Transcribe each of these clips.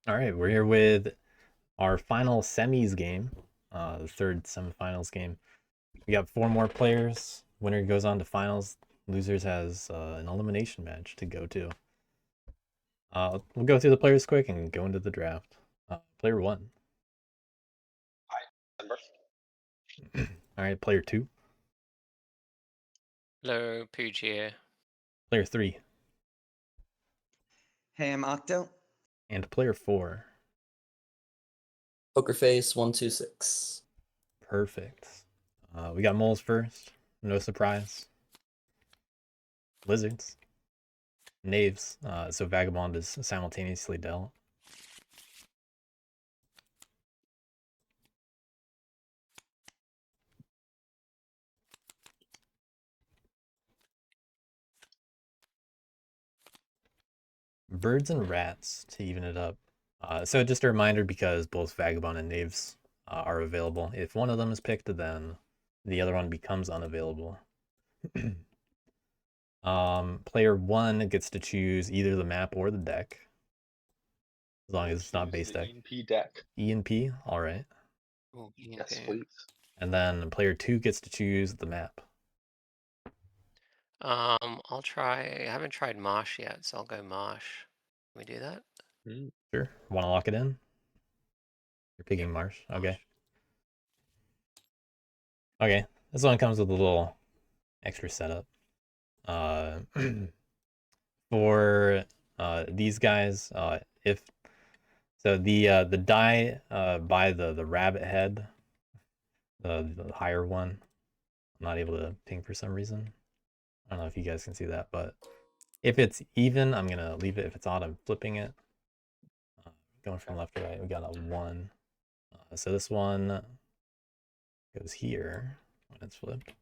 All right, we're here with our final semis game, the third semifinals game. We got 4 more players. Winner goes on to finals. Losers has an elimination match to go to. We'll go through the players quick and go into the draft. Player 1. Hi, Simber. All right, player 2. Hello, Pooge here. Player 3. Hey, I'm Octo. And player 4. PokerFace126. Perfect. We got moles first. No surprise. Lizards. Knaves. So Vagabond is simultaneously dealt. Birds and rats to even it up. So just a reminder, because both Vagabond and Knaves are available. If one of them is picked, then the other one becomes unavailable. Player 1 gets to choose either the map or the deck, as long as it's not base deck. E&P deck. E&P, all right. Oh, Yes, please. And then player 2 gets to choose the map. I'll try. I haven't tried Marsh yet, so I'll go Marsh. Can we do that? Sure. Want to lock it in? You're picking Marsh. Okay. Marsh. Okay. This one comes with a little extra setup. For these guys, if so, the die by the rabbit head, the higher one, I'm not able to ping for some reason. I don't know if you guys can see that, but if it's even, I'm gonna leave it. If it's odd, I'm flipping it. Going from left to right, we got a 1. So this one goes here when it's flipped.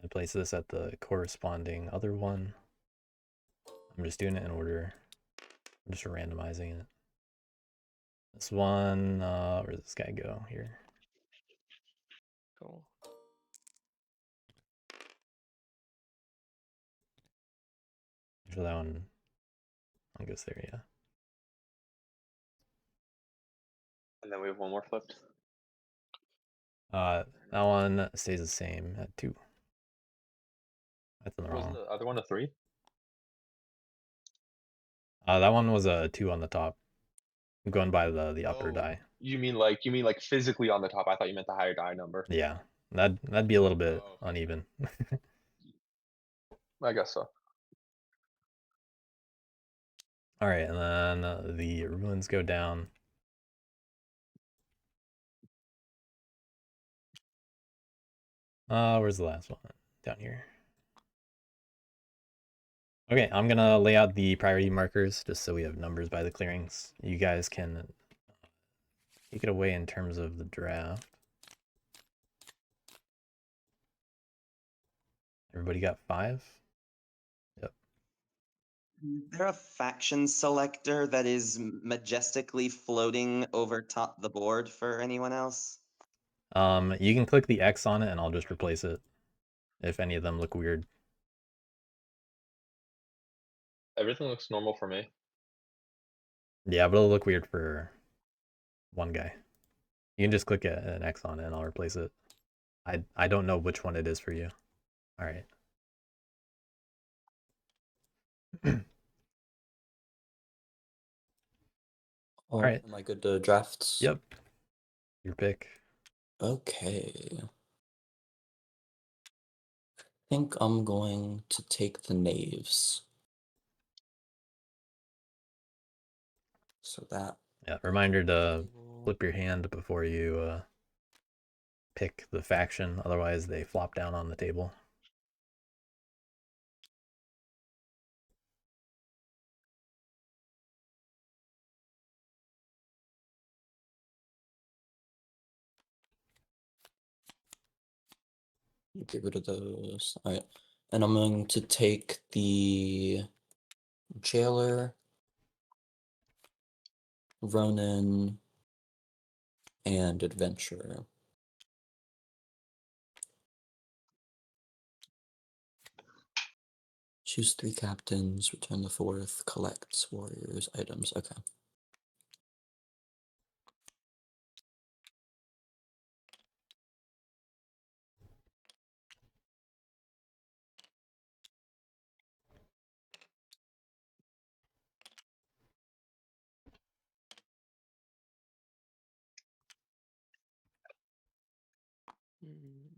I place this at the corresponding other one. I'm just doing it in order. I'm just randomizing it. This one, where does this guy go? Here. Cool. Actually, that one goes there, yeah. And then we have one more flipped. That one stays the same at 2. That's in the Wasn't wrong. the other one a 3? That one was a 2 on the top. I'm going by the upper die. You mean like physically on the top? I thought you meant the higher die number. Yeah, that'd be a little bit uneven. I guess so. All right, and then the ruins go down. Where's the last one? Down here. Okay, I'm gonna lay out the priority markers just so we have numbers by the clearings. You guys can take it away in terms of the draft. Everybody got 5? Yep. Is there a faction selector that is majestically floating over top the board for anyone else? You can click the X on it and I'll just replace it if any of them look weird. Everything looks normal for me. Yeah, but it'll look weird for one guy. You can just click an X on it and I'll replace it. I don't know which one it is for you. All right. All right. Am I good to drafts? Yep. Your pick. Okay. I think I'm going to take the knaves. So that. Yeah, reminder to flip your hand before you pick the faction, otherwise they flop down on the table. Get rid of those. All right. And I'm going to take the jailer, Ronin, and adventurer. Choose 3 captains, return the 4th, collects warriors, items. Okay. Mm.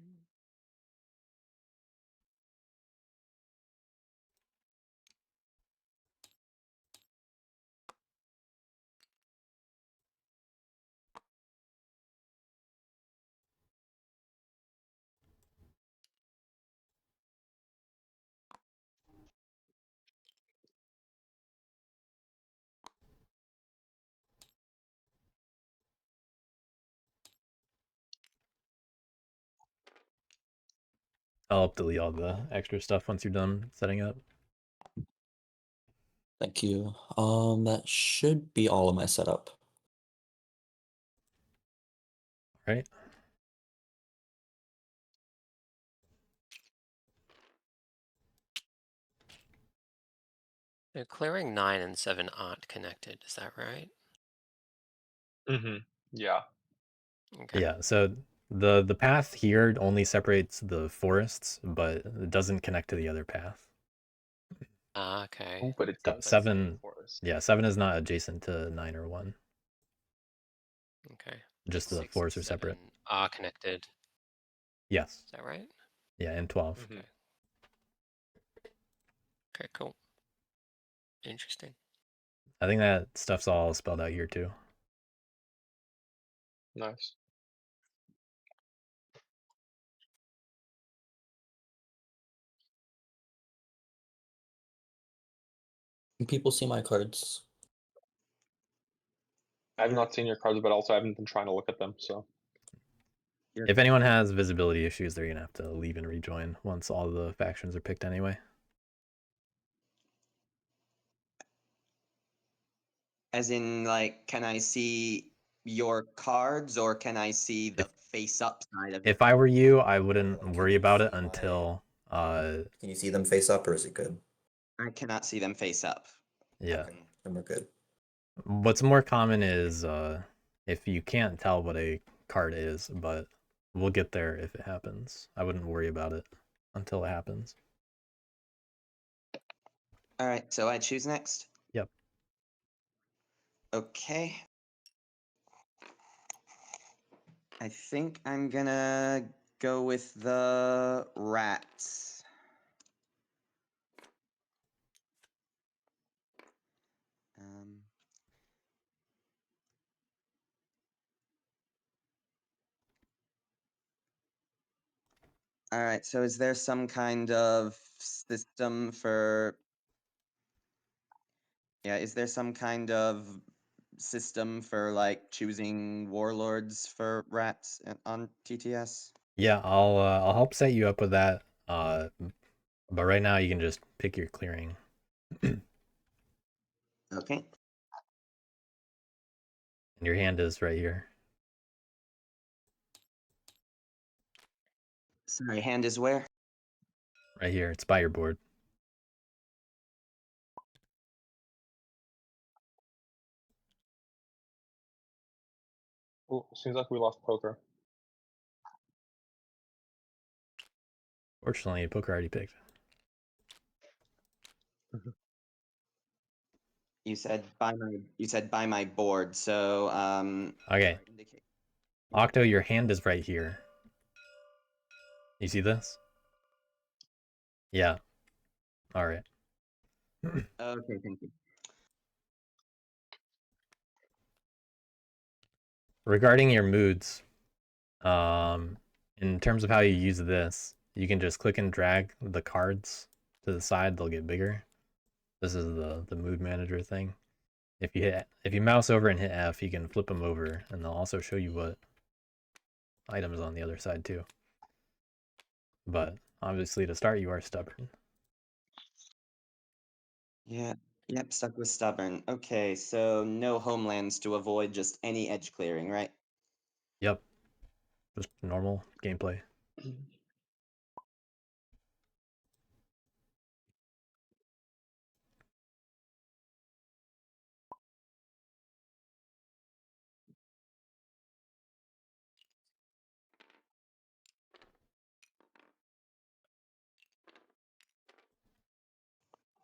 I'll help delete all the extra stuff once you're done setting up. Thank you. That should be all of my setup. Right? So clearing 9 and 7 aren't connected, is that right? Mm-hmm. Yeah. Okay. Yeah, so the path here only separates the forests, but it doesn't connect to the other path. Ah, okay. Ooh, but it's So got that same 7, forest. yeah, 7 is not adjacent to 9 or 1. Okay. Just the 6 and forests are separate. 7 are connected. Yes. Is that right? Yeah, and 12. Mhm. Okay. Okay, cool. Interesting. I think that stuff's all spelled out here too. Nice. Can people see my cards? I've not seen your cards, but also I haven't been trying to look at them, so. If anyone has visibility issues, they're gonna have to leave and rejoin once all the factions are picked anyway. As in, like, can I see your cards or can I see the face-up side of it? If I were you, I wouldn't Can worry you about it see my- until Can you see them face up, or is it good? I cannot see them face up. yeah. Okay, then we're good. What's more common is if you can't tell what a card is, but we'll get there if it happens. I wouldn't worry about it until it happens. All right, so I choose next. Yep. Okay. I think I'm gonna go with the rats. Um, all right, so is there some kind of system for... Yeah, is there some kind of system for like choosing warlords for rats on TTS? Yeah, I'll help set you up with that. But right now you can just pick your clearing. Okay. And your hand is right here. Sorry, hand is where? Right here. It's by your board. Ooh, seems like we lost poker. Fortunately, poker already picked. You said by my board, so Okay. indicate. Octo, your hand is right here. You see this? Yeah. All right. Okay, thank you. Regarding your moods, in terms of how you use this, you can just click and drag the cards to the side, they'll get bigger. This is the mood manager thing. If you mouse over and hit F, you can flip them over, and they'll also show you what items on the other side too. But obviously, to start, you are stubborn. Yeah, yep, stuck with stubborn. Okay, so no homelands to avoid just any edge clearing, right? Yep, just normal gameplay.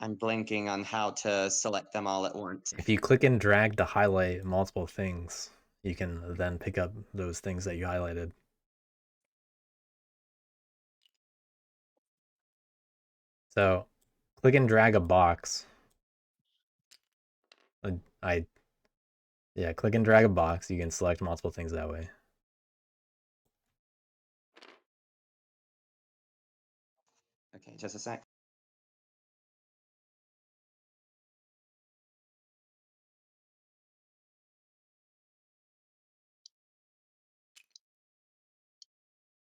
I'm blanking on how to select them all at once. If you click and drag to highlight multiple things, you can then pick up those things that you highlighted. So click and drag a box. Yeah, click and drag a box. You can select multiple things that way. Okay, just a sec.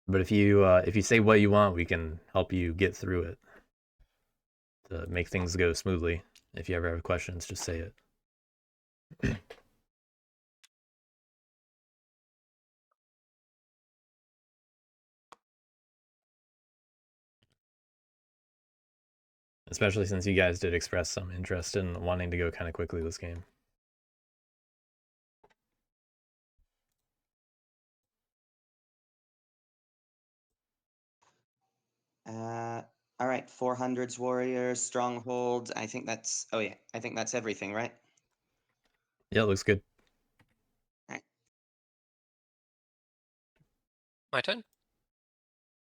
But if you say what you want, we can help you get through it to make things go smoothly. If you ever have questions, just say it. Especially since you guys did express some interest in wanting to go kind of quickly this game. All right, 400s warriors, stronghold. I think that's. Oh yeah, I think that's everything, right? Yeah, it looks good. My turn.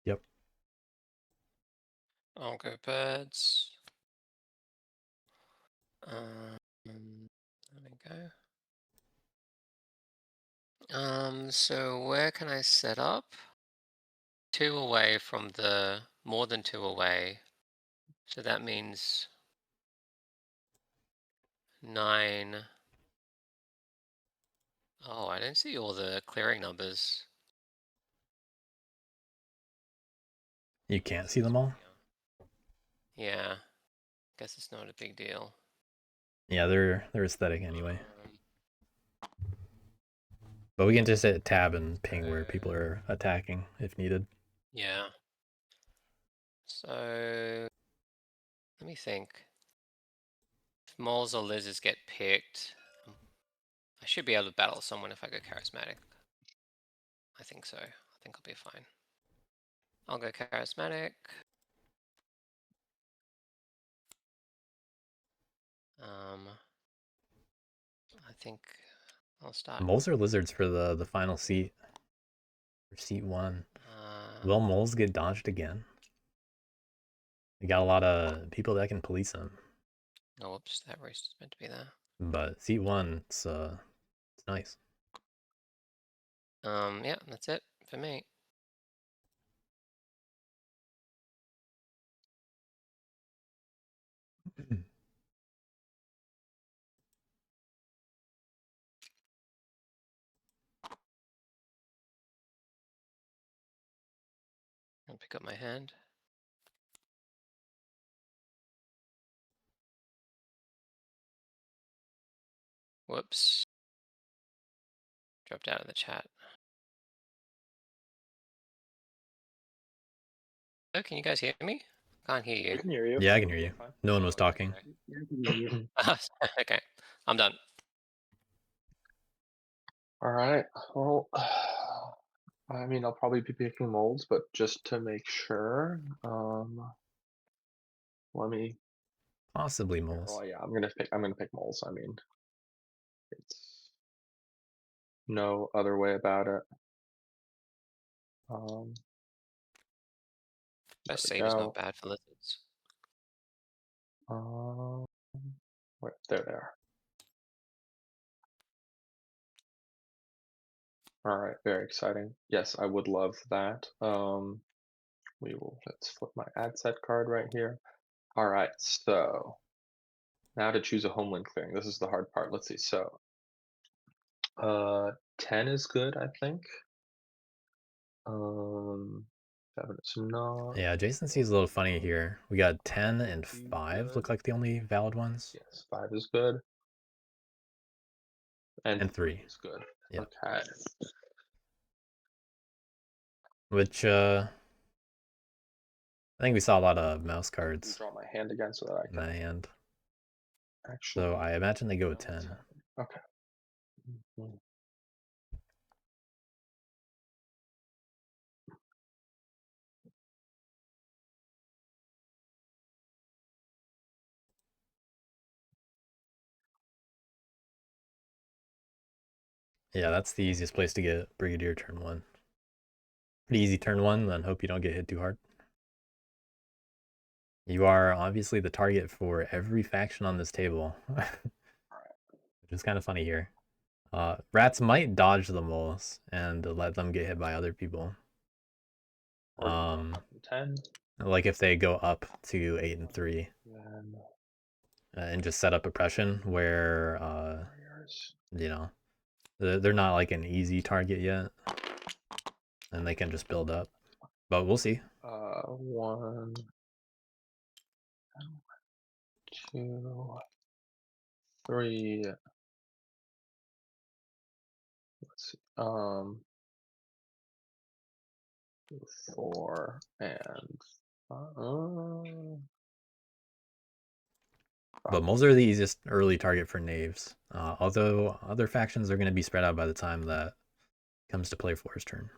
Yep. I'll go birds. There we go. So where can I set up? 2 away from the more than 2 away. So that means 9. Oh, I don't see all the clearing numbers. You can't see them all? Yeah. Guess it's not a big deal. Yeah, they're aesthetic anyway. But we can just hit tab and ping where people are attacking if needed. Yeah. So let me think. If moles or lizards get picked, I should be able to battle someone if I go charismatic. I think so. I think I'll be fine. I'll go charismatic. I think I'll start. Moles or lizards for the final seat. For seat 1. Will moles get dodged again? We got a lot of people that can police them. Oh, whoops, that race is meant to be there. But seat 1, it's nice. Yeah, that's it for me. I'll pick up my hand. Whoops. Dropped out of the chat. Oh, can you guys hear me? Can't hear We you. can hear you. Yeah, I can hear you. Fine. No one was talking. Okay, I'm done. All right. Well, I mean, I'll probably be picking molds, but just to make sure, let me. Possibly moles. Oh yeah, I'm gonna pick moles. I mean, it's no other way about it. Best there we save is go. not bad for lizards. Wait, there they are. All right, very exciting. Yes, I would love that. Let's flip my ad set card right here. All right, so now to choose a homeland clearing. This is the hard part. Let's see. So 10 is good, I think. 7 is not. Yeah, Jason sees a little funny here. We got 10 and 5 look like the only valid ones. Yes, 5 is good. And 3 is good. Yeah. Okay. Which I think we saw a lot of mouse cards Draw my hand again so that I in can that hand. actually. So I imagine they go with know what's 10. happening. Okay. Mhm. Yeah, that's the easiest place to get Brigadier turn 1. Pretty easy turn 1, then hope you don't get hit too hard. You are obviously the target for every faction on this table. Which is kind of funny here. Rats might dodge the moles and let them get hit by other people. Or 10. Like if they go up to 8 and 3. Then And just set up oppression where, warriors. you know, they're not like an easy target yet. And they can just build up. But we'll see. 1, 2, 3. Let's see. 4 and But moles are the easiest early target for knaves. Although other factions are going to be spread out by the time that comes to play 4's turn.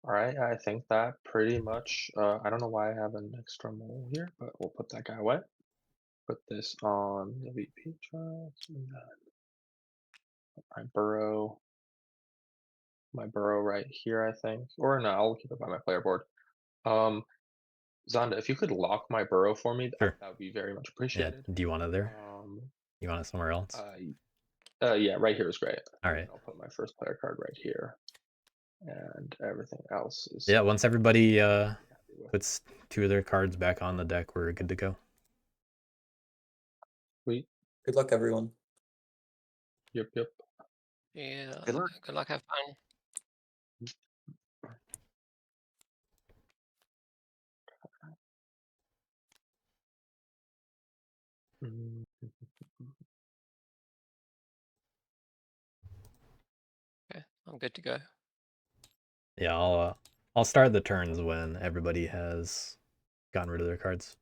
all right, I think that pretty much. I don't know why I have an extra mole here, but we'll put that guy away. Put this on the VP chart. And then my burrow right here, I think. Or no, I'll keep it by my player board. Zonda, if you could lock my burrow for me, Sure. that would be very much Yeah. appreciated. Do you want it there? You want it somewhere else? Yeah, right here is great. All right. I'll put my first player card right here, and everything else is. Yeah, once everybody puts 2 of their cards back on the deck, we're good to go. Sweet. Good luck, everyone. Yep. Yeah. Good luck. Good luck. Have fun. Mm. Okay, I'm good to go. Yeah, I'll start the turns when everybody has gotten rid of their cards.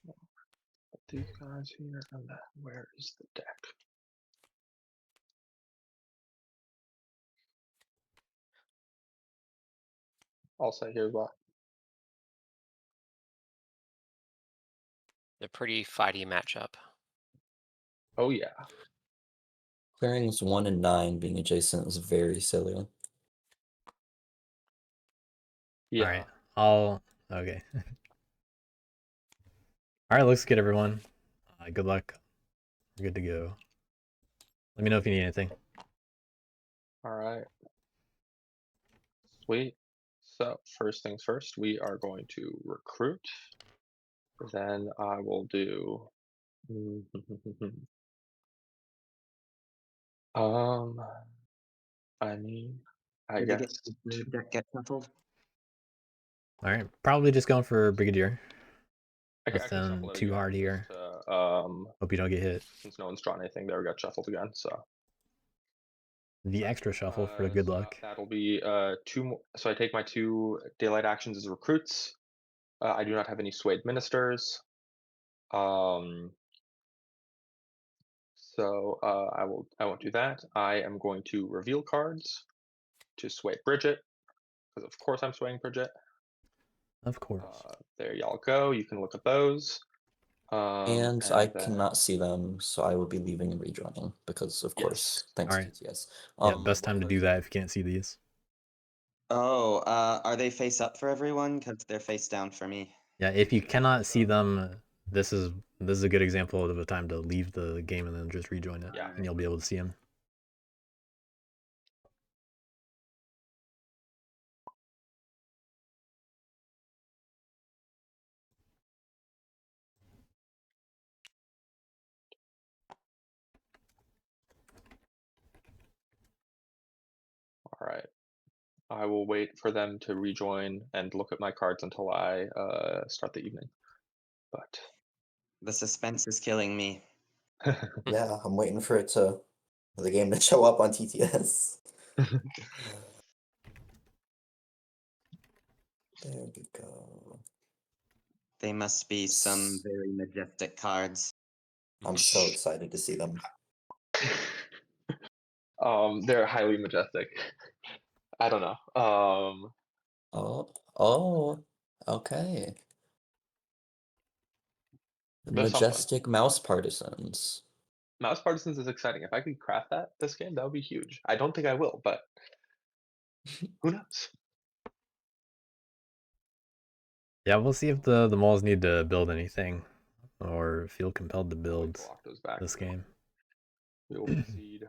Put these guys here, and then where is the deck? I'll say here's what. A pretty fighty matchup. Oh yeah. Clearings 1 and 9 being adjacent is very silly. Yeah. All right. Okay. All right, looks good, everyone. Good luck. We're good to go. Let me know if you need anything. All right. Sweet. So first things first, we are going to recruit. Then I will do. I mean, I Did you guess. get the deck get shuffled? All right, probably just going for Brigadier. I can Nothing shuffle it too again hard just here. to, Hope you don't get hit. since no one's drawn anything, there we got shuffled again. So The extra shuffle for good so luck. that'll be 2 more. So I take my 2 daylight actions as recruits. I do not have any swayed ministers. So I won't do that. I am going to reveal cards to sway Bridget, because of course I'm swaying Bridget. Of course. There y'all go. You can look at those. And I then, cannot see them, so I will be leaving and rejoining because, of course, thanks Alright. to TTS. Yeah, best time to do that if you can't see these. Oh, are they face up for everyone? Because they're face down for me. Yeah, if you cannot see them, this is a good example of a time to leave the game and then just rejoin it. Yeah. And you'll be able to see them. All right. I will wait for them to rejoin and look at my cards until I start the evening. But The suspense is killing me. Yeah, I'm waiting for the game to show up on TTS. There we go. They must be some very majestic cards. I'm so excited to see them. they're highly majestic. I don't know. Oh, okay. There's something. Majestic Mouse Partisans. Mouse Partisans is exciting. If I could craft that this game, that would be huge. I don't think I will, but who knows? Yeah, we'll see if the moles need to build anything or feel compelled to Wait build till Octo's back. this game. We will proceed.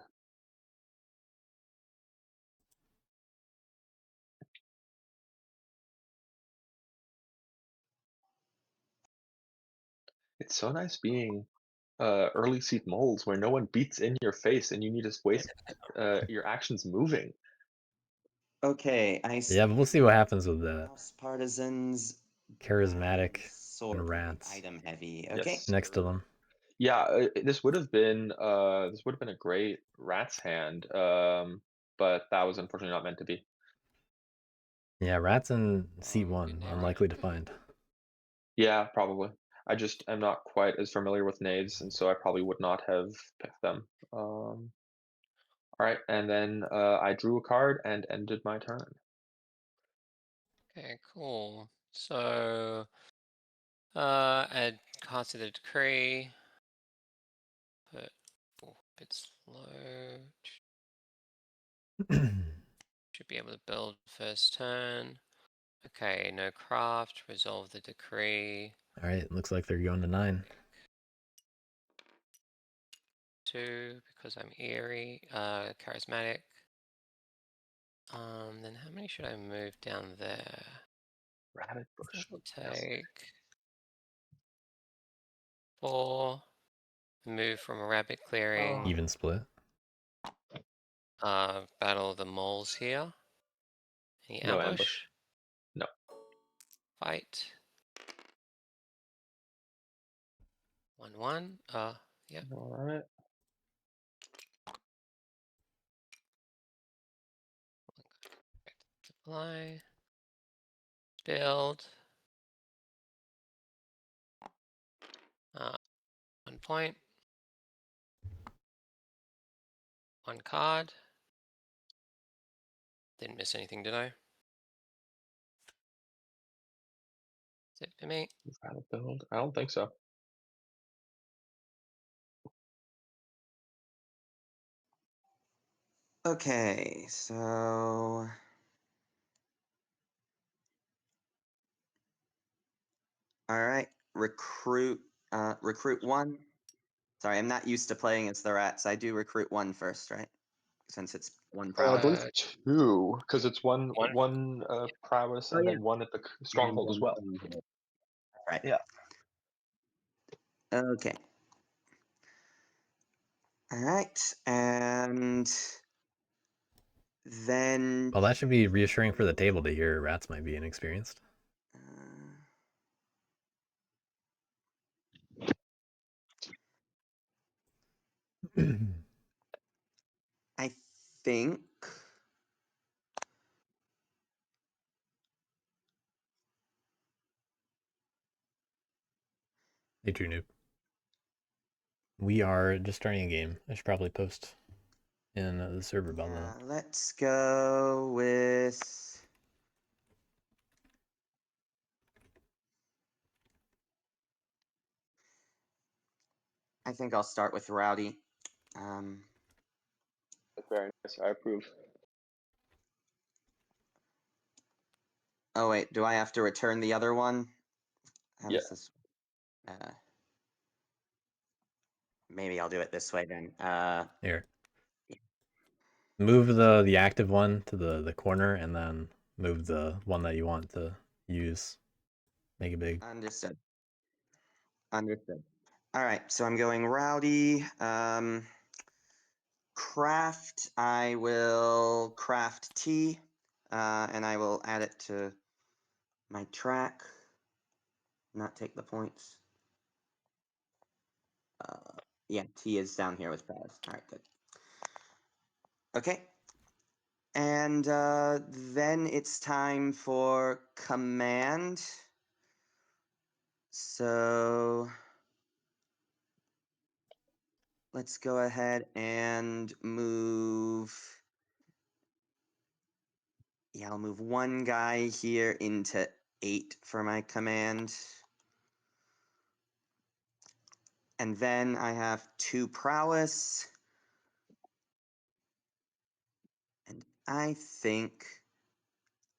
It's so nice being early seed moles where no one beats in your face and you need to waste your actions moving. Okay, I see. Yeah, but we'll see what happens with the Mouse Partisans. charismatic Sort of rats item heavy. Okay. Yes. next to them. Yeah, this would have been a great rats hand, but that was unfortunately not meant to be. Yeah, rats in seat Oh, one, good name, unlikely right? to find. Yeah, probably. I just am not quite as familiar with nades, and so I probably would not have picked them. All right, and then I drew a card and ended my turn. Okay, cool. So, add cards to the decree. Put a bit slow. Should be able to build first turn. Okay, no craft. Resolve the decree. All right, looks like they're going to 9. 2 because I'm eerie. Charismatic. Then how many should I move down there? Rabbit I bush. think we'll Yes. take 4. Move from a rabbit clearing. Oh. Even split. Battle the moles here. Any No ambush? ambush. No. Fight. 1-1. Yep. All right. Apply. Build. 1 point. 1 card. Didn't miss anything, did I? That's it for me. Rabbit build. I don't think so. Okay, so all right, recruit 1. Sorry, I'm not used to playing as the rats. I do recruit 1 first, right? Since it's 1 I prowess. believe 2, because it's one One. prowess Oh, and yeah. then 1 at the stronghold as well. Right. Yeah. Okay. All right, and then Well, that should be reassuring for the table to hear rats might be inexperienced. I think Hey, True Noob. We are just starting a game. I should probably post in the server about that. let's go with. I think I'll start with Rowdy. Very nice. I approve. Oh wait, do I have to return the other one? How Yeah. does this? Maybe I'll do it this way then. Here. Move the active one to the corner and then move the one that you want to use. Make it big. Understood. Understood. All right, so I'm going Rowdy. Craft. I will craft tea, and I will add it to my track. Not take the points. Yeah, tea is down here with Paz. All right, good. Okay. And then it's time for command. So let's go ahead and move. Yeah, I'll move 1 guy here into 8 for my command. And then I have 2 prowess. And I think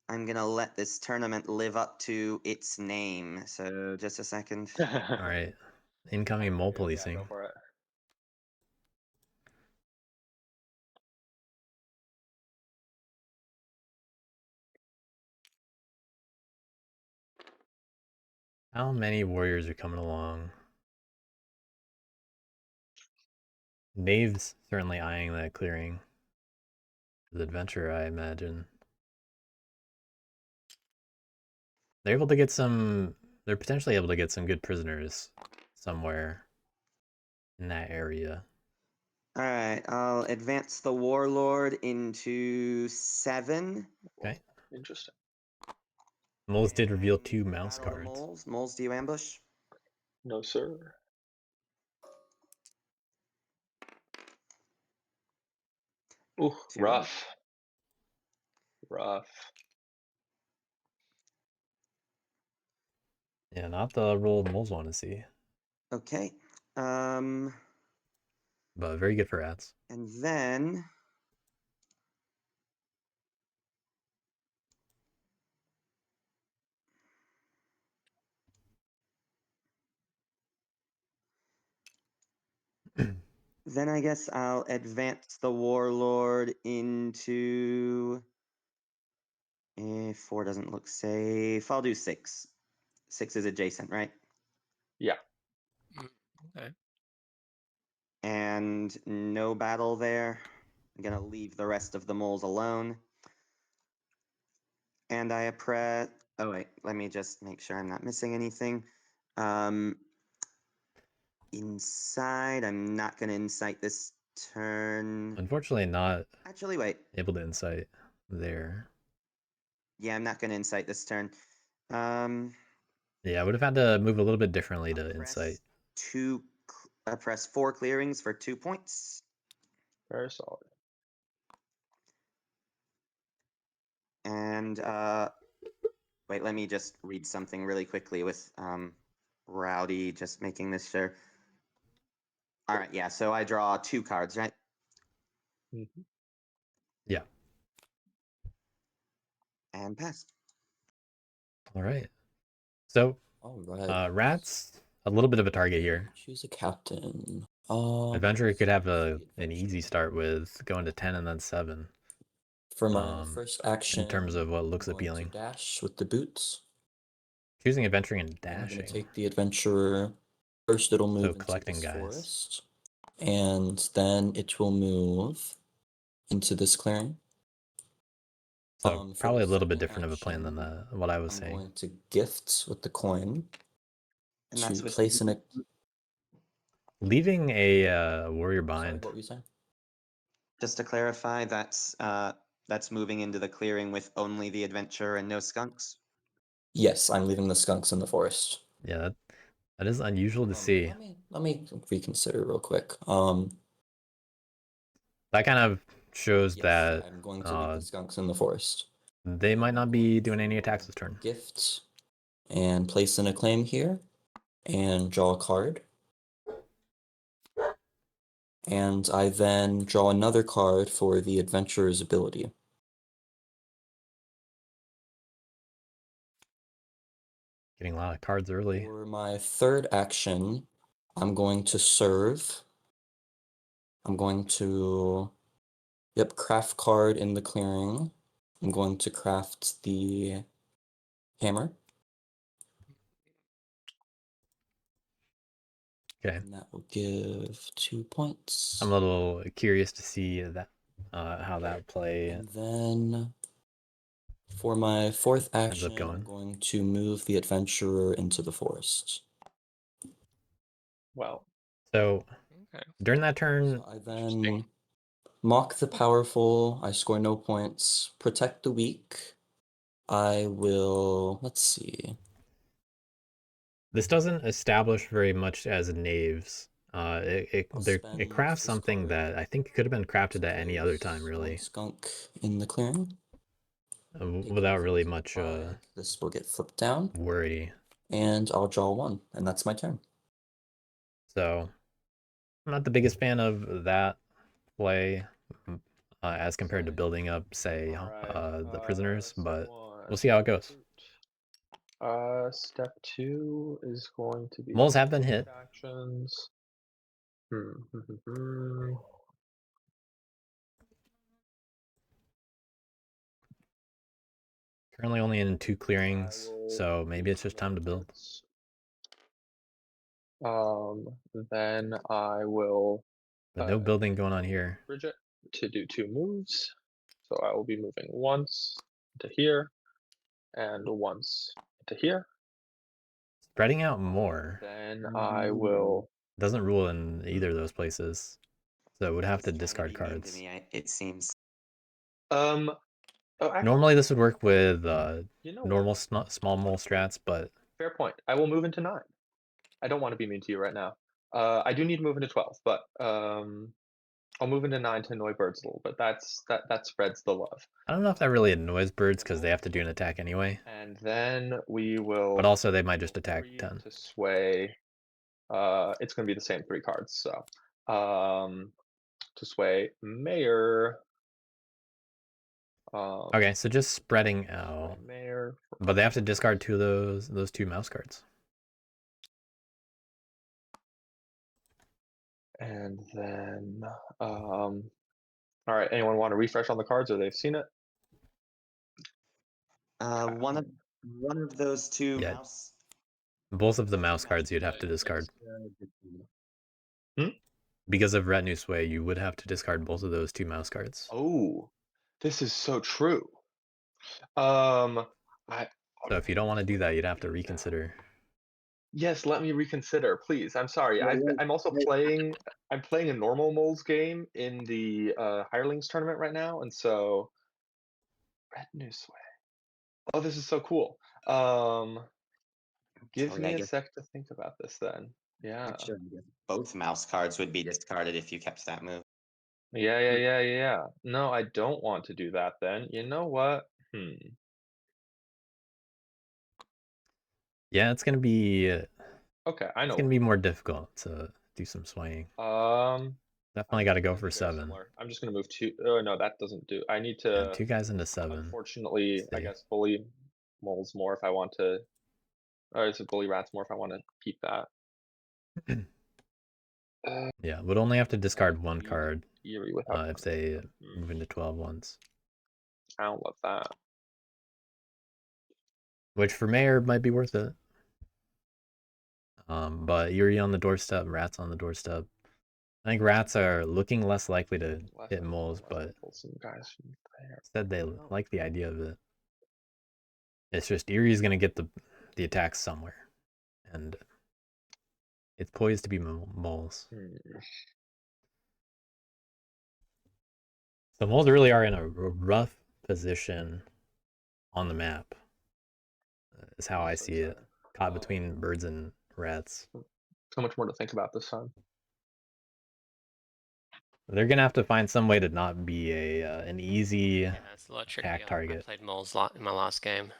I'm going to let this tournament live up to its name. So just a second. All right. Incoming mole Yeah, policing. go for it. How many warriors are coming along? Knave's certainly eyeing that clearing. The adventure, I imagine. They're able to get some. They're potentially able to get some good prisoners somewhere in that area. All right, I'll advance the warlord into 7. Okay. Interesting. Moles did reveal And 2 mouse battle the cards. moles. Moles, do you ambush? No, sir. Ooh, 2. rough. Rough. Yeah, not the roll moles want to see, Okay. but very good for rats. And then I guess I'll advance the warlord into 4 doesn't look safe. I'll do 6. 6 is adjacent, right? Yeah. Okay. And no battle there. I'm gonna leave the rest of the moles alone. And I press. Oh wait, let me just make sure I'm not missing anything. Inside, I'm not gonna incite this turn. Unfortunately, not Actually, wait. able to incite there. Yeah, I'm not gonna incite this turn. Yeah, I would have had to move a little bit differently I'll to press incite. 2. Press 4 clearings for 2 points. Very solid. And wait, let me just read something really quickly with Rowdy, just making this sure. All right, yeah, so I draw 2 cards, right? Mhm. Yeah. And pass. All right. So, All right. rats, a little bit of a target here. Choose a captain. Adventurer could have the an easy adventurer. start with going to 10 and then 7. For my first action, in terms of what I'm looks going to appealing. dash with the boots. Choosing adventuring and And I'm going to dashing. take the adventurer. First, it'll move into collecting this guys. forest, and then it will move into this clearing. So For probably the a little bit second different of a plan than action, what I was I'm saying. going to gift with the coin And to that's with place in a. Leaving a warrior Sorry, bind. what were you saying? Just to clarify, that's moving into the clearing with only the adventurer and no skunks. Yes, I'm leaving the skunks in the forest. Yeah, that is unusual to see. Let me reconsider real quick. That kind of shows Yes, that I'm going to leave the skunks in the forest. they might not be doing any attacks this turn. Gift and place in a claim here and draw a card. And I then draw another card for the adventurer's ability. Getting a lot of cards early. For my third action, I'm going to serve. I'm going to, craft card in the clearing. I'm going to craft the hammer. Okay. And that will give 2 points. I'm a little curious to see that how that play And then for my fourth ends up action, going. I'm going to move the adventurer into the forest. Wow. So Okay. during that turn, So I then mock the powerful. I score no points. Protect the weak. I will, let's see. this doesn't establish very much as knaves. It spend crafts this something card that I think could have been crafted to at any other time, place really, one skunk in the clearing. Take without really defensive much pride. This will get flipped down, worry. and I'll draw 1, and that's my turn. So I'm not the biggest fan of that play as compared to building up, say, the prisoners, but we'll see how it goes. Step 2 is going to be Moles have been hit. actions. Currently only in 2 clearings, so maybe it's just time to build. Then I will. But no building going on here. Bridget to do 2 moves. So I will be moving once to here and once to here. Spreading out more Then I will. doesn't rule in either of those places, so it would have to He's trying discard be mean to cards. me, it seems. Oh, actually, Normally this would work with you know normal what? small mole strats, but Fair point. I will move into 9. I don't want to be mean to you right now. I do need to move into 12, but I'll move into 9 to annoy birds a little bit. That spreads the love. I don't know if that really annoys birds because they have to do an attack anyway. And then we will. But also they might just attack 10. To sway. It's going to be the same 3 cards. So, to sway Mayor. Okay, so just spreading out. Mayor. But they have to discard 2 of those 2 mouse cards. And then, all right. Anyone want to refresh on the cards, or they've seen it? One of those 2 Yeah. mouse. Both of the mouse cards you'd have to discard. Hmm? Because of Retinue Sway, you would have to discard both of those 2 mouse cards. Oh, this is so true. So if you don't want to do that, you'd have to reconsider. Yes, let me reconsider, please. I'm sorry. I'm also playing. I'm playing a normal moles game in the hirelings tournament right now, and so Retinue Sway. Oh, this is so cool. Give me a sec to think about this then. Yeah. Sure, both mouse cards would be discarded if you kept that move. Yeah. No, I don't want to do that then. You know what? Yeah, it's gonna be. Okay, I know. It's gonna be more difficult to do some swaying. Definitely got to go for 7. I'm just gonna move 2. Oh no, that doesn't do. I need to. Yeah, 2 guys into 7. Unfortunately, I guess bully moles more if I want to. Or is it bully rats more if I want to keep that? Yeah, would only have to discard 1 card without if they move into 12 once. I don't love that. Which for Mayor might be worth it. But Yuri on the doorstep, rats on the doorstep. I think rats are looking less likely to hit moles, but said they like the idea of it. It's just Erie's gonna get the attacks somewhere, and it's poised to be moles. So moles really are in a rough position on the map, is how I see it. Caught between birds and rats. So much more to think about this time. They're gonna have to find some way to not be an easy it's a lot attack trickier. target. I played moles in my last game.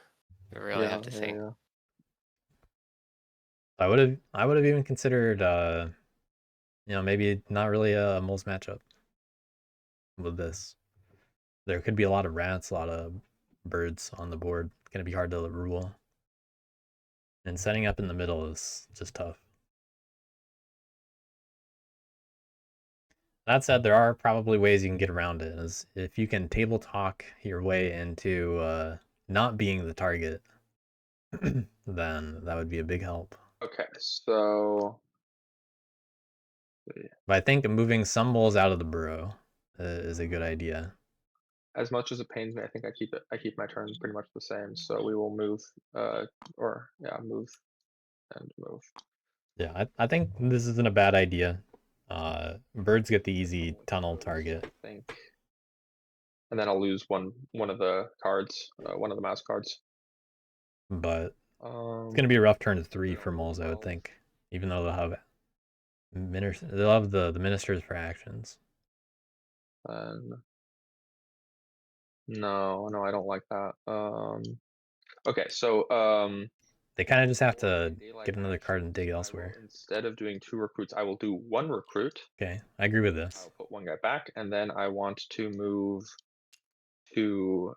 You really have to think. I would have even considered maybe not really a moles matchup with this. There could be a lot of rats, a lot of birds on the board. It's gonna be hard to rule. And setting up in the middle is just tough. That said, there are probably ways you can get around it. As if you can table talk your way into not being the target, then that would be a big help. Okay, so. But I think moving some moles out of the burrow is a good idea. As much as it pains me, I think I keep my turns pretty much the same. So we will move, move and move. Yeah, I think this isn't a bad idea. Birds get the easy tunnel target. And then I'll lose one of the cards, one of the mouse cards. But it's gonna be a rough turn to 3 for moles, I would think. Even though they'll have the ministers for actions. No, I don't like that. Okay, so They kind of just have to Daylight get another card and dig actions, I will, elsewhere. instead of doing 2 recruits, I will do 1 recruit. Okay, I agree with this. I'll put 1 guy back, and then I want to move two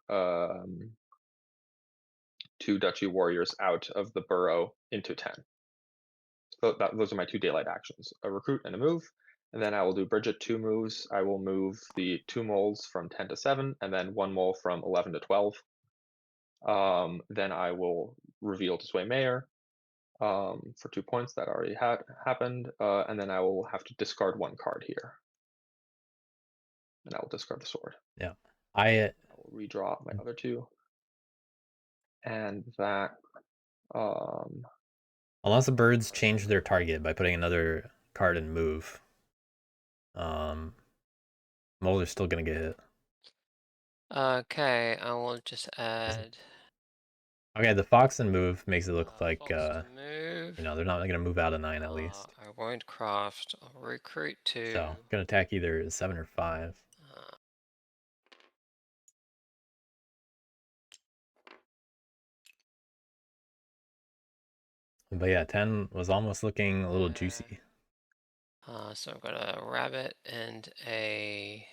Duchy warriors out of the burrow into 10. So those are my 2 daylight actions: a recruit and a move. And then I will do Bridget 2 moves. I will move the 2 moles from 10 to 7, and then 1 mole from 11 to 12. Then I will reveal to Sway Mayor for 2 points. That already happened. And then I will have to discard 1 card here. And I will discard the sword. Yeah, I will redraw my other 2. And that unless the birds change their target by putting another card in move, moles are still gonna get hit. Okay, I will just add. Okay, the fox and move makes it look like Fox to move. you know, they're not gonna move out of 9 at least. I won't craft. I'll recruit 2. So gonna attack either 7 or 5. But yeah, 10 was almost looking a little juicy. So I've got a rabbit and a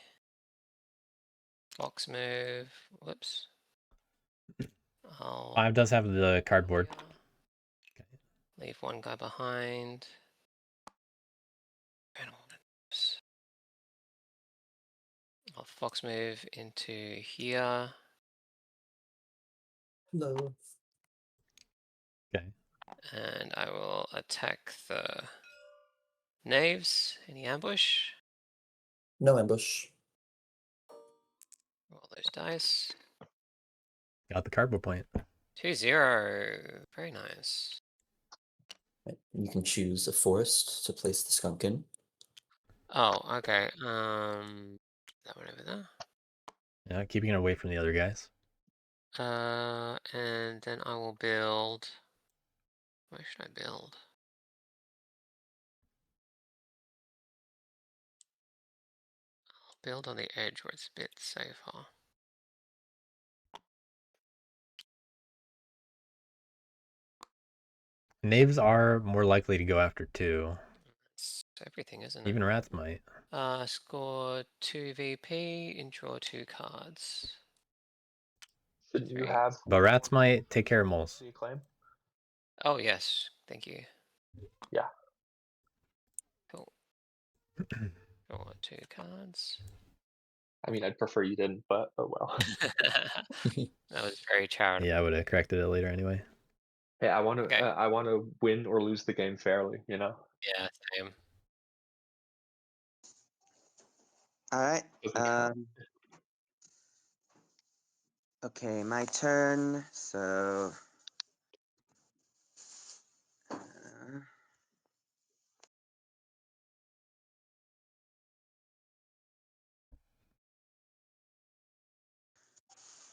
fox move. Whoops. 5 does have the cardboard. Leave 1 guy behind. I'll fox move into here. Hello. Okay. And I will attack the knaves. Any ambush? No ambush. Roll those dice. Got the cardboard point. 2-0. Very nice. Right, you can choose a forest to place the skunk in. Oh, okay. That one over there. Yeah, keeping it away from the other guys. And then I will build. Where should I build? I'll build on the edge where it's a bit safer. Knaves are more likely to go after 2. It's everything, isn't it? Even rats might. Score 2 VP and draw 2 cards. should you 3. have But rats might take care of moles. the claim? Oh, yes. Thank you. Yeah. Cool. Draw 2 cards. I mean, I'd prefer you didn't, but oh well. That was very charitable. Yeah, I would have corrected it later anyway. Hey, I want to. Okay. I want to win or lose the game fairly. You know. Yeah, same. All right. Doesn't count. Okay, my turn. So.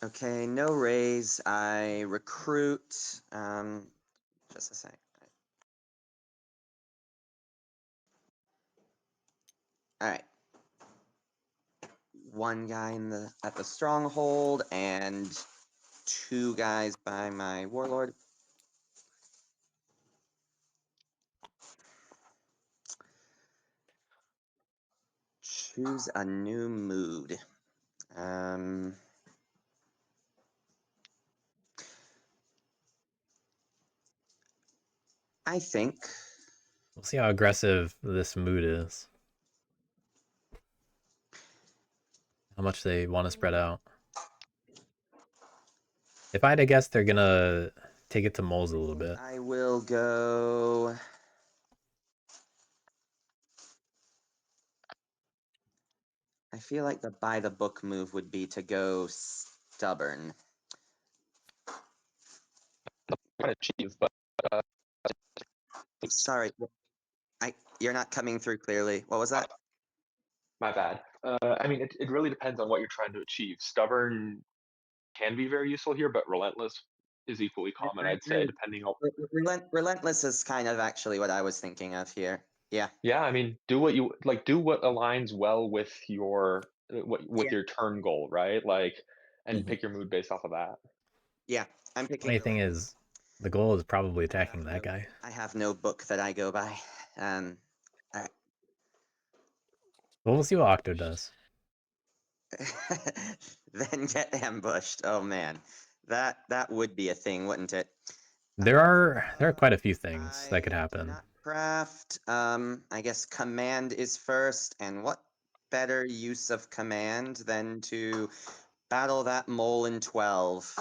Okay, no raise. I recruit. Just a sec. All right. 1 guy at the stronghold and 2 guys by my warlord. Choose a new mood. I think We'll see how aggressive this mood is. How much they want to spread out. If I had to guess, they're gonna take it to moles a little bit. I will go. I feel like the by the book move would be to go stubborn. Trying to achieve, but Sorry, you're not coming through clearly. What was that? my bad. I mean, it really depends on what you're trying to achieve. Stubborn can be very useful here, but relentless is equally common, I'd say, depending on. Relentless is kind of actually what I was thinking of here. Yeah. Yeah, I mean, do what you like. Do what aligns well with your your turn goal, right? Like, and pick your mood based off of that. Yeah, I'm picking. Funny thing is, The goal is probably I attacking have that no- guy. I have no book that I go by. Alright. Well, we'll see what Octo does. Then get ambushed. Oh man, that would be a thing, wouldn't it? There are quite a few things that could I happen. cannot craft. I guess command is first, and what better use of command than to battle that mole in 12?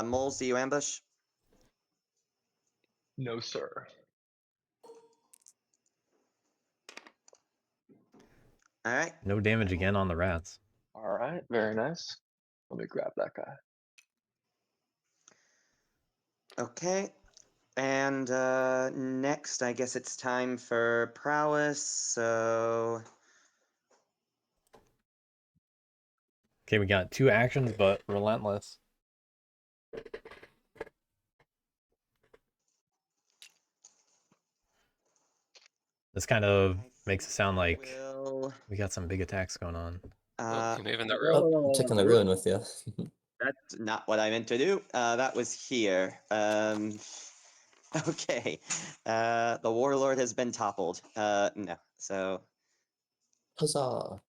Moles, do you ambush? No, sir. All right. No damage Okay. again on the rats. All right, very nice. Let me grab that guy. Okay. And next, I guess it's time for prowess. So Okay, we got 2 actions, but relentless. This kind of makes it sound like will. we got some big attacks going on. Oh, you're moving the whoa, room. whoa, whoa, I'm whoa, taking whoa, the whoa. ruin with you. That's not what I meant to do. That was here. Okay. The warlord has been toppled. No. So Huzzah.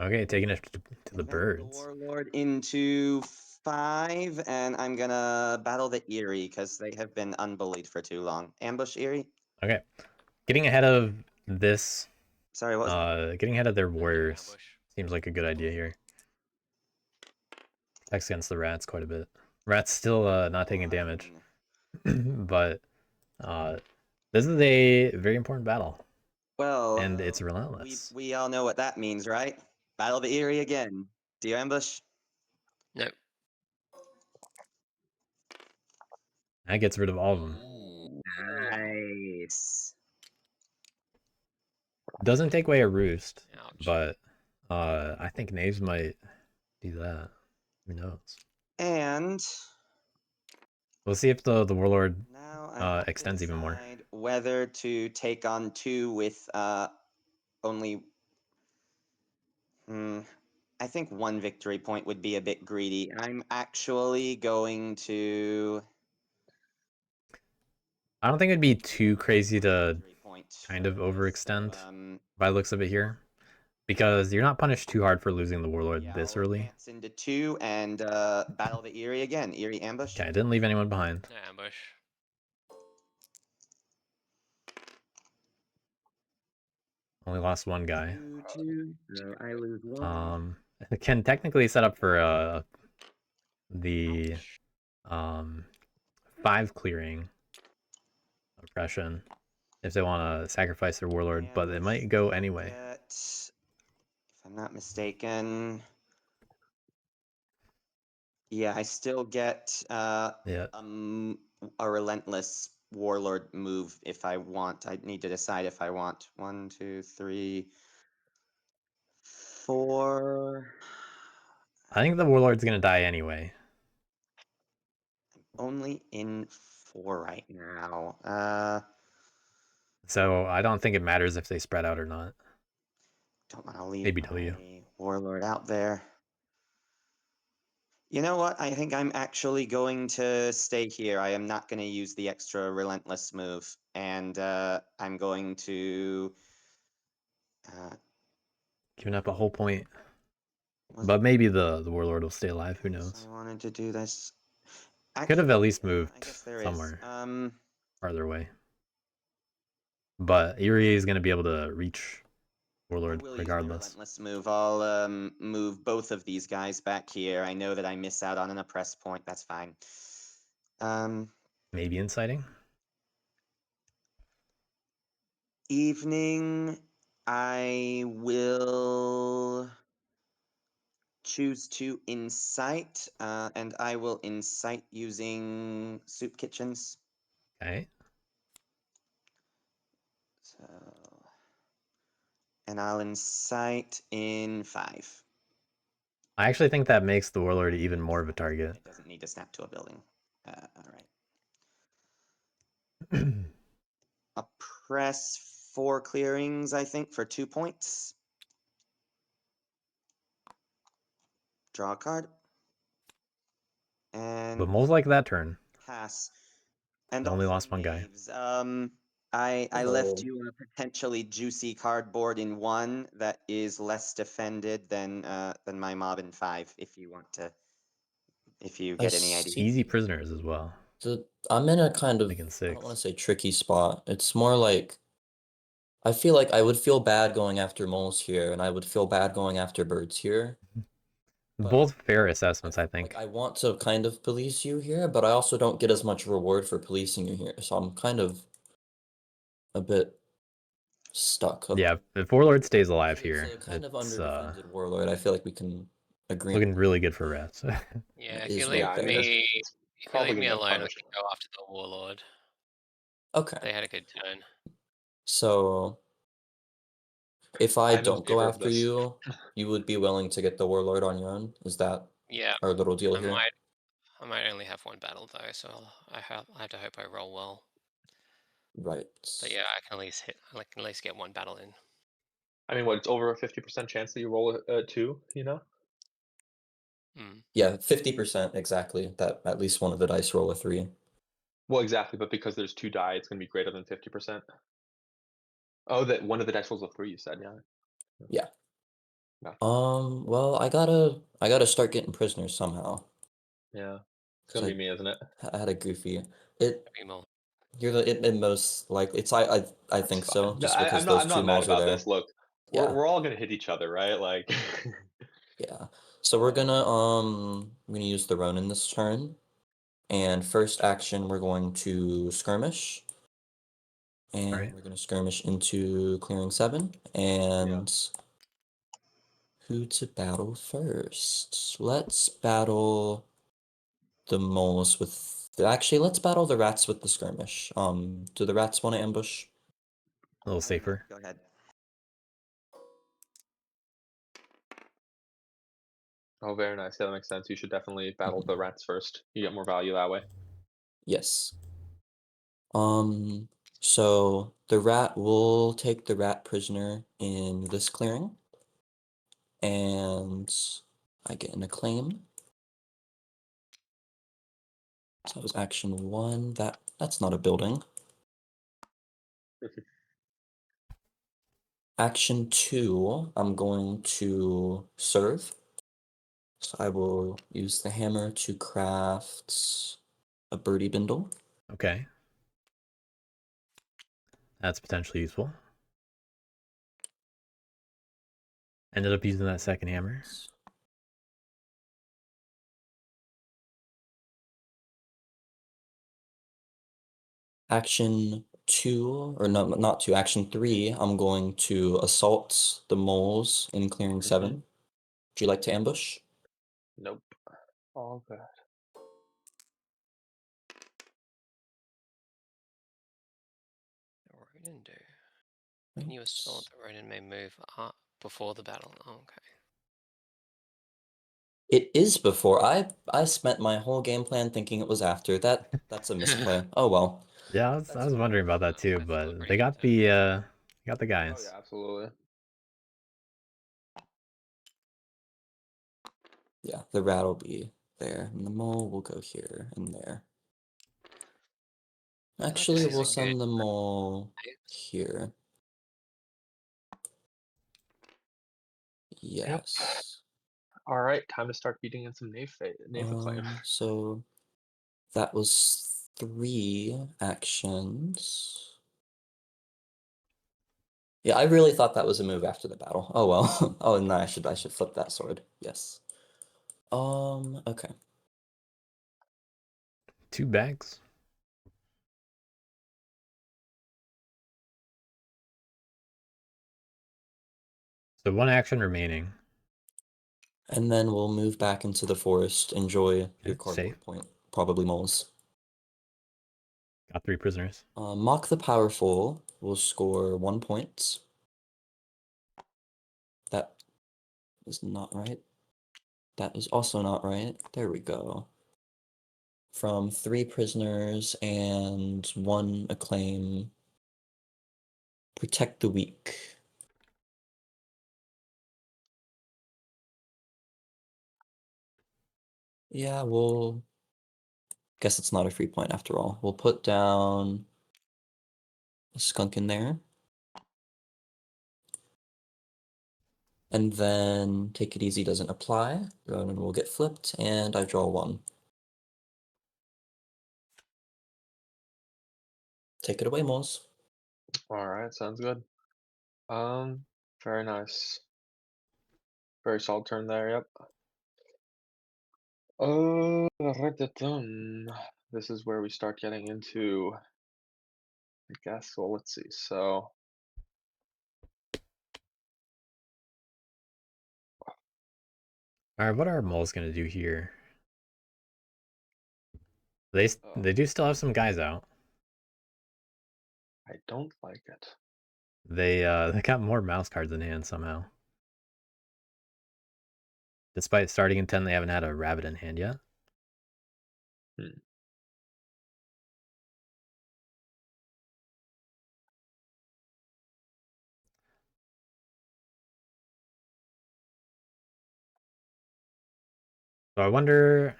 Okay, taking it to the advance birds. warlord into 5, and I'm gonna battle the Eerie because they have been unbullied for too long. Ambush Eerie. Okay, getting ahead of this. Sorry, what was that? Getting ahead of their I'm doing warriors ambush. seems like a good idea here. Attacks against the rats quite a bit. Rats still not taking damage, but this is a very important battle, Well, and it's relentless. we all know what that means, right? Battle the Eerie again. Do you ambush? No. That gets rid of all of them. Nice. Doesn't take away a roost, Ouch. but I think Knaves might do that. Who knows? And We'll see if the warlord now I have extends to even more. decide whether to take on 2 with only. I think 1 victory point would be a bit greedy. I'm actually going to. I don't think it'd be too crazy to victory point kind of for this, overextend so, by the looks of it here, because you're not punished too hard for losing the warlord yeah, this I'll early. advance into 2 and battle the Eerie again. Eerie ambush. Okay, I didn't leave anyone behind. No ambush. Only lost 1 guy. 2, so I lose 1. Can technically set up for the Ouch. 5 clearing oppression if they want to sacrifice their warlord, but it And might go I anyway. get, if I'm not mistaken, yeah, I still get Yeah. a relentless warlord move if I want. I need to decide if I want 1, 2, 3, 4. I think the warlord's gonna die anyway. I'm only in 4 right now. So I don't think it matters if they spread out or not. Don't want to leave ABW. my warlord out there. You know what? I think I'm actually going to stay here. I am not going to use the extra relentless move, and I'm going to. Giving up a whole point. Was But maybe the warlord will stay alive, who knows? I wanted to do this. Could have at Actually, least I moved guess there is. somewhere farther away. But Erie is gonna be able to reach I warlord will use my regardless. relentless move. I'll move both of these guys back here. I know that I miss out on an oppress point. That's fine. Maybe inciting? Evening. I will choose to incite, and I will incite using soup kitchens. Okay. So, and I'll incite in 5. I actually think that makes the warlord even more of a target. It doesn't need to snap to a building. All right. I'll press 4 clearings, I think, for 2 points. Draw a card. And But moles like that turn. pass. And They only also lost one guy. knaves. I left you a potentially juicy cardboard in 1 that is less defended than my mob in 5. If you want to, if you get any ideas. Easy prisoners as well. I'm in a kind of, Like in I don't want 6. to say tricky spot. It's more like, I feel like I would feel bad going after moles here, and I would feel bad going after birds here. But Both fair assessments, I think. Like, I want to kind of police you here, but I also don't get as much reward for policing you here, so I'm kind of a bit stuck. Yeah, if Warlord stays alive It's here, a kind of it's underdefended warlord. I feel like we can agree. looking really good for rats. Yeah, It if is you right leave there. me, if you probably leave me gonna get alone, we punished. can go after the warlord. Okay, They had a good turn. so if I I'm in don't go favor of after this. you, you would be willing to get the warlord on your own? Is that Yeah, our little deal I here? I might only have 1 battle though, so I have to hope I roll well. Right. But yeah, I can at least at least get 1 battle in. I mean, what? It's over a 50% chance that you roll a 2. You know. Mm. Yeah, 50% exactly. That at least one of the dice roll a 3. Well, exactly, but because there's 2 die, it's gonna be greater than 50%. Oh, that one of the dice rolls a 3. You said, yeah. Yeah. Gotcha. Well, I gotta start getting prisoners somehow. Yeah, it's gonna be me, isn't it? I had a goofy. Maybe more. You're the most like it's I That's think fine. so. No, Just because I'm those two not mad malls are about there. this. Look, Yeah. we're all gonna hit each other, right? Like, Yeah. So we're gonna use the Ronin this turn, and first action we're going to skirmish, and Alright. we're gonna skirmish into clearing 7, and who to battle first? Let's battle the moles with. Actually, let's battle the rats with the skirmish. Do the rats want to ambush? A little safer. Go ahead. oh, very nice. Yeah, that makes sense. You should definitely battle the rats first. You get more value that way. Yes. So the rat will take the rat prisoner in this clearing, and I get an acclaim. So that was action 1. That's not a building. Action 2, I'm going to serve. So I will use the hammer to craft a birdie bindle. Okay. That's potentially useful. Ended up using that second hammer. Action 2, or no, not 2, action 3, I'm going to assault the moles in clearing 7. Would you like to ambush? Nope. All good. Ronin do. Can you assault the Ronin may move up before the battle? Oh, okay. It is before. I spent my whole game plan thinking it was after. That's a misplay. Oh well. Yeah, I was wondering about that too, I feel but pretty they got concerned. the Oh guys. yeah, absolutely. Yeah, the rat will be there, and the mole will go here and there. like Actually, this is we'll a good send the mole here. Yes. All right, time to start beating in some Knave acclaim. So that was 3 actions. Yeah, I really thought that was a move after the battle. Oh well. Oh no, I should flip that sword. Yes. Okay. 2 bags. So 1 action remaining. And then we'll move back into the forest. Enjoy your Okay, cardboard safe. point. Probably moles. Got 3 prisoners. Mock the Powerful will score 1 point. That is not right. That is also not right. There we go. From 3 prisoners and 1 acclaim. Protect the weak. Yeah, we'll... Guess it's not a free point after all. We'll put down a skunk in there. And then take it easy doesn't apply. Ronan will get flipped, and I draw 1. Take it away, Moles. All right, sounds good. Very nice. Very solid turn there. Yep. This is where we start getting into, I guess. Well, let's see. So, All right, what are moles gonna do here? They do still have some guys out. I don't like it. They got more mouse cards in hand somehow. Despite starting in 10, they haven't had a rabbit in hand yet. Hmm. So I wonder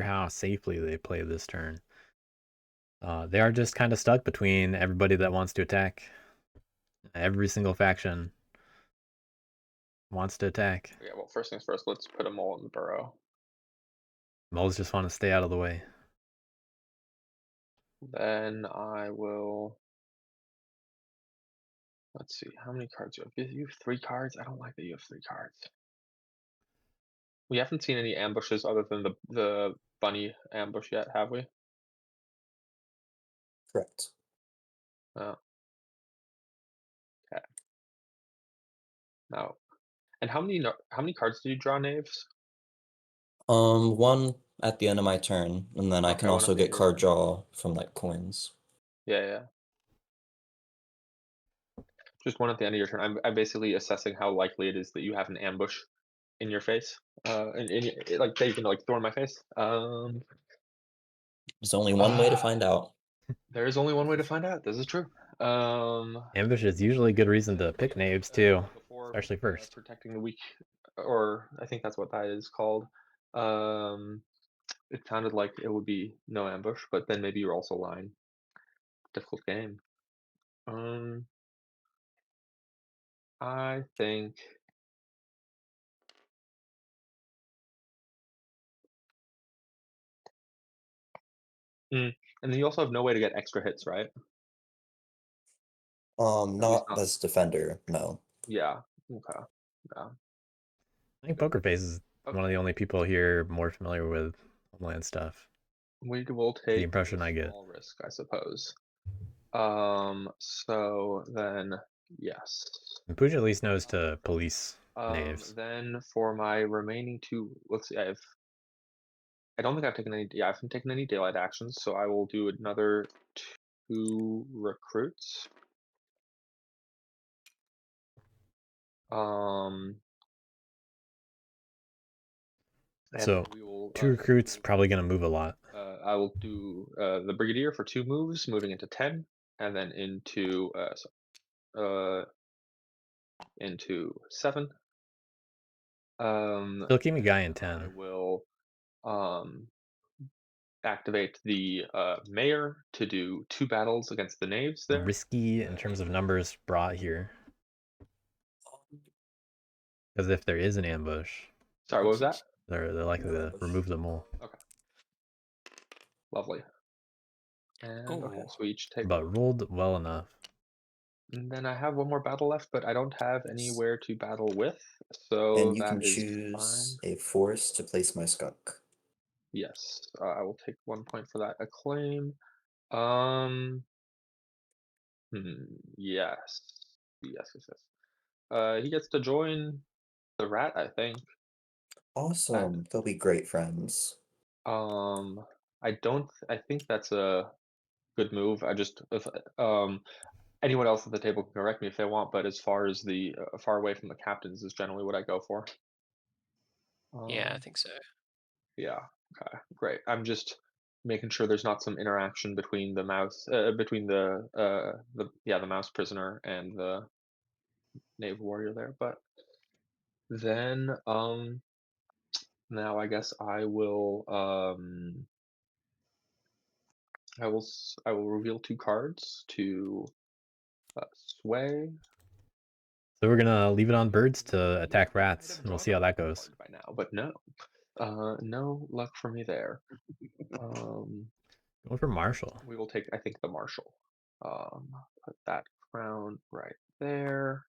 how safely they play this turn. They are just kind of stuck between everybody that wants to attack. Every single faction wants to attack. Yeah, well, first things first, let's put a mole in the burrow. Moles just want to stay out of the way. Then I will. Let's see, how many cards you have? You have 3 cards? I don't like that you have 3 cards. We haven't seen any ambushes other than the bunny ambush yet, have we? Correct. Oh. Okay. No. And how many cards do you draw, knaves? 1 at the end of my turn, and then I Okay, can one at also the end get of your card turn. draw from like coins. Yeah. Just one at the end of your turn. I'm basically assessing how likely it is that you have an ambush in your face. Like that you can like throw in my face. There's only one way to find out. There is only one way to find out. This is true. Ambush is usually a good reason to pick knaves too, Before especially first. protecting the weak, or I think that's what that is called. It sounded like it would be no ambush, but then maybe you're also lying. Difficult game. I think. And then you also have no way to get extra hits, right? Not not- as defender, no. Yeah. Okay. Yeah. I think PokerFace is one of the only people here more familiar with homeland stuff. We will take The impression I get. small risk, I suppose. So then, yes. And Pooge at least knows to police knaves. Then for my remaining 2, let's see, I don't think I've taken any. Yeah, I haven't taken any daylight actions, so I will do another 2 recruits. And So we will, 2 recruits probably going to move a lot. I will do the brigadier for 2 moves, moving into 10, and then into 7. Still keep a guy in I 10. will activate the mayor to do 2 battles against the knaves there. Risky in terms of numbers brought here. Because if there is an ambush, Sorry, what was that? they're likely to remove them all. Okay. Lovely. And okay, so we each take. But rolled well enough. And then I have 1 more battle left, but I don't have anywhere to battle with, so And you that can is choose fine. a force to place my skunk. Yes, I will take 1 point for that acclaim. Yes. He gets to join the rat, I think. Awesome. They'll be great friends. I think that's a good move. If anyone else at the table can correct me if they want, but as far as the far away from the captains is generally what I go for. Yeah, I think so. Yeah. Okay. Great. I'm just making sure there's not some interaction between the mouse, between the mouse prisoner and the knave warrior there. But then, now I guess I will reveal 2 cards to sway. So we're gonna leave it on birds to attack Might rats, have and we'll drawn see how a that luck goes. card by now, but no, no luck for me there. Going for Marshall. We will take, I think, the Marshall. Put that crown right there,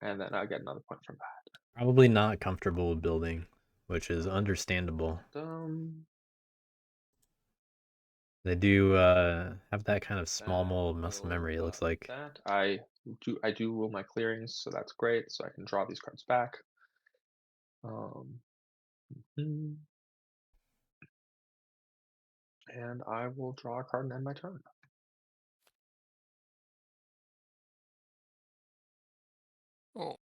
and then I get another point from that. Probably not comfortable with building, which is understandable. They do have that kind of small muscle memory, it looks like. That I do rule my clearings, so that's great. So I can draw these cards back. And I will draw a card and end my turn. Oh.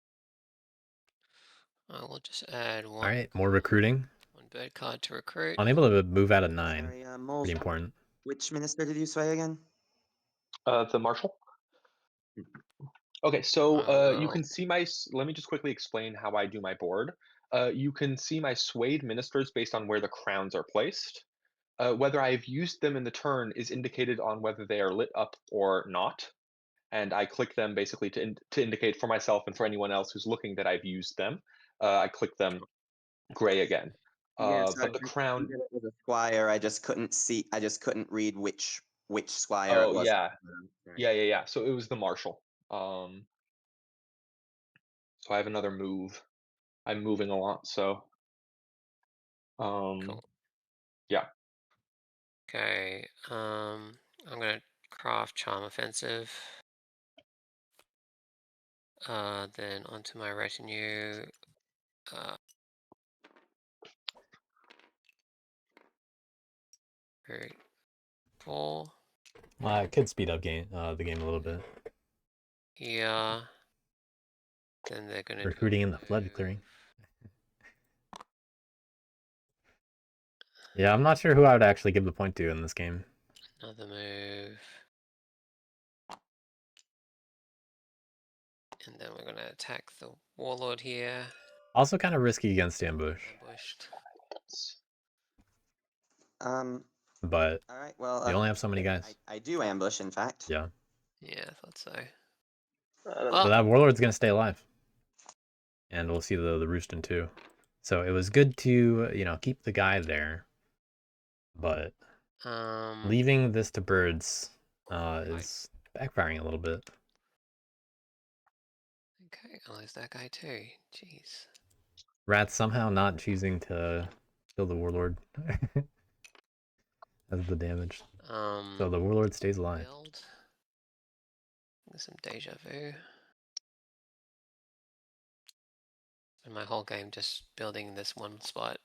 I will just add one. Alright, more recruiting. One bird card to recruit. Unable to move out of 9. Sorry, Moles, Pretty important. which minister did you sway again? The Marshall. Okay, so you can see my. Let me just quickly explain how I do my board. You can see my swayed ministers based on where the crowns are placed. Whether I've used them in the turn is indicated on whether they are lit up or not. And I click them basically to indicate for myself and for anyone else who's looking that I've used them. I click them gray again. Yes, But the crown. It was a squire. I just couldn't see. I just couldn't read which squire it Oh was. yeah. So it was the Marshall. So I have another move. I'm moving a lot, so Cool. yeah. Okay. I'm gonna craft Charm Offensive. Then onto my retinue. Very 4. It could speed up the game a little bit. Yeah. Then they're gonna Recruiting in the flood clearing. Yeah, I'm not sure who I would actually give the point to in this game. Another move. And then we're gonna attack the warlord here. Also kind of risky against ambush. Ambushed. All But right. Well, they only have so many guys. I do ambush, in fact. Yeah. Yeah, I thought so. So that warlord's gonna stay alive. And we'll see the Roostin too. So it was good to, keep the guy there. But leaving this to birds is backfiring a little bit. Okay, I'll lose that guy too. Jeez. Rats somehow not choosing to kill the warlord. That's the damage. So the warlord stays alive. Build. There's some deja vu. And my whole game just building this one spot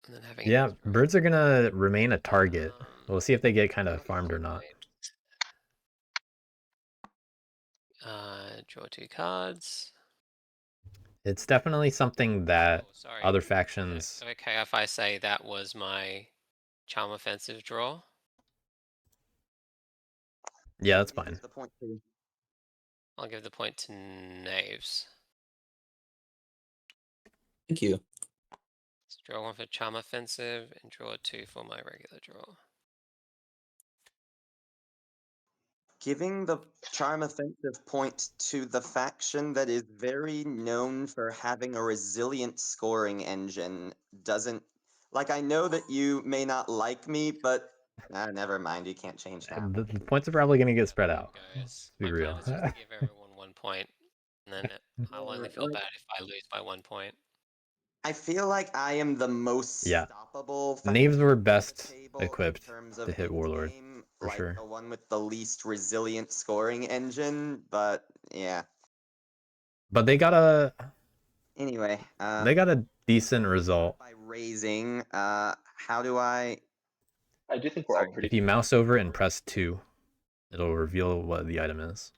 and then having. Yeah, birds are gonna remain a target. We'll see if they get kind of farmed or not. Draw 2 cards. It's definitely something that other factions. Okay, if I say that was my Charm Offensive draw. Yeah, that's fine. I'll give the point to knaves. Thank you. So draw 1 for Charm Offensive and draw 2 for my regular draw. Giving the Charm Offensive point to the faction that is very known for having a resilient scoring engine doesn't. Like, I know that you may not like me, but never mind. You can't change that. The points are probably gonna get spread out. Let's be real. Plan is just to give everyone 1 point, and then I'll only feel bad if I lose by 1 point. I feel like I am the most stoppable. Knaves were best equipped to hit warlord, for sure. The one with the least resilient scoring engine, but yeah. But they got a. Anyway, they got a decent result. By raising, how do I do think we're all pretty. If you mouse over it and press 2, it'll reveal what the item is.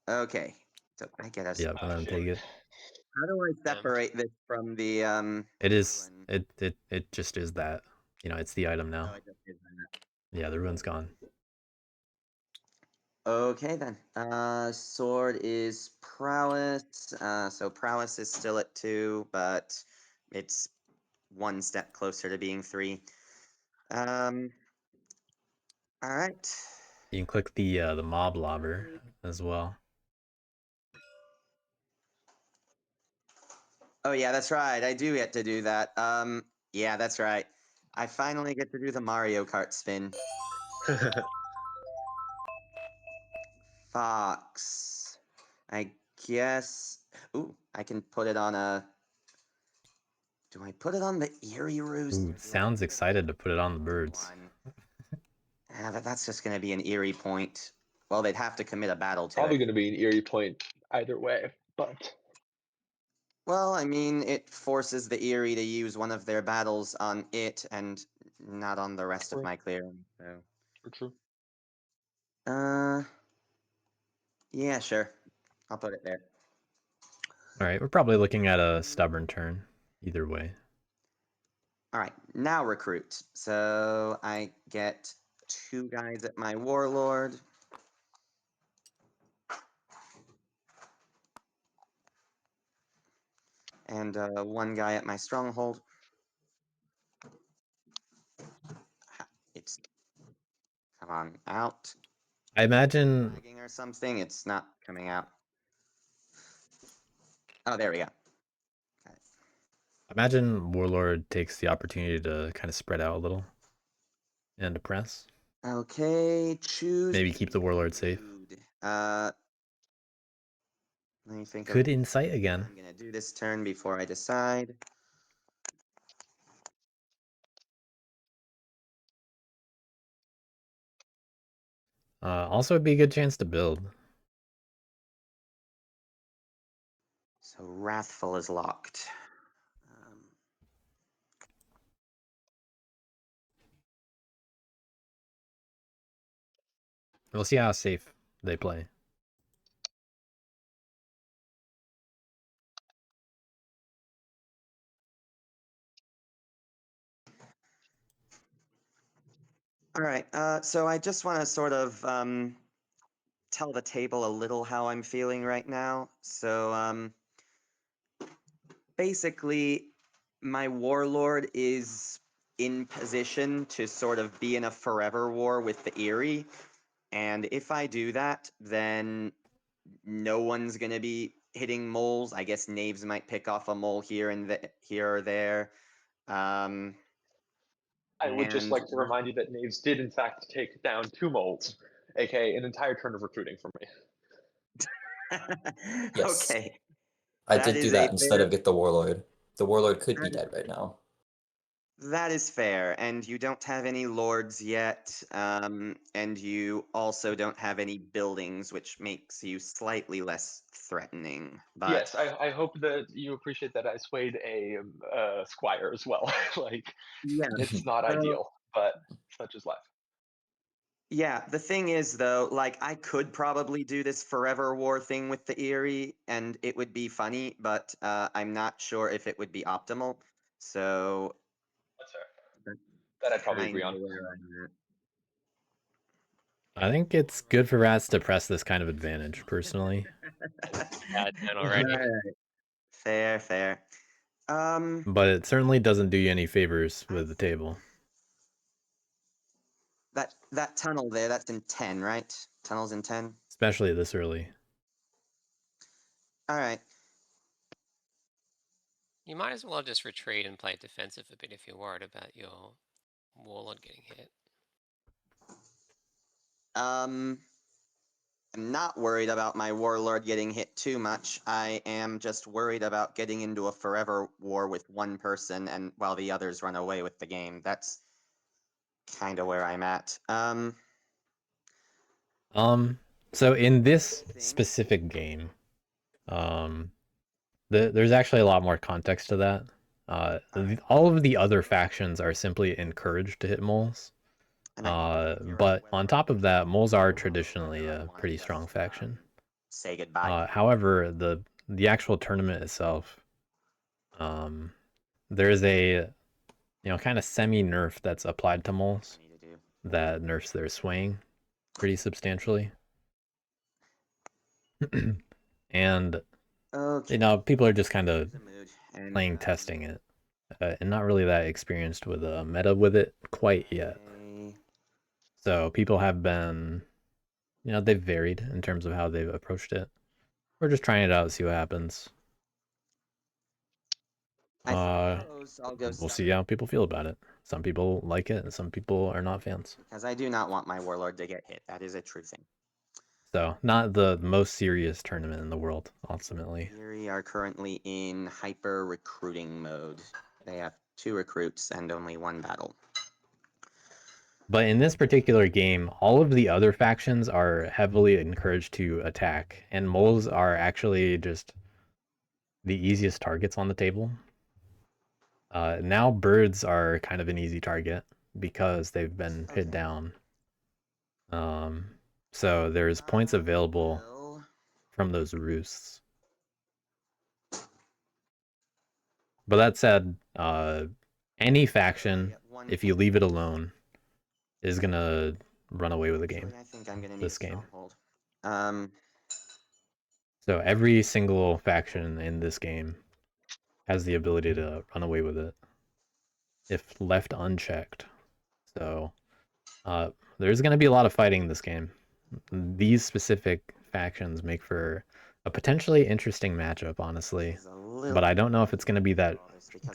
Okay, so I get a. Yeah, and then take it. How do I separate this from the It is. It just is that. You know, it's the item now. Oh, I just did that. Yeah, the rune's gone. Okay then. Sword is prowess. So prowess is still at 2, but it's 1 step closer to being 3. All right. You can click the mob lobber as well. Oh yeah, that's right. I do get to do that. Yeah, that's right. I finally get to do the Mario Kart spin. Fox. I guess. Ooh, I can put it on a. Do I put it on the Eerie Roost? Ooh, sounds excited to put it on the birds. That's just going to be an Eerie point. Well, they'd have to commit a battle to Probably it. going to be an Eerie point either way, but Well, I mean, it forces the Eerie to use one of their battles on it and not on the rest of True. my clearing. So. true. Yeah, sure. I'll put it there. All right, we're probably looking at a stubborn turn either way. All right, now recruit. So I get 2 guys at my Warlord. And 1 guy at my Stronghold. It's come on out. I imagine Lagging or something. It's not coming out. Oh, there we go. Imagine Warlord takes the opportunity to kind of spread out a little and to press. Okay, choose. Maybe keep the Warlord safe. Let me think Good of insight again. I'm gonna do this turn before I decide. Also, it'd be a good chance to build. So Wrathful is locked. We'll see how safe they play. All right. So I just want to sort of tell the table a little how I'm feeling right now. So basically, my Warlord is in position to sort of be in a forever war with the Eerie. And if I do that, then no one's going to be hitting moles. I guess Knaves might pick off a mole here and here or there. I would just And like to remind you that Knaves did in fact take down 2 molds, aka an entire turn of recruiting for me. Yes. okay. I That did do is a that instead fair- of get the Warlord. The Warlord could be dead right now. That is fair, and you don't have any lords yet, and you also don't have any buildings, which makes you slightly less threatening. But Yes, I hope that you appreciate that I swayed a squire as well. Like, yeah, it's not so- ideal, but such is life. yeah. The thing is, though, like I could probably do this forever war thing with the Eerie, and it would be funny, but I'm not sure if it would be optimal. So That's fair. That I'd probably kind agree of on. where I'm at. I think it's good for Rats to press this kind of advantage, personally. Bad turn already. Alright. Fair, fair. But it certainly doesn't do you any favors with the table. That tunnel there, that's in 10, right? Tunnel's in 10. Especially this early. All right. You might as well just retreat and play defensive a bit if you're worried about your Warlord getting hit. I'm not worried about my Warlord getting hit too much. I am just worried about getting into a forever war with one person and while the others run away with the game. That's kind of where I'm at. So in this specific game, there's actually a lot more context to that. All of the other factions are simply encouraged to hit moles. But on top of that, moles are traditionally a pretty strong faction. Say goodbye. However, the actual tournament itself, there is a kind of semi-nerf that's applied to moles Me to do. that nerfs their swaying pretty substantially. And, Okay. people are just kind of Here's a mood, and, playing testing it. And not really that experienced with a meta with it quite yet. okay. So people have been, they've varied in terms of how they've approached it. We're just trying it out, see what happens. I suppose I'll go We'll see how people feel about it. Some people like it, and some people are not fans. because I do not want my warlord to get hit. That is a true thing. So, not the most serious tournament in the world, ultimately. Fury are currently in hyper recruiting mode. They have 2 recruits and only 1 battle. But in this particular game, all of the other factions are heavily encouraged to attack, and moles are actually just the easiest targets on the table. Now birds are kind of an easy target because they've been hit Okay. down. So there's points available Well, from those roosts. But that said, any faction, if you leave it alone, is gonna run away with the game. I think I'm gonna need This game. Stronghold. So every single faction in this game has the ability to run away with it if left unchecked. So there's going to be a lot of fighting in this game. These specific factions make for a potentially interesting matchup, honestly. But I don't know if it's going to be that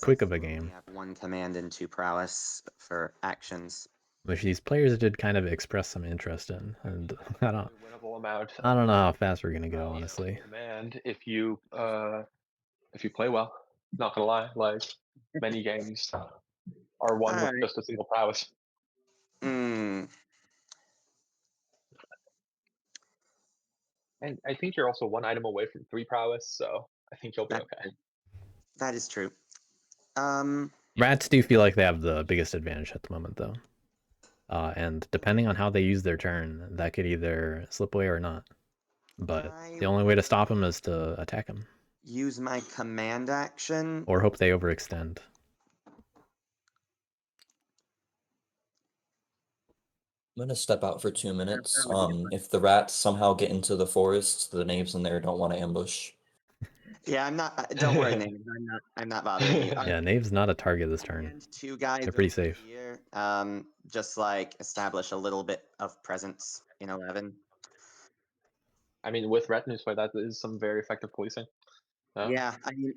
quick of a game. I have 1 command and 2 prowess for actions. Which these players did kind of express some interest in, and I don't Winnable amount. know how fast we're gonna go, honestly. Command if you play well. Not gonna lie, like many games are won with just a single prowess. Hmm. And I think you're also 1 item away from 3 prowess, so I think you'll be okay. That is true. Rats do feel like they have the biggest advantage at the moment, though. And depending on how they use their turn, that could either slip away or not. But the only way to stop them is to attack them. Use my command action. Or hope they overextend. I'm gonna step out for 2 minutes. If the rats somehow get into the forest, the knaves in there don't want to ambush. Yeah, I'm not. Don't worry, Nate. I'm not bothering you. Yeah, knave's not a target this turn. And 2 guys. They're pretty safe. Here, just like establish a little bit of presence in 11. I mean, with retinues play, that is some very effective policing. Yeah, I mean,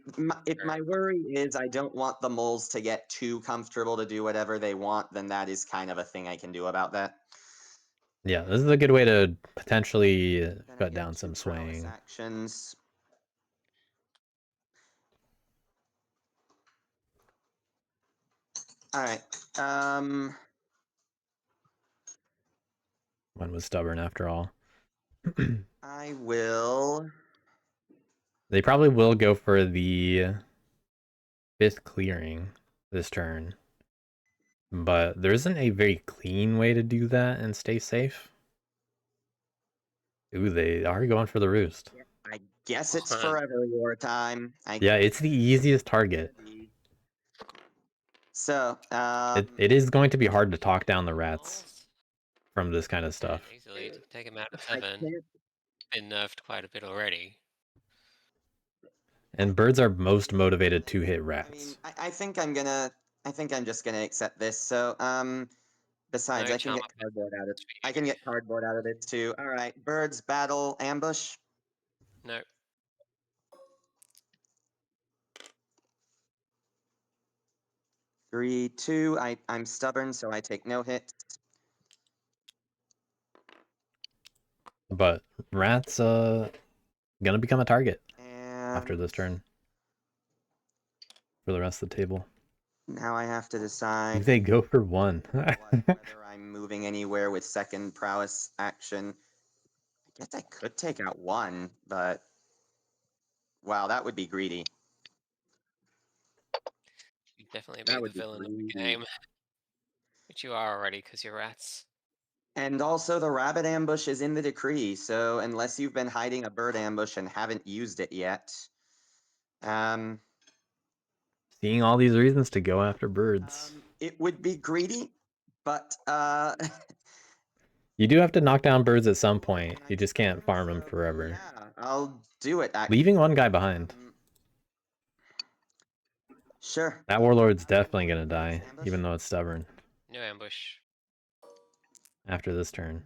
if my worry is I don't want the moles to get too comfortable to do whatever they want, then that is kind of a thing I can do about that. Yeah, this is a good way to potentially cut down some swaying. Actions. All right. One was stubborn after all. I will. They probably will go for the 5th clearing this turn. But there isn't a very clean way to do that and stay safe. Ooh, they are going for the roost. I guess it's forever war time. Yeah, it's the easiest target. So, it is going to be hard to talk down the rats from this kind of stuff. Easily take him out of 7. Been nerfed quite a bit already. And birds are most motivated to hit rats. I think I'm just gonna accept this. So, besides, No I can get cardboard out of it. I can get cardboard out of it too. All right, birds battle ambush. No. 3, 2. I'm stubborn, so I take no hits. But rats gonna become a target after this turn for the rest of the table. Now I have to decide. Do they go for 1? Whether I'm moving anywhere with 2nd prowess action. I guess I could take out 1, but wow, that would be greedy. You'd definitely be the villain of the game. Which you are already, because you're rats. And also, the rabbit ambush is in the decree, so unless you've been hiding a bird ambush and haven't used it yet, seeing all these reasons to go after birds. It would be greedy, but You do have to knock down birds at some point. can I You just can't confirm? farm them So, forever. Yeah, I'll do it. Leaving one guy behind. Sure. That warlord's definitely gonna die, Ambush? even though it's stubborn. No ambush. After this turn.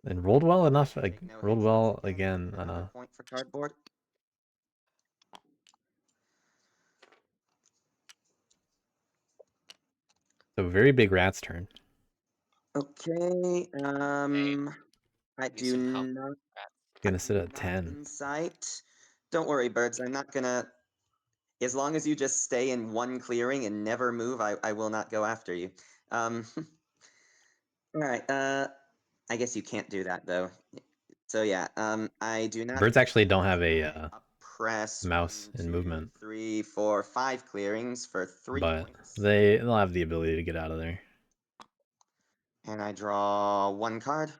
And rolled well enough. Like, Make no rolled haste, well and again. another point for cardboard. So very big rat's turn. Okay. I Need do some help. not. Gonna sit at not 10. in sight. Don't worry, birds. I'm not gonna. As long as you just stay in one clearing and never move, I will not go after you. All right. I guess you can't do that though. So yeah. I do not. Birds actually don't have a press mouse 1, in 2, movement, 3, 4, 5 clearings for 3 but points. they'll have the ability to get out of there. And I draw 1 card.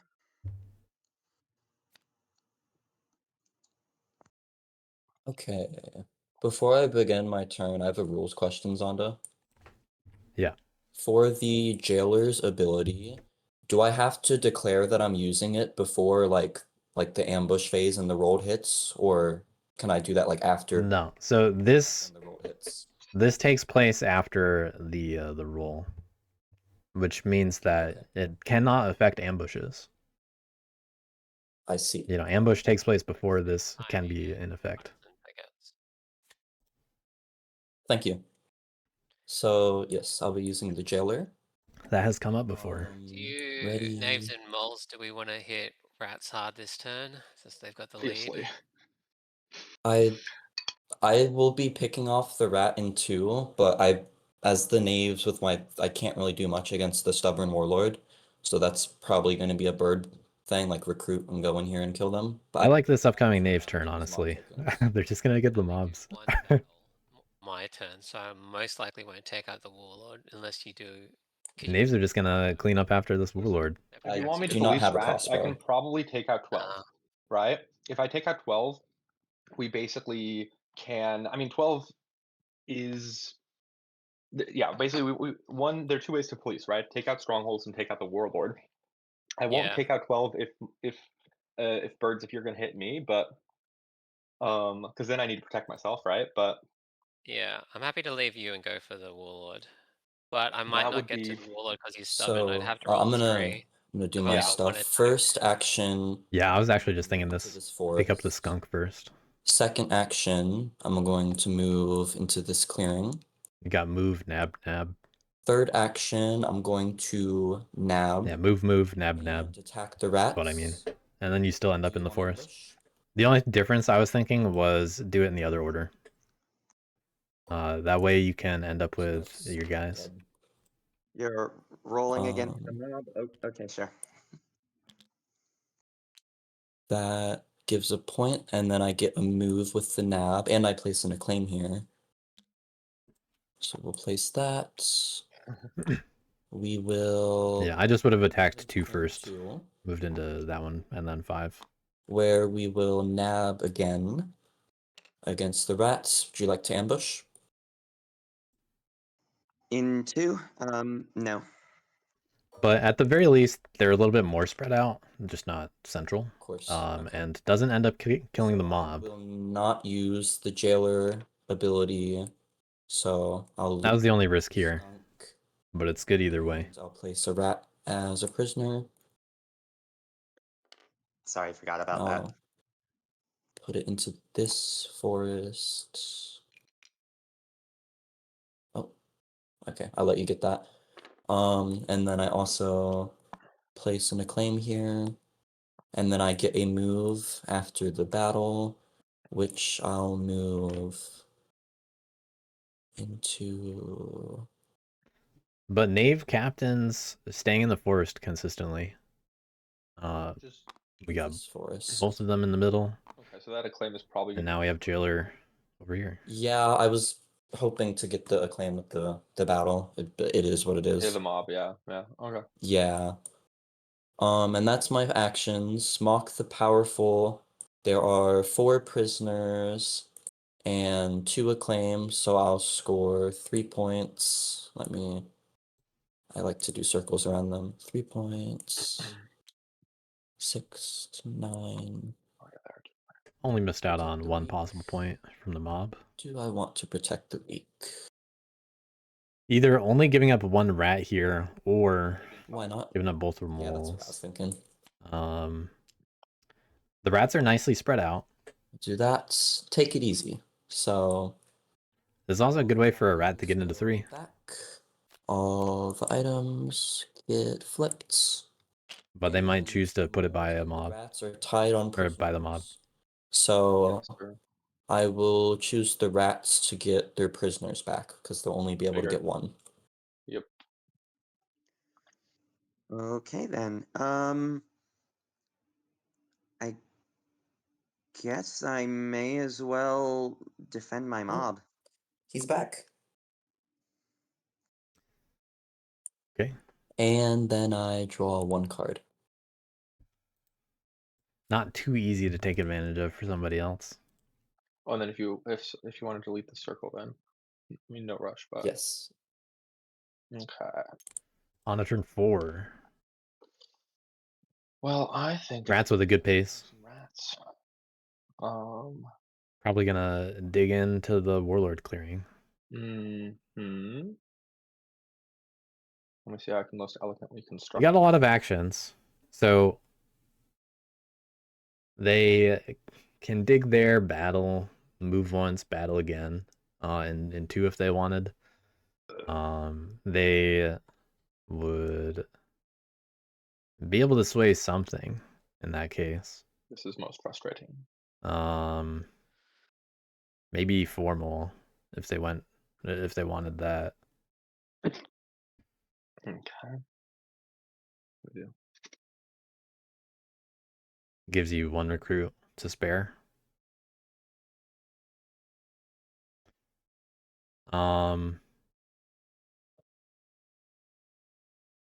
Okay. Before I begin my turn, I have a rules question, Zonda. Yeah. For the jailer's ability, do I have to declare that I'm using it before like the ambush phase and the rolled hits, or can I do that like after No. So this and the rolled hits? takes place after the roll, which means that it cannot affect ambushes. I see. You know, ambush takes place before this can Timing be and in effect. I guess. Thank you. So yes, I'll be using the jailer. That has come up before. Do you, Ready. Knaves and Moles, do we want to hit Rats hard this turn, since they've got the Obviously. lead? I will be picking off the rat in 2, but as the knaves with I can't really do much against the stubborn warlord, so that's probably going to be a bird thing, like recruit and go in here and kill them. But I like this upcoming Knaves I turn, use mob honestly. tokens. They're just gonna get the Only do mobs. one battle my turn, so I most likely won't take out the Warlord unless you do. Knaves are just gonna clean up after this warlord. If you want me to do not police have a rats, I can crossbow. probably take out 12. Uh, Right? If I take out 12, we basically can. I mean, 12 is. Yeah, basically, there are 2 ways to police, right? Take out strongholds and take out the warlord. I won't Yeah. take out 12 if birds, if you're gonna hit me, but because then I need to protect myself, right? But Yeah, I'm happy to leave you and go for the Warlord. But I might that not would get to be the Warlord because he's stubborn. I'd So have to roll I'm a gonna 3. do I've my only yeah. got one stuff. attack. First action. Yeah, I was actually just thinking move this. into this Pick up the forest. skunk first. Second action, I'm going to move into this clearing. You got move, nab. Third action, I'm going to nab. Yeah, move, nab. And attack the That's rats. what I mean. And then you still end up in the On forest. ambush. The only difference I was thinking was do it in the other order. That way you can end up with your guys. Dead. You're rolling against the mob. Okay, sure. That gives a point, and then I get a move with the nab, and I place an acclaim here. So we'll place that. We will. Yeah, I just would have attacked 2 claim first. 2, Moved into that one, and then 5. where we will nab again against the rats. Would you like to ambush? In 2, no. But at the very least, they're a little bit more spread out, just not central. Of course. Okay. And doesn't end up killing the So mob. I will not use the jailer ability, so I'll. That was the only risk here, skunk, but it's good either way. and I'll place a rat as a prisoner. Sorry, forgot about that. I'll put it into this forest. Oh, okay. I'll let you get that. And then I also place an acclaim here. And then I get a move after the battle, which I'll move into. But Knave captains staying in the forest consistently. Just We got this forest. both of them in the middle, okay. So that acclaim is probably. and Gonna now we have Jailer over here. Yeah, I was hoping to get the acclaim with the battle. It is what it Yeah, is. the mob. Yeah. Okay. Yeah. And that's my actions. Mock the powerful. There are 4 prisoners, and 2 acclaim, so I'll score 3 points. I like to do circles around them. 3 points. 6 to 9. Only missed out Protect on the one weak. possible point from the mob. Do I want to protect the weak? Either only giving up one rat here or Why not? giving up both of Yeah, that's what I was moles. thinking. The rats are nicely spread out. Do that. Take it easy. So This is also a good way for a rat to get into 3. back. All the items get flipped. But they might and choose to put it by a the mob. Rats are tied on Or by the mob. prisoners. So Yes, sir. I will choose the rats to get their prisoners back because they'll only be able to Figured. get one. Yep. Okay then. I guess I may as well defend my mob. He's back. Okay. And then I draw 1 card. Not too easy to take advantage of for somebody else. Oh, and then if you want to delete the circle, then I mean no rush, but Yes. okay. On a turn 4. Well, I think Rats with a good pace. some rats. Probably gonna dig into the warlord clearing. Let me see how I can most elegantly You construct. got a lot of actions. So they can dig there, battle, move once, battle again. And 2 if they wanted. They would be able to sway something in that case. This is most frustrating. Maybe formal if they wanted that. Okay. We do. Gives you 1 recruit to spare.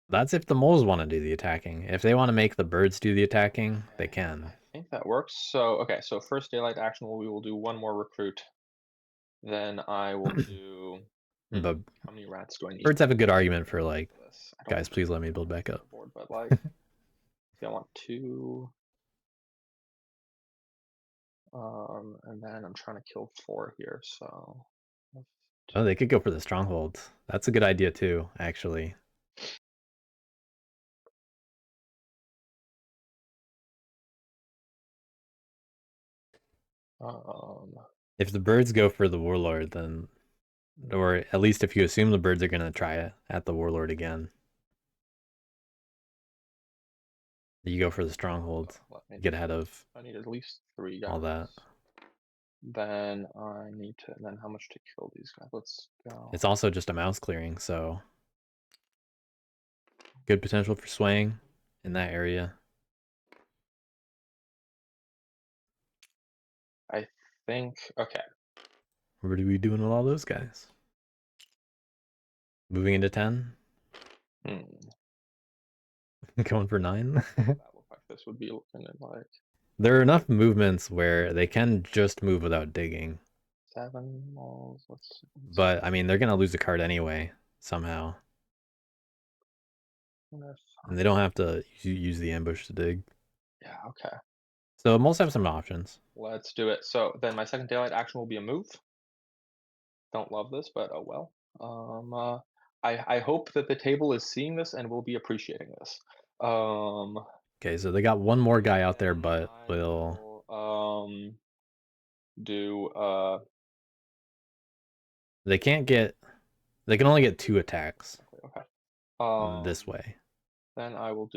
That's if the moles want to do the attacking. If they want to make the birds do the attacking, they can. I think that works. So okay, so first daylight action we will do 1 more recruit. Then I will do But how many rats do I need? birds have a good argument for like, This. guys, please let me build back up. Board, but like, see, I want 2. And then I'm trying to kill 4 here, so. Oh, they could go for the stronghold. That's a good idea too, actually. If the birds go for the warlord, then, or at least if you assume the birds are gonna try it at the warlord again, you go for the stronghold. Get ahead of. I need at least 3 guys. All that. Then I need to. Then how much to kill these guys? Let's go. It's also just a mouse clearing, so good potential for swaying in that area. I think okay. What are we doing with all those guys? Moving into 10? Going for 9? That look like this would be looking at like There are enough movements where they can just move without digging. 7 malls. Let's But, I mean, they're going to lose a card anyway, somehow. And they don't have to use the ambush to dig. Yeah, okay. So, most have some options. Let's do it. So then my second daylight action will be a move. Don't love this, but oh well. I hope that the table is seeing this and will be appreciating this. Okay, so they got 1 more guy out there, but will do they can't get. They can only get 2 attacks. Okay. This way. Then I will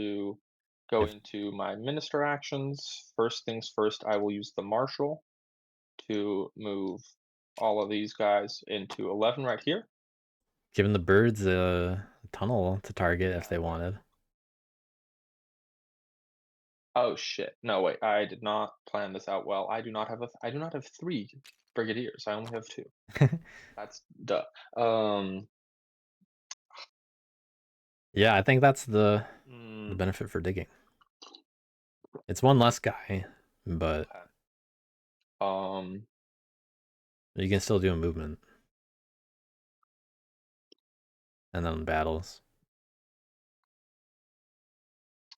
go into my minister actions. First things first, I will use the marshal to move all of these guys into 11 right here. Giving the birds a tunnel to target if they wanted. Oh shit! No wait, I did not plan this out well. I do not have 3 brigadiers. I only have 2. That's duh. Yeah, I think that's the benefit for digging. It's 1 less guy, but You can still do a movement. And then battles.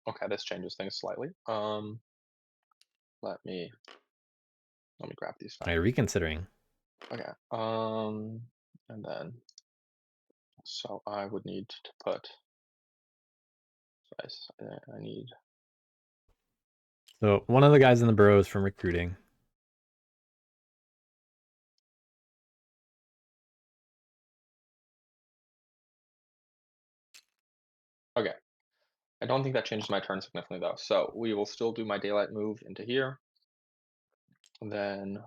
Okay, this changes things slightly. Let me grab these Are you reconsidering? Okay. And then so I would need to put. I need. So one of the guys in the burrow is from recruiting. Okay. I don't think that changes my turn significantly though. So we will still do my daylight move into here. And then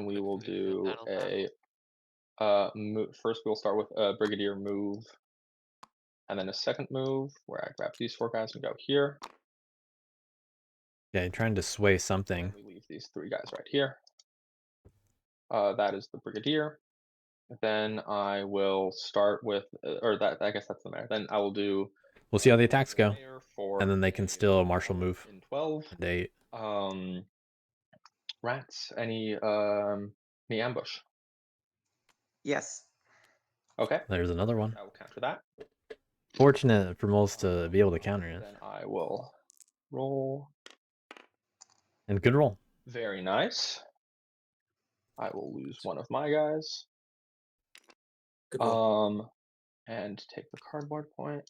we will do a first we'll start with a brigadier move. And then a second move where I grab these 4 guys and go here. Yeah, you're trying to sway something. And we leave these 3 guys right here. That is the brigadier. Then I will start with, or that I guess that's the mayor. Then I will do. We'll see how the attacks go, for and then they can still martial move. in 12. And 8. Rats. Any ambush? Yes. Okay. There's another one. I will counter that. Fortunate for Moles to be able to counter it. Then I will roll. And good roll. Very nice. I will lose one of my guys. Good roll. And take the cardboard point.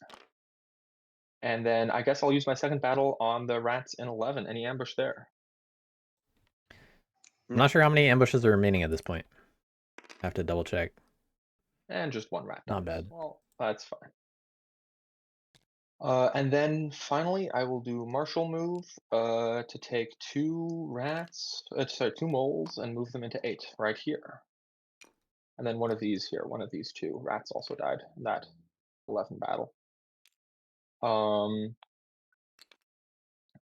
And then I guess I'll use my second battle on the rats in 11. Any ambush there? I'm not sure how many ambushes are remaining at this point. I have to double check. And just 1 rat. Not bad. Well, that's fine. And then finally, I will do martial move to take 2 rats, 2 moles, and move them into 8 right here. And then one of these here, one of these 2 rats also died in that 11 battle.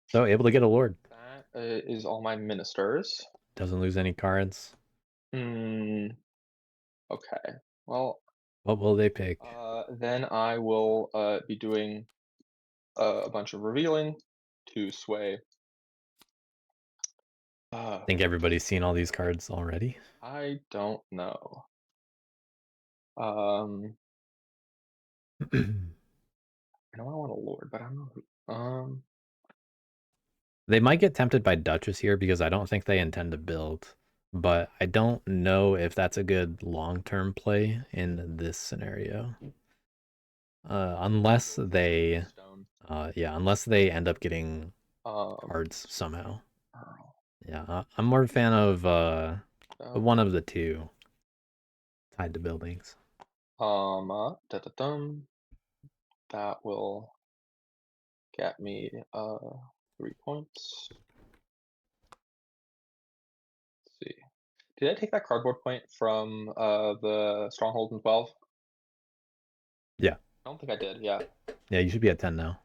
So able to get a lord. That is all my ministers. Doesn't lose any cards. Okay. Well. What will they pick? Then I will be doing a bunch of revealing to sway. I think everybody's seen all these cards already. I don't know. I know I want a lord, but I don't know who. They might get tempted by Duchess here because I don't think they intend to build. But I don't know if that's a good long-term play in this scenario. Unless they end up getting cards somehow. Yeah, I'm more a fan of one of the 2 tied to buildings. That will get me 3 points. Let's see. Did I take that cardboard point from the stronghold in 12? Yeah. I don't think I did, yeah. Yeah, you should be at 10 now.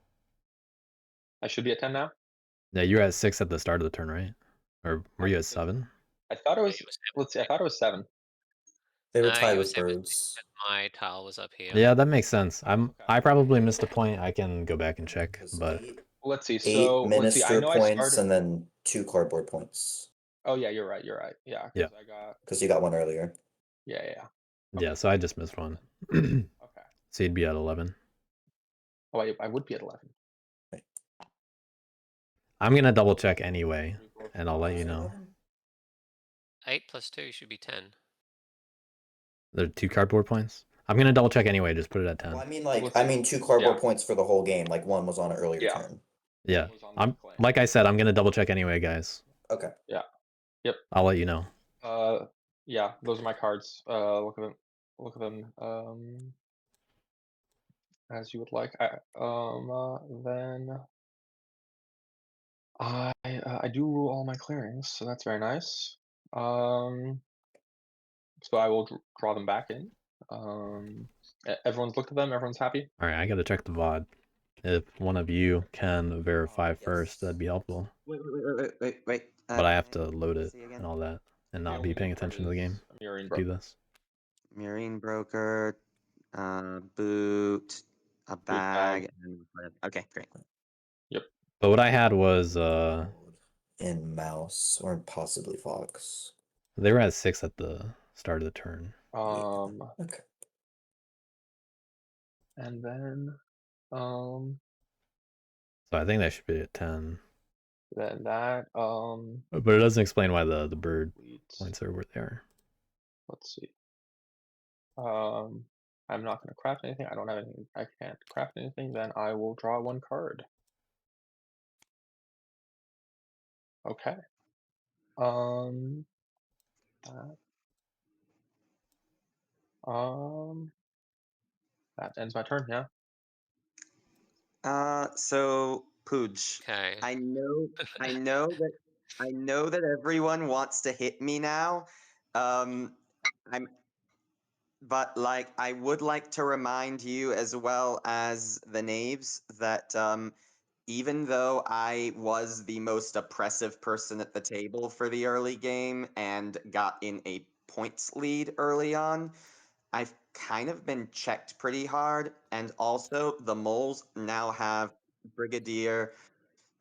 I should be at 10 now? Yeah, you were at 6 at the start of the turn, right? Or were you at 7? I thought it was, let's see, I thought it was 7. They were No, tied you were with 7 birds. because my tile was up here. Yeah, that makes sense. Okay. I probably missed a point. I can go back and check, but Let's see. 8 So minister I know points I started. and then 2 cardboard points. Oh yeah, you're right. Yeah. Yeah. I got. Because you got one earlier. Yeah. Yeah, so I just missed one. Okay. So you'd be at 11. Oh, I would be at 11. I'm gonna double check anyway, and I'll let you know. 8 plus 2 should be 10. There are 2 cardboard points. I'm gonna double check anyway. Just put it at 10. Well, I mean 2 cardboard points for the whole game. Like one was on an earlier turn. Yeah. Like I said, I'm gonna double check anyway, guys. Okay. Yeah. Yep. I'll let you know. Yeah. Those are my cards. Look at them. As you would like. Then I do rule all my clearings, so that's very nice. So I will draw them back in. Everyone's looked at them. Everyone's happy. All right, I gotta check the VOD. If one of you can verify first, that'd be helpful. Wait. But I have to load it and all that, and not be paying attention to the game. Do this. Marine broker, boot, a bag, and okay, great. But what I had was in mouse or possibly fox. they were at 6 at the start of the turn. Okay. And then So I think that should be at 10. that But it doesn't explain why the bird leads. points are where they are. Let's see. I'm not gonna craft anything. I don't have anything. I can't craft anything. Then I will draw one card. Okay. That, that ends my turn. Yeah. So Pooge, Okay. I know that everyone wants to hit me now. But like I would like to remind you as well as the knaves that even though I was the most oppressive person at the table for the early game and got in a points lead early on, I've kind of been checked pretty hard, and also the moles now have Brigadier,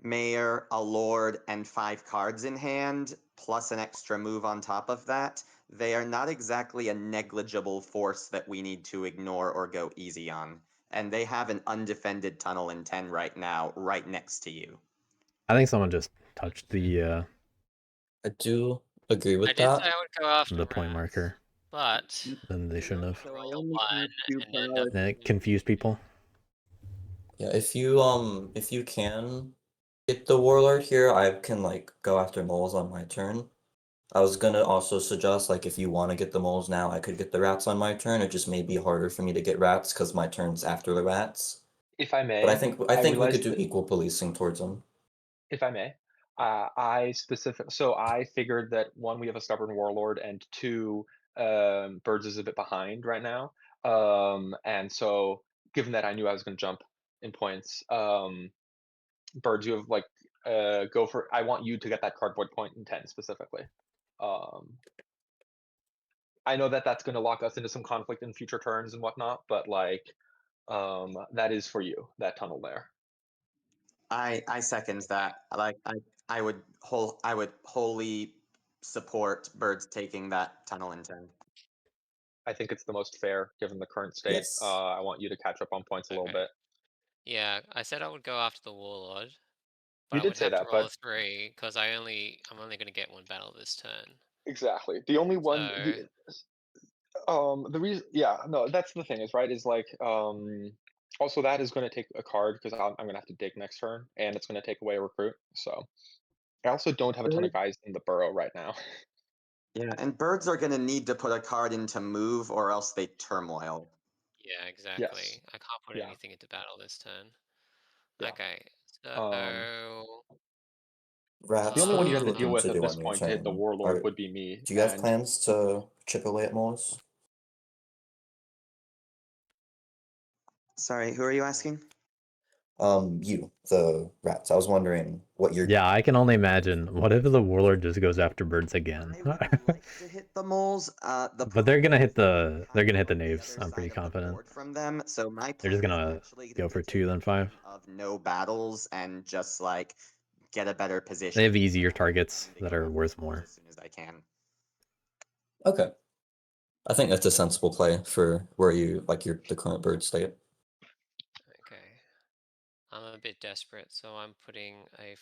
Mayor, a Lord, and 5 cards in hand, plus an extra move on top of that. They are not exactly a negligible force that we need to ignore or go easy on. And they have an undefended tunnel in 10 right now, right next to you. I think someone just touched the I do agree with I did that. say I would go after the point rats, marker. but Then they shouldn't have. So I roll a only 1 have 2 and end power. up Then it confused people. Yeah, if you can get the warlord here, I can like go after moles on my turn. I was gonna also suggest like if you want to get the moles now, I could get the rats on my turn. It just may be harder for me to get rats because my turn's after the rats. If I may, But I think we could realized do that, equal policing towards them. if I may, so I figured that 1, we have a stubborn warlord, and 2, Birds is a bit behind right now. And so given that I knew I was going to jump in points, Birds, you have like go for. I want you to get that cardboard point in 10 specifically. I know that that's going to lock us into some conflict in future turns and whatnot, but like that is for you, that tunnel there. I second that. Like I would wholly support Birds taking that tunnel in 10. I think it's the most fair given the current state. Yes. I want you to catch up on points a little Okay. bit. yeah, I said I would go after the warlord, but You I did would say have to that, roll but a 3 because I'm only going to get 1 battle this turn. exactly. The only one, the reason, yeah, no, that's the thing is right is like also that is going to take a card because I'm going to have to dig next turn, and it's going to take away a recruit. So I also don't have a ton of guys in the burrow right now. Yeah, and Birds are going to need to put a card into move or else they turmoil. Yeah, exactly. I can't put Yeah. anything into battle this turn. Yeah. Okay, so Rats, The only what one are you you have to deal looking with to at do this on your point to hit the turn? warlord would be me. Do you have And plans to chip away at moles? Sorry, who are you asking? You, the rats. I was wondering what you're Yeah, I can only imagine. What if the warlord just goes after birds again? I would like to hit the moles. But they're gonna hit the the knaves. I'm pretty confident. from them. So my They're just plan is gonna actually go to for take 2 then 5. of no battles and just like get a better position. They have easier targets that are worth more. As soon as I can. Okay. I think that's a sensible play for where you like the current bird state. okay, I'm a bit desperate, so I'm putting a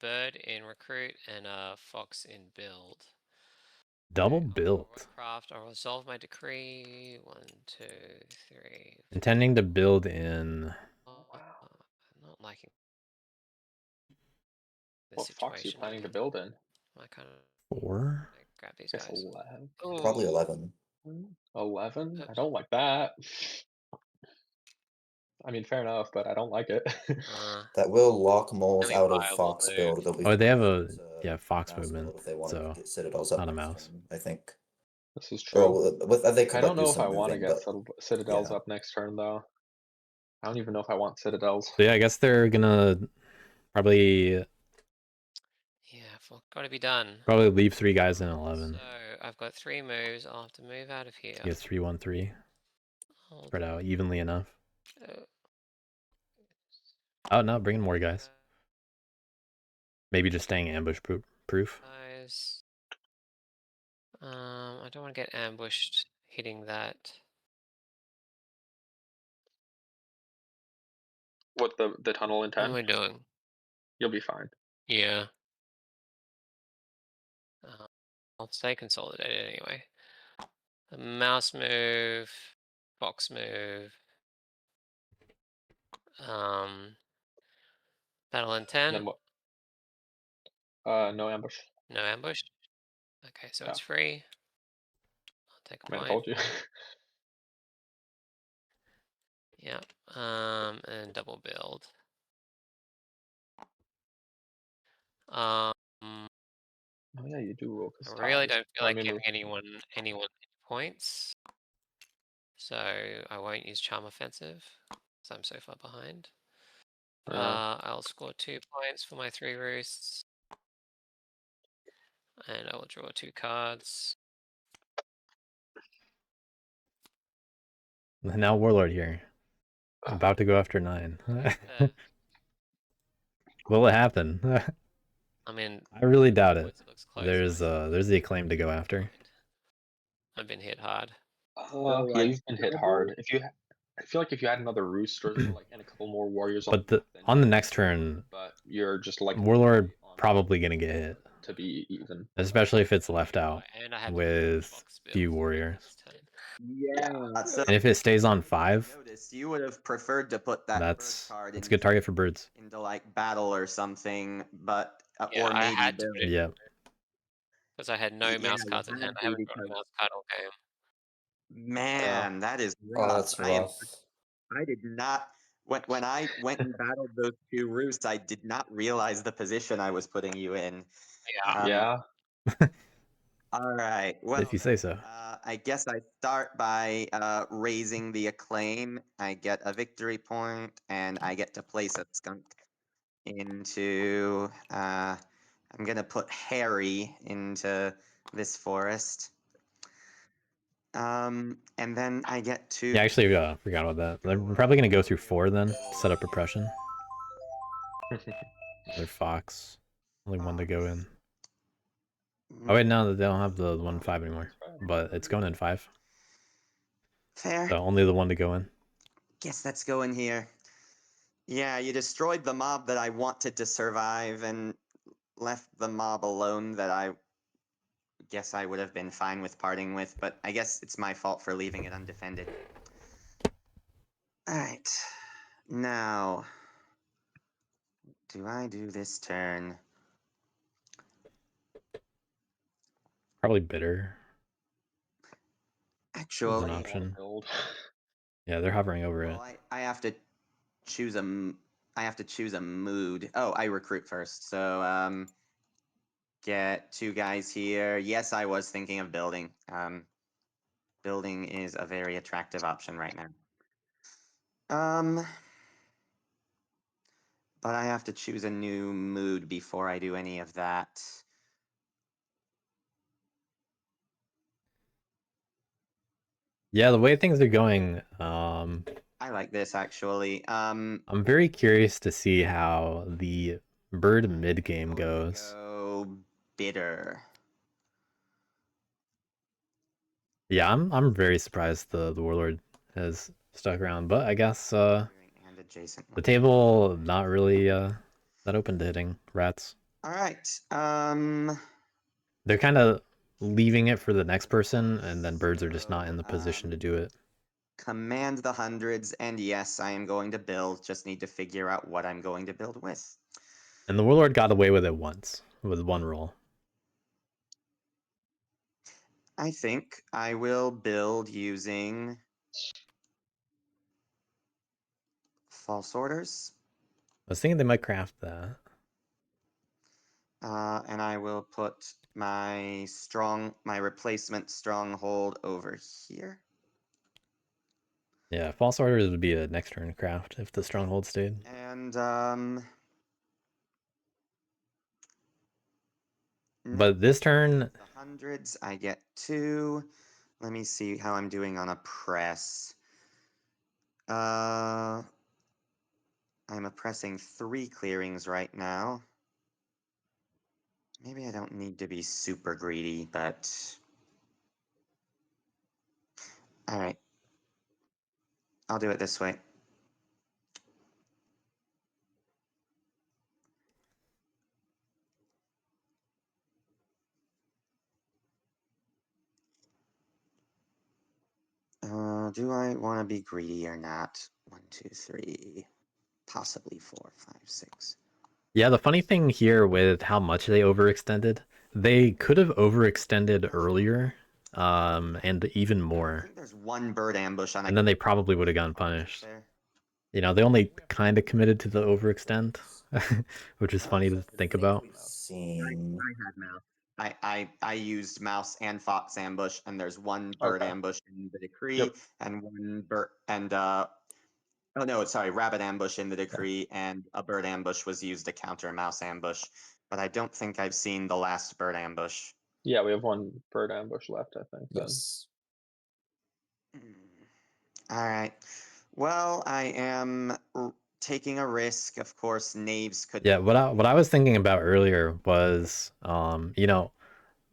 bird in recruit and a fox in build. Double Okay, build. I'll resolve my decree. 1, 2, 3. Intending to build in. I'm not liking this what fox are you situation. planning to build in? I kind of 4. grab these I guess guys. 11. Probably Ooh. 11. 11? I Oops. don't like that. I mean, fair enough, but I don't like it. That will lock moles Only out of viable fox move. build. They'll be Oh, they have forced a to fox mouse movement. build if they want to So get citadels up not a next mouse. turn, I think. This is Or true. they could I like don't do know if I some want to moving, get but citadels yeah. up next turn, though. I don't even know if I want citadels. So yeah, I guess they're gonna probably Yeah, gotta be done. leave 3 guys in 11. So I've got 3 moves. I'll have to move out of here. He gets 3, 1, 3. Hold Spread on. out evenly enough. Oh no, bringing more guys. Maybe just staying ambush proof. Guys. I don't want to get ambushed hitting that. What the tunnel in What 10? am I doing? You'll be fine. Yeah. I'll stay consolidated anyway. A mouse move, box move. Battle in 10. Then what? No ambush. No ambush. Okay, so Yeah. it's free. I'll take a Man, I point. told you. Yeah. And double build. Oh yeah, you do rule. I really don't feel like giving anyone points. So I won't use Charm Offensive because I'm so far behind. I'll score 2 points for my 3 roosts. And I will draw 2 cards. Now Warlord here. About to go after 9. Will it happen? I mean, I really doubt it. looks close, There's the acclaim to go after. I've been hit hard. Yeah, you've been hit hard. I feel like if you had another rooster like and a couple more warriors But on the next turn, but you're just like Warlord probably gonna get hit, to be even. especially if it's left out And I have with few warriors. Yeah. So And if it stays on 5, noticed you would have preferred to put that that's bird card a good target for birds. into like battle or something, but Yeah, or I maybe had to build. put it Yep. because I had no Yeah, mouse you cards in had hand. I to haven't drawn a because- mouse card all game. Man, that is Oh, rough. that's rough. I did not when I went and battled those 2 roosts, I did not realize the position I was putting you in. Yeah. All right. Well, If you say so. I guess I start by raising the acclaim. I get a victory point, and I get to place a skunk into. I'm gonna put Harry into this forest. And then I get to. Yeah, actually, forgot about that. They're probably gonna go through 4 then, set up oppression. They're Fox. Only 1 to go in. Oh wait, no, they don't have the 1-5 anymore. But it's going in 5. Fair. So only the 1 to go in. Guess let's go in here. Yeah, you destroyed the mob that I wanted to survive and left the mob alone that I guess I would have been fine with parting with, but I guess it's my fault for leaving it undefended. Alright. Now, do I do this turn? Probably bitter is Actually, an option. Yeah, they're hovering over it. well, I have to choose a mood. Oh, I recruit first. So get 2 guys here. Yes, I was thinking of building. Building is a very attractive option right now. But I have to choose a new mood before I do any of that. Yeah, the way things are going, I like this actually. I'm very curious to see how the bird mid game goes. Go bitter. Yeah, I'm very surprised the warlord has stuck around, but I guess And adjacent. the table not really that open to hitting rats. All right. They're kind of leaving it for the next person, and then birds are just not in the position to do it. Command the hundreds, and yes, I am going to build. Just need to figure out what I'm going to build with. And the warlord got away with it once with 1 roll. I think I will build using false orders. I was thinking they might craft that. And I will put my replacement stronghold over here. Yeah, false orders would be a next turn craft if the stronghold stayed. And But this turn, the hundreds, I get 2. Let me see how I'm doing on a press. I'm oppressing 3 clearings right now. Maybe I don't need to be super greedy, but... Alright. I'll do it this way. Do I want to be greedy or not? 1, 2, 3, possibly 4, 5, 6. Yeah, the funny thing here with how much they overextended, they could have overextended earlier, and even I more, think there's 1 bird ambush on. and then they probably would have gotten punished. There. You know, they only kind of committed to the overextend, which is funny to think about. Seen. I had mouse. I used mouse and fox ambush, and there's 1 bird Okay. ambush in the decree, Yep. and 1 bird and oh no, sorry, rabbit ambush in the decree, and a bird ambush was used to counter mouse ambush. But I don't think I've seen the last bird ambush. Yeah, we have 1 bird ambush left, I think. Then. Yes. All right. Well, I am taking a risk. Of course, knaves could. Yeah, what I was thinking about earlier was, you know,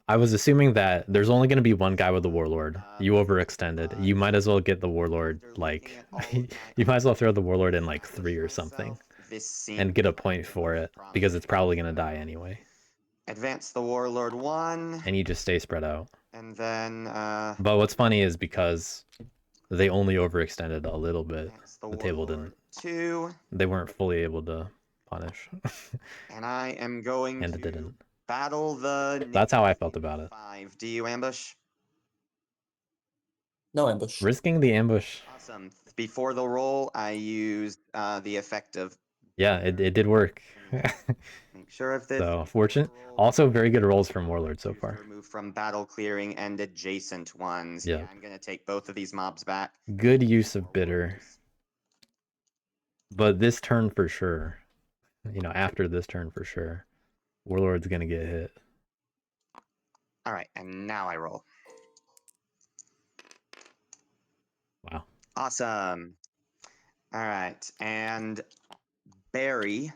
I was assuming that there's only going to be 1 guy with the warlord. You overextended. You might as well get the warlord, like, you might as well throw the warlord in like 3 or something, and get a point for it, because it's probably going to die anyway. Advance the warlord 1. And you just stay spread out. And then But what's funny is because they only overextended a little bit, the table didn't. 2. They weren't fully able to punish. And I am going and to it didn't. battle the. That's how I felt about it. 5. Do you ambush? No ambush. Risking the ambush. Awesome. Before the roll, I used the effect of. Yeah, it did work. Make sure of this. So fortunate. Also very good rolls from Warlord so far. Remove from battle clearing and adjacent ones. Yep. Yeah, I'm gonna take both of these mobs back. Good use of bitter. But this turn for sure. You know, after this turn for sure, Warlord's gonna get hit. All right, and now I roll. Wow. Awesome. All right, and Barry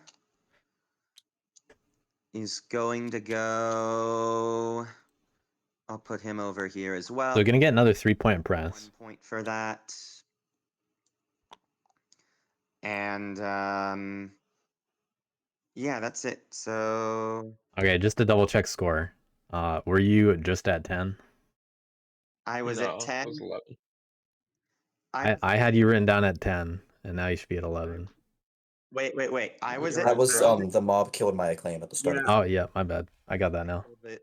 is going to go. I'll put him over here as well. So gonna get another 3-point press. 1 point for that. And yeah, that's it. So Okay, just to double check score. Were you just at 10? I was No, at 10. It was 11. I had you written down at 10, and now you should be at 11. Wait. I was That was 12. the mob killed my acclaim at the start. Oh yeah, my bad. I got that now. I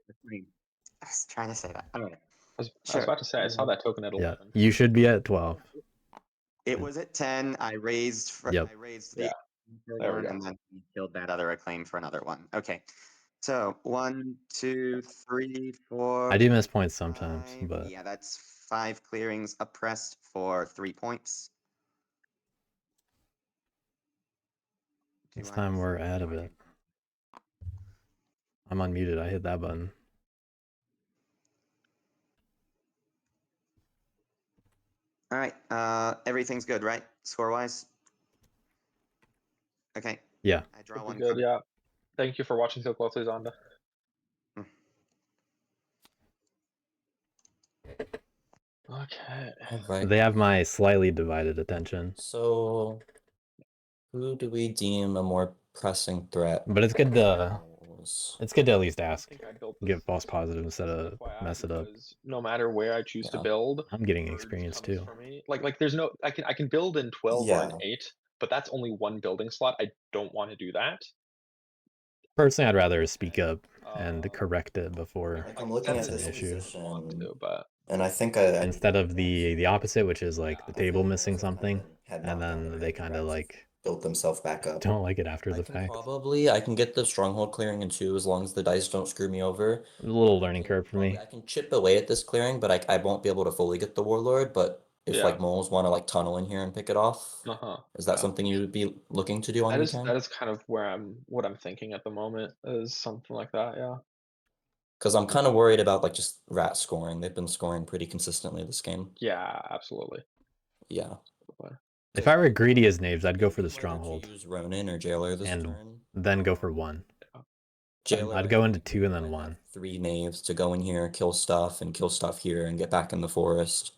was trying to say that. All right. I was Sure. about to say, I saw that token at Yeah, 11. you should be at 12. It was at 10. I raised Yep. I raised the Yeah. There we one, go. and then he killed that other acclaim for another one. Okay. So 1, 2, 3, 4. I do miss points sometimes, 5. but Yeah, that's 5 clearings oppressed for 3 points. this time we're out of it. I'm unmuted. I hit that button. All right. Everything's good, right? Score-wise? Okay. Yeah. I draw Pretty one good, card. yeah. Thank you for watching so closely, Zonda. Okay. All right. They have my slightly divided attention. So, who do we deem a more pressing threat? But it's good to at least I ask. think I built Give this false positive instead of FYI mess it up. because no matter where I choose to Yeah. build, I'm getting birds experience comes too. for me. Like there's no I can build in 12 or an 8, but that's only 1 building slot. I don't want to do that. Personally, I'd rather speak up and correct it before Like I'm looking it's at an this issue. position, But and I think Instead of the opposite, which is like the table missing kind of something, had and knockdown, then but they the kind of rats like built themselves back up. don't like it after the I can fact. I can get the stronghold clearing in 2 as long as the dice don't screw me over. A little learning curve for me. I can chip away at this clearing, but I won't be able to fully get the warlord. But if Yeah. like moles want to like tunnel in here and pick it off, is that Yeah. something you would be looking to do on your turn? That is kind of what I'm thinking at the moment is something like that, yeah. Because I'm kind of worried about like just rat scoring. They've been scoring pretty consistently this game. Yeah, absolutely. Yeah. If I were greedy as knaves, I'd go for the whether to stronghold use Ronin or Jailer this and turn. then go for 1. Jailer, I'd I go think, into 2 and then I'd 1. have 3 knaves to go in here, kill stuff here, and get back in the forest.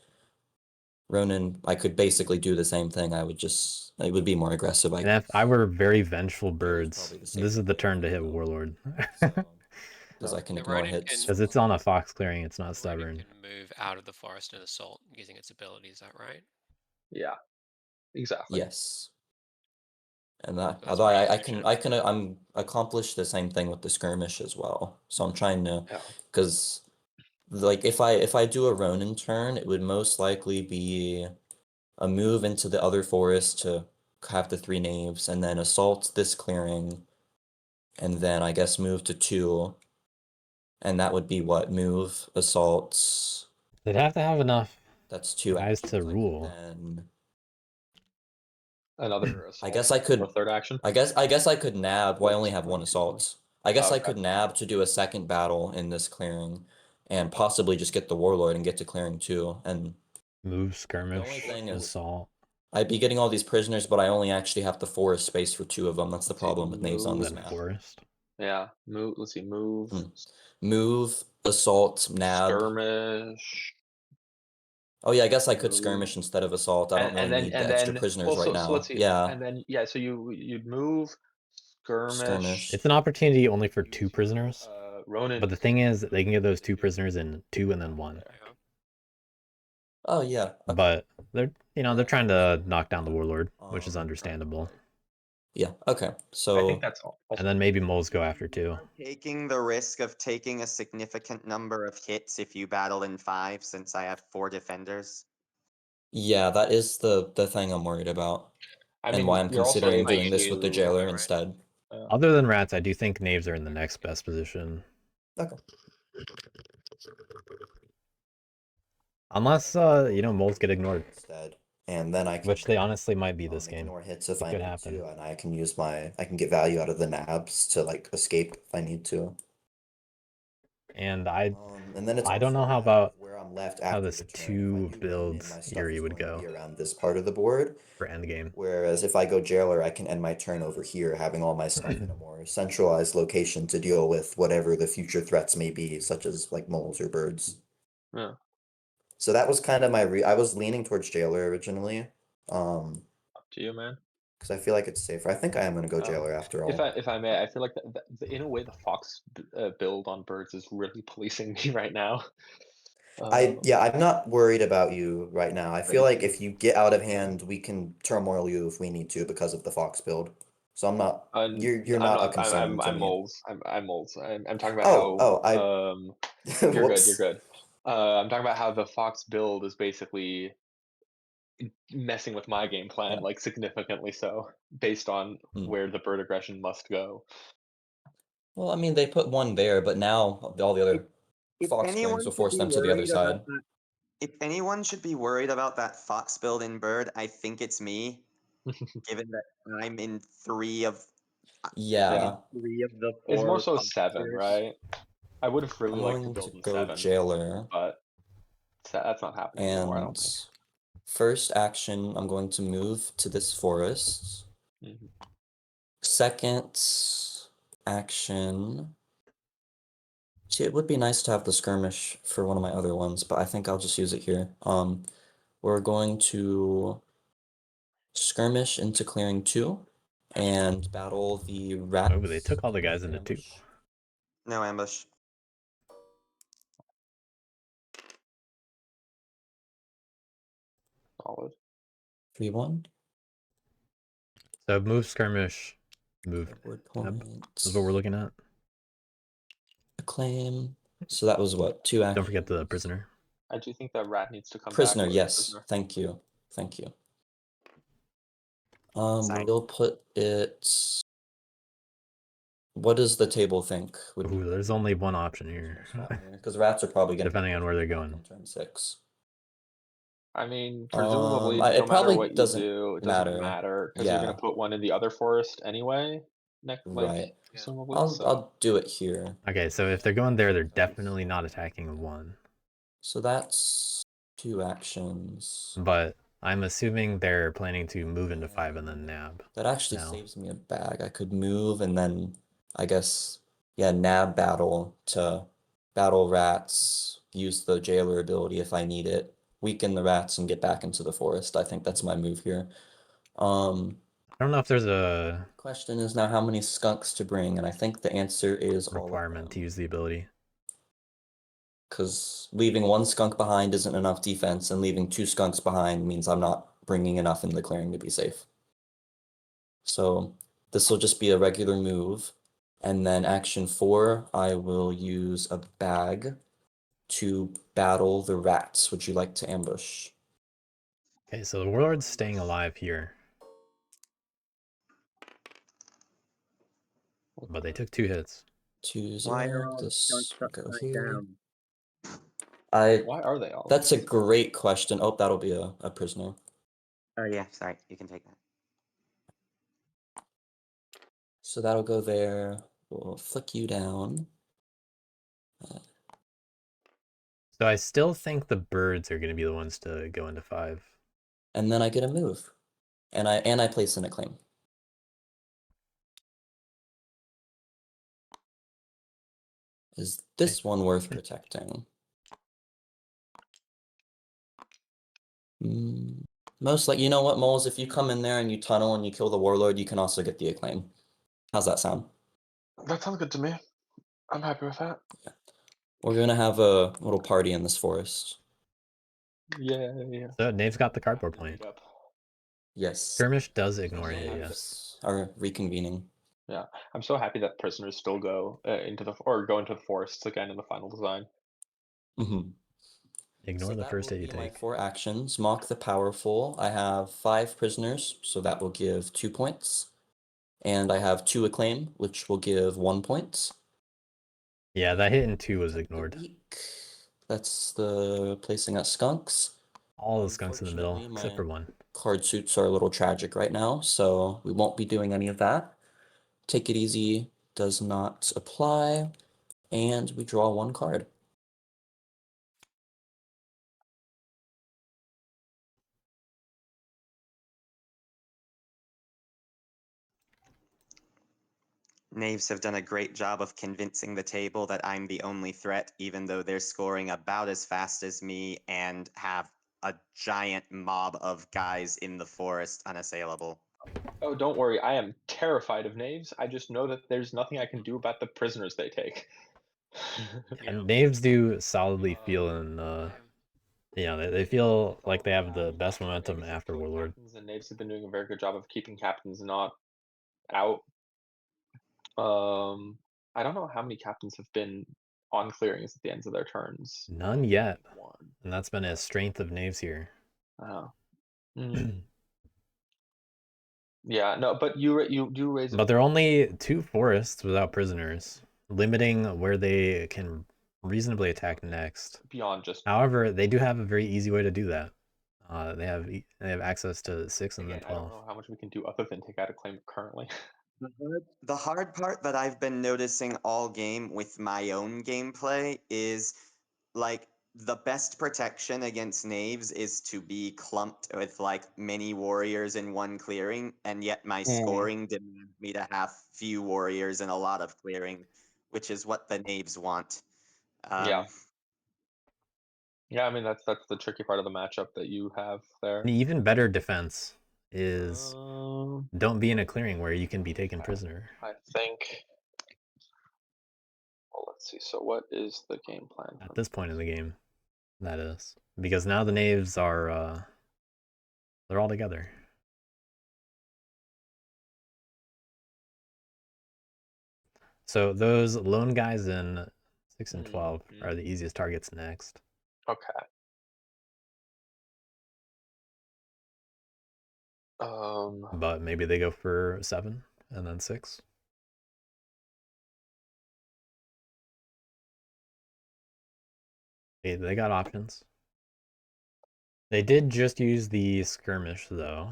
Ronin, I could basically do the same thing. It would be more aggressive. And if I were very vengeful Jailer's birds, probably the this safer is the play turn to right hit now. Warlord. Because I can The ignore Ronin hits. can- Because it's on a fox clearing, it's not Ronin stubborn. can move out of the forest and assault using its ability. Is that right? Yeah, exactly. Yes. And that, So that's although pretty I efficient. can accomplish the same thing with the skirmish as well. So I'm trying to, Yeah. because like if I do a Ronin turn, it would most likely be a move into the other forest to have the 3 knaves, and then assault this clearing, and then I guess move to 2, and that would be what? Move, assaults. They'd have to have enough That's 2 guys actions. to I could rule. then Another I assault guess I for could the third action. I guess I could nab. Well, I only What's have 1 22? assault. I guess I Okay. could nab to do a second battle in this clearing, and possibly just get the warlord and get to clearing 2. And Move, the skirmish, only thing is, assault, I'd be getting all these prisoners, but I only actually have the forest space for 2 of them. That's the Let's see, problem with knaves on this then map. forest. Yeah, move. Let's see, move. Move, assault, nab. Skirmish. Oh yeah, I guess I could Move. skirmish instead of assault. I don't really need the extra prisoners well, right so now. let's see. Yeah, And then yeah, so you'd move, skirmish. It's an opportunity only for use 2 your, prisoners. Ronin. But the thing is, they can get those 2 prisoners in 2 and then 1. Yeah. Oh yeah. Okay. But they're they're trying to knock down the Yeah. warlord, which is understandable. Yeah. Okay. I So think that's all. And then maybe moles go after 2. Taking the risk of taking a significant number of hits if you battle in 5, since I have 4 defenders. yeah, that is the thing I'm worried about, I and mean, why I'm you're also considering able doing this with the to. jailer right. instead. Other than rats, I do think knaves are in the next best position. Okay. Unless moles get ignored, Instead, and then I can, which they honestly might be this game. ignore hits if It I could need happen. to, and I can use I can get value out of the nabs to like escape if I need to. And And then it's I don't know also how a matter about of where I'm left how after this the turn. If I 2 do Ronin, builds my stuff Yuri is would going to go be around this part of the board. for endgame. Whereas if I go jailer, I can end my turn over here, having all my stuff in a more centralized location to deal with whatever the future threats may be, such as like moles or birds. Yeah. So that was kind of I was leaning towards jailer originally, Up to you, man. because I feel like it's safer. I think I am going to go jailer after all. If I may, I feel like in a way the fox build on birds is really policing me right now. I'm not worried about you right now. I feel like if you get out of hand, we can turmoil you if we need to because of the fox build. So I'm not. You're not a concern to I'm me. moles. I'm moles. I'm talking about you're good. You're good. I'm talking about how the fox build is basically messing with my game plan, Yeah. like significantly so, based on where the bird aggression must go. Well, I mean, they put 1 there, but now all the other fox clearings will force them to the other side. If anyone should be worried about that fox build in bird, I think it's me, given that I'm in 3 of Yeah. 3 of the 4. It's more so fox 7, clears. right? I would have really I'm liked to going build to in go 7, jailer, but that's not happening anymore, I don't think. and first action, I'm going to move to this forest. Mhm. Second action. See, it would be nice to have the skirmish for one of my other ones, but I think I'll just use it here. We're going to skirmish into clearing 2 and battle the rats. Oh, they took all the guys into 2. ambush. No ambush. Solid. 3-1. So move, skirmish, move. Board Nab. points. This is what we're looking at. Acclaim. So that was what? 2 actions. Don't forget the prisoner. I do think that rat needs to come Prisoner, back. yes. Prisoner. Thank you. Thank you. Sorry. We'll put it. What does the table think? Ooh, there's only one option here. Because rats are probably going to Depending on where they're going. on turn 6. I mean, presumably, It no matter probably what you doesn't do, it doesn't matter because you're Yeah. going to put one in the other forest anyway. Right. Presumably. I'll do it here. Okay, so if they're going there, they're definitely not attacking 1. So that's 2 actions. But I'm assuming they're planning to move into 5 and then nab. That actually now. saves me a bag. I could move and then, I guess, yeah, nab battle to battle rats, use the jailer ability if I need it, weaken the rats and get back into the forest. I think that's my move here. I don't know if there's a Question is now how many skunks to bring, and I think the answer is all of requirement to them. use the ability. Because leaving one skunk behind isn't enough defense, and leaving 2 skunks behind means I'm not bringing enough in the clearing to be safe. So this will just be a regular move. And then action 4, I will use a bag to battle the rats. Would you like to ambush? Okay, so the warlord's staying alive here. But they took 2 hits. 2, Why 0. are all the This skunks will go upside here. down? Why are they all? That's a great question. Oh, that'll be a prisoner. Oh yeah, sorry, you can take that. So that'll go there. We'll flick you down. So I still think the birds are going to be the ones to go into 5. And then I get a move. And I place in a claim. Is this one worth protecting? Most like, you know what, Moles, if you come in there and you tunnel and you kill the warlord, you can also get the acclaim. How's that sound? That sounds good to me. I'm happy with that. We're gonna have a little party in this forest. Yeah. So Nave's got the cardboard point. Yes. Skirmish does ignore it, yes. Yes. Are reconvening. Yeah, I'm so happy that prisoners still go into the forests again in the final design. Mm-hmm. Ignore the first hit you My take. 4 actions. Mock the Powerful. I have 5 prisoners, so that will give 2 points. And I have 2 acclaim, which will give 1 point. Yeah, that hit in 2 was ignored. Weak. That's the placing at skunks. All the skunks in the middle, Unfortunately, except my for 1. card suits are a little tragic right now, so we won't be doing any of that. Take it easy does not apply, and we draw 1 card. Knaves have done a great job of convincing the table that I'm the only threat, even though they're scoring about as fast as me and have a giant mob of guys in the forest unassailable. Oh, don't worry, I am terrified of knaves. I just know that there's nothing I can do about the prisoners they take. And Naves do solidly feel in, they feel like they have the best momentum after Warlord. Captains and knaves have been doing a very good job of keeping captains not out. I don't know how many captains have been on clearings at the ends of their turns. None yet. 1. And that's been a strength of Naves here. Oh. Yeah, no, but you do raise. But there are only 2 forests without prisoners, limiting where they can reasonably attack next. Beyond just. However, they do have a very easy way to do that. They have access to 6 and then 12. I don't know how much we can do other than take out a claim currently. The hard part that I've been noticing all game with my own gameplay is, like, the best protection against knaves is to be clumped with, like, many warriors in one clearing, and yet my scoring demands me to have few warriors and a lot of clearing, which is what the knaves want. Yeah. Yeah, I mean that's the tricky part of the matchup that you have there. An even better defense is don't be in a clearing where you can be taken prisoner. I think. Well, let's see. So, what is the game plan at this point in the game? That is because now the knaves are they're all together. So those lone guys in 6 and 12 are the easiest targets next. Okay. But maybe they go for 7 and then 6. Okay, they got options. They did just use the skirmish though.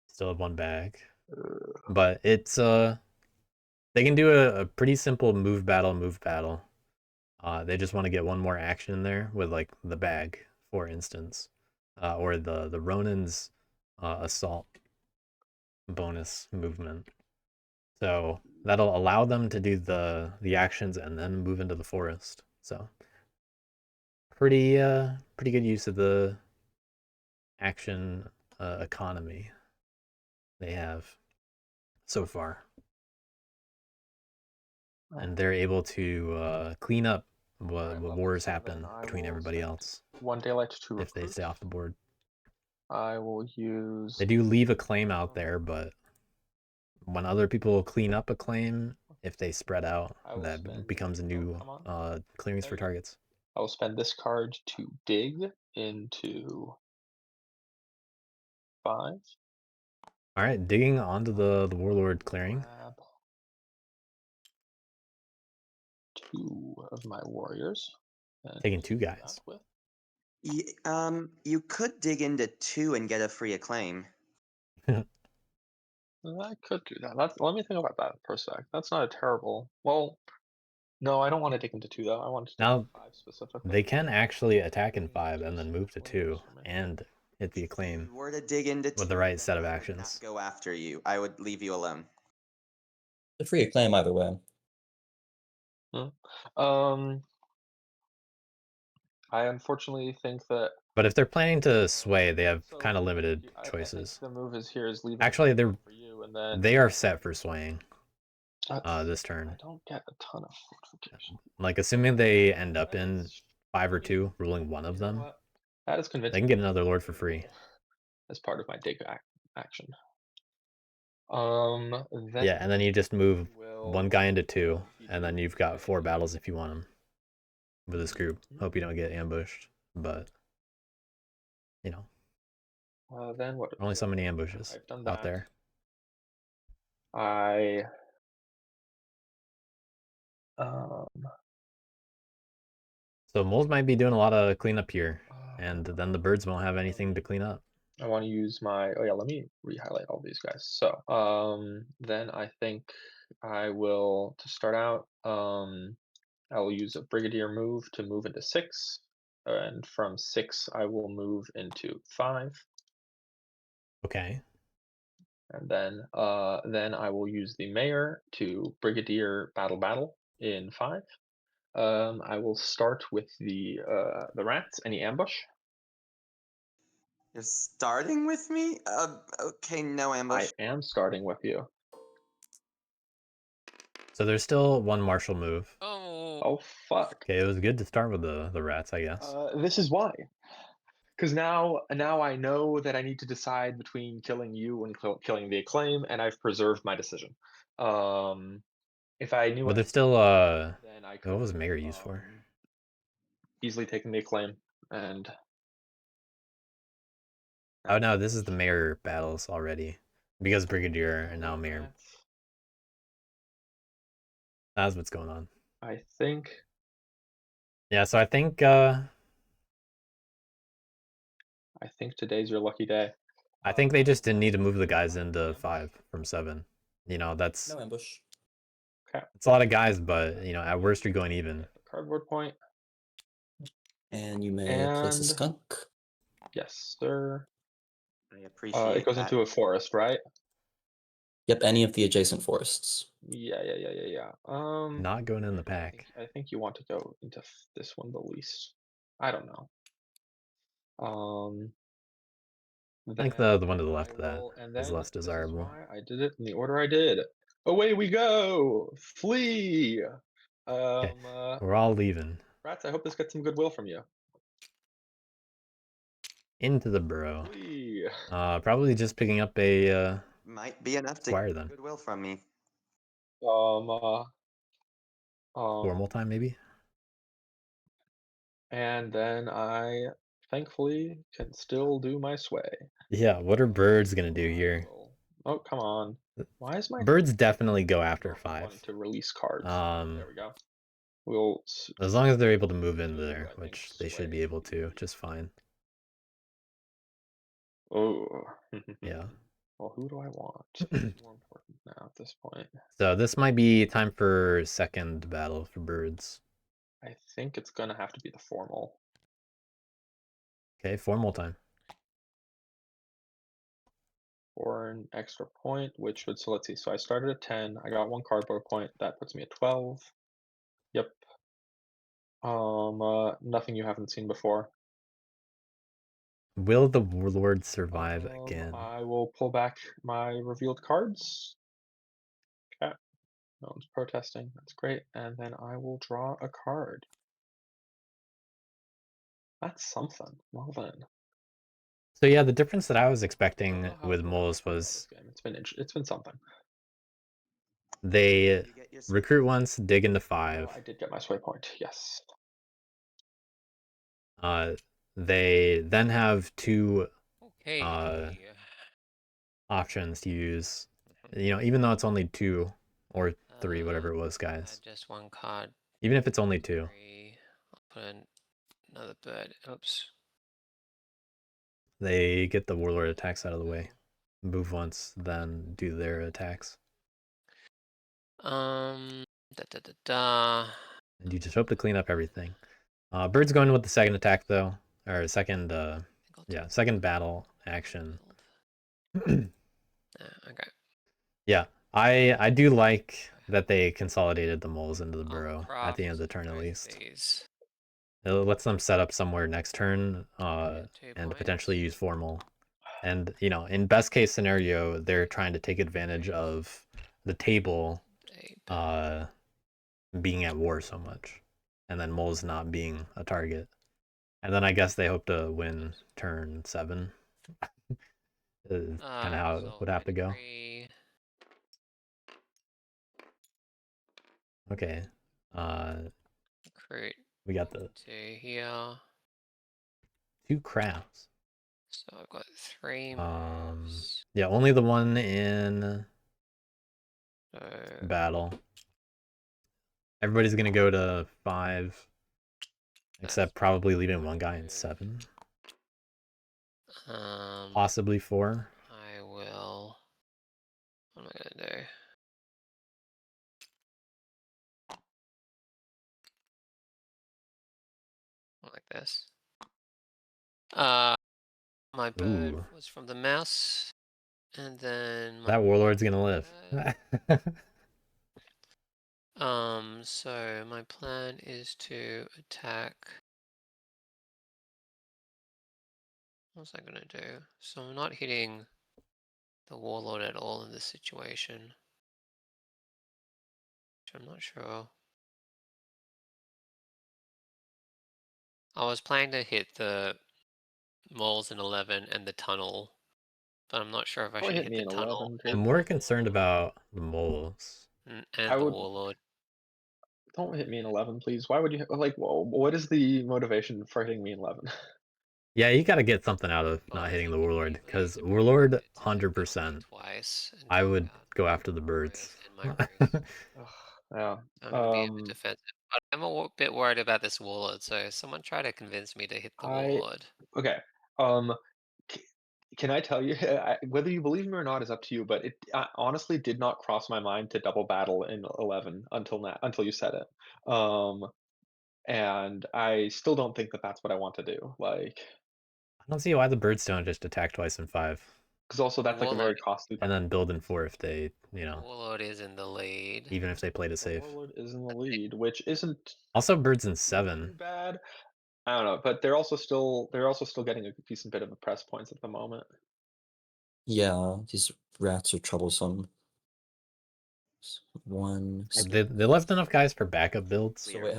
Still have 1 bag. But it's they can do a pretty simple move battle. They just want to get one more action in there with like the bag, for instance, or the Ronin's assault bonus movement. So that'll allow them to do the actions and then move into the forest. So pretty good use of the action economy they have so far. And they're able to clean up what wars happen between everybody else One daylight to if they recruit. stay off the board. I will use. They do leave a claim out there, but when other people clean up a claim, if they spread out, that becomes a new clearings for targets. I will spend this card to dig into 5. All right, digging onto the warlord clearing. Grab 2 of my warriors. Taking 2 guys. You could dig into 2 and get a free acclaim. I could do that. Let me think about that for a sec. That's not a terrible. Well, no, I don't want to dig into 2 though. I want to dig Now, into 5 specifically. they can actually attack in 5 and then move to 2 and hit the acclaim. If you were to dig into 2, with the right then set of I would actions. not go after you. I would leave you alone. The free acclaim either way. I unfortunately think that. But if they're planning to sway, they have kind of limited I choices. think the move is here is leaving. Actually, for you, and then they are set for swaying this I turn. don't get a ton of fortification. Like, assuming they end up in 5 or 2, ruling one of them, that is convincing. they can get another lord for free. As part of my dig action. Then yeah, and then you just move one guy into 2, and then you've got 4 battles if you want them with this group. Hope you don't get ambushed, but you know. Then what? Only so many ambushes out there. So moles might be doing a lot of cleanup here, and then the birds won't have anything to clean up. I want to use my. Oh yeah, let me re-highlight all these guys. So then I think I will, to start out, I will use a brigadier move to move into 6, and from 6 I will move into 5. Okay. And then I will use the mayor to brigadier battle in 5. I will start with the rats. Any ambush? You're starting with me? Okay, no ambush. I am starting with you. So there's still one martial move. Oh fuck. Okay, it was good to start with the rats, I guess. This is why. Because now I know that I need to decide between killing you and killing the acclaim, and I've preserved my decision. If I knew. But there's still then I what was mayor used for? Easily taking the acclaim and. Oh no, this is the mayor battles already, because brigadier and now mayor. That's what's going on. I think. Yeah, so I think today's your lucky day. I think they just didn't need to move the guys into 5 from 7. You know, that's No ambush. Okay. It's a lot of guys, but you know, at worst you're going even. Cardboard point. And you may place a skunk. Yes, sir. I appreciate it goes that. into a forest, right? Yep, any of the adjacent forests. Yeah. Not going in the pack. I think you want to go into this one the least. I don't know. I think the one to the left of that is less desirable. I did it in the order I did. Away we go! Flee! Okay. We're all leaving. Rats, I hope this gets some goodwill from you. Into the burrow. Flee! Probably just picking up a might be enough to squire get then. goodwill from me. Formal time maybe? And then I thankfully can still do my sway. Yeah, what are birds gonna do here? Oh, come on. Why is my birds definitely go after 5? wanting to release cards? There we go. We'll as long as they're able to move in there, which they should be able to, just fine. Oh. Yeah. Well, who do I want? It's more important now at this point. So this might be time for second battle for birds. I think it's gonna have to be the formal. Okay, formal time. For an extra point, which would, so let's see, so I started at 10, I got 1 cardboard point, that puts me at 12. Yep. Nothing you haven't seen before. Will the warlord survive again? I will pull back my revealed cards. Okay. No one's protesting, that's great. And then I will draw a card. That's something. Well then. So yeah, the difference that I was I expecting don't know how with to moles feel about was this game. It's been something. they You get your recruit once, dig into Oh, 5. I did get my sway point, yes. They then have 2 Okay. options to use. You know, even though it's only 2 or 3, whatever it was, guys. Just 1 card. Even if it's only 2. 3. I'll put in another bird. Oops. They get the warlord attacks out of the way. Move once, then do their attacks. Da da da da. And you just hope to clean up everything. Bird's going with the second attack though, or second, second battle action. Okay. Yeah, I do like that they consolidated the moles into the I'll burrow at the end of the turn at both least. these. It lets them set up somewhere next turn, Get 2 and points. potentially use formal. And you know, in best case scenario, they're trying to take advantage of the table, being at war so much, and then moles not being a target. And then I guess they hope to win turn 7. Is kind of how it would have to go. Okay. Recruit We got the to here. 2 crafts. So I've got 3 moves. Yeah, only the one in battle. Everybody's gonna go to 5, except probably leaving 1 guy in 7. Possibly 4. I will. What am I gonna do? Like this. My bird was from the mouse, and then that warlord's gonna live. So my plan is to attack. What's I gonna do? So I'm not hitting the warlord at all in this situation. Which I'm not sure. I was planning to hit the moles in 11 and the tunnel, but I'm not sure if I should hit the tunnel. I'm more concerned about the moles. And the warlord. Don't hit me in 11, please. Why would you, like, what is the motivation for hitting me in 11? Yeah, you gotta get something out of not hitting the warlord, because warlord 100%. I would go after the birds. Yeah. I'm gonna be a bit defensive, but I'm a bit worried about this warlord. So someone try to convince me to hit the warlord. Okay. Can I tell you, whether you believe me or not is up to you, but it honestly did not cross my mind to double battle in 11 until now, until you said it. And I still don't think that that's what I want to do. Like, I don't see why the birds don't just attack twice in 5. because also that's like a very costly. And then build in 4 if they, you know. Warlord is in the lead. Even if they played it safe. Warlord is in the lead, which isn't also birds in 7. Bad. I don't know, but they're also still getting a decent bit of press points at the moment. Yeah, these rats are troublesome. They left enough guys for backup builds. So wait,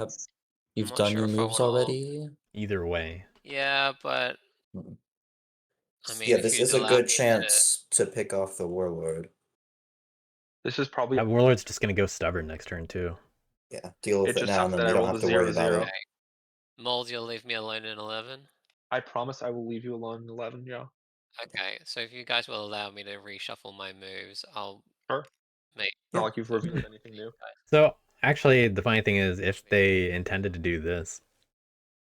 you've done your moves already? Either way. Yeah, but I mean, yeah, this is a good chance to pick off the warlord. This is probably that warlord's just gonna go stubborn next turn too. Yeah, deal with it now, and then you don't have to worry about it. Moles, you'll leave me alone in 11? I promise I will leave you alone in 11, yeah. Okay, so if you guys will allow me to reshuffle my moves, I'll make. Not like you've revealed anything new. So actually, the funny thing is, if they intended to do this,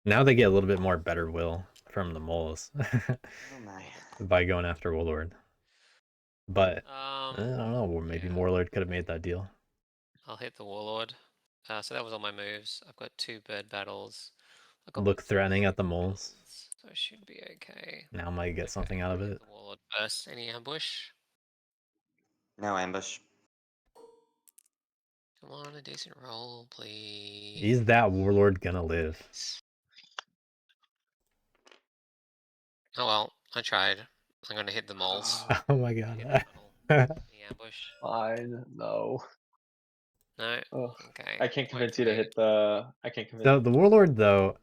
now they get a little bit more better will from the moles by going after warlord. But I don't know, maybe warlord could have made that deal. I'll hit the warlord. So that was all my moves. I've got 2 bird battles. I've got Look threatening at the 3 moles. builds, so it should be okay. Now might get something out of Hit it. the warlord first. Any ambush? No ambush. Come on, a decent roll, please. Is that warlord gonna live? Oh well, I tried. I'm gonna hit the moles. Oh my Hit god. the tunnel. Any ambush? Fine. No. No? Ugh. Okay. I can't wait convince for you to me. hit the. I can't convince. So the warlord though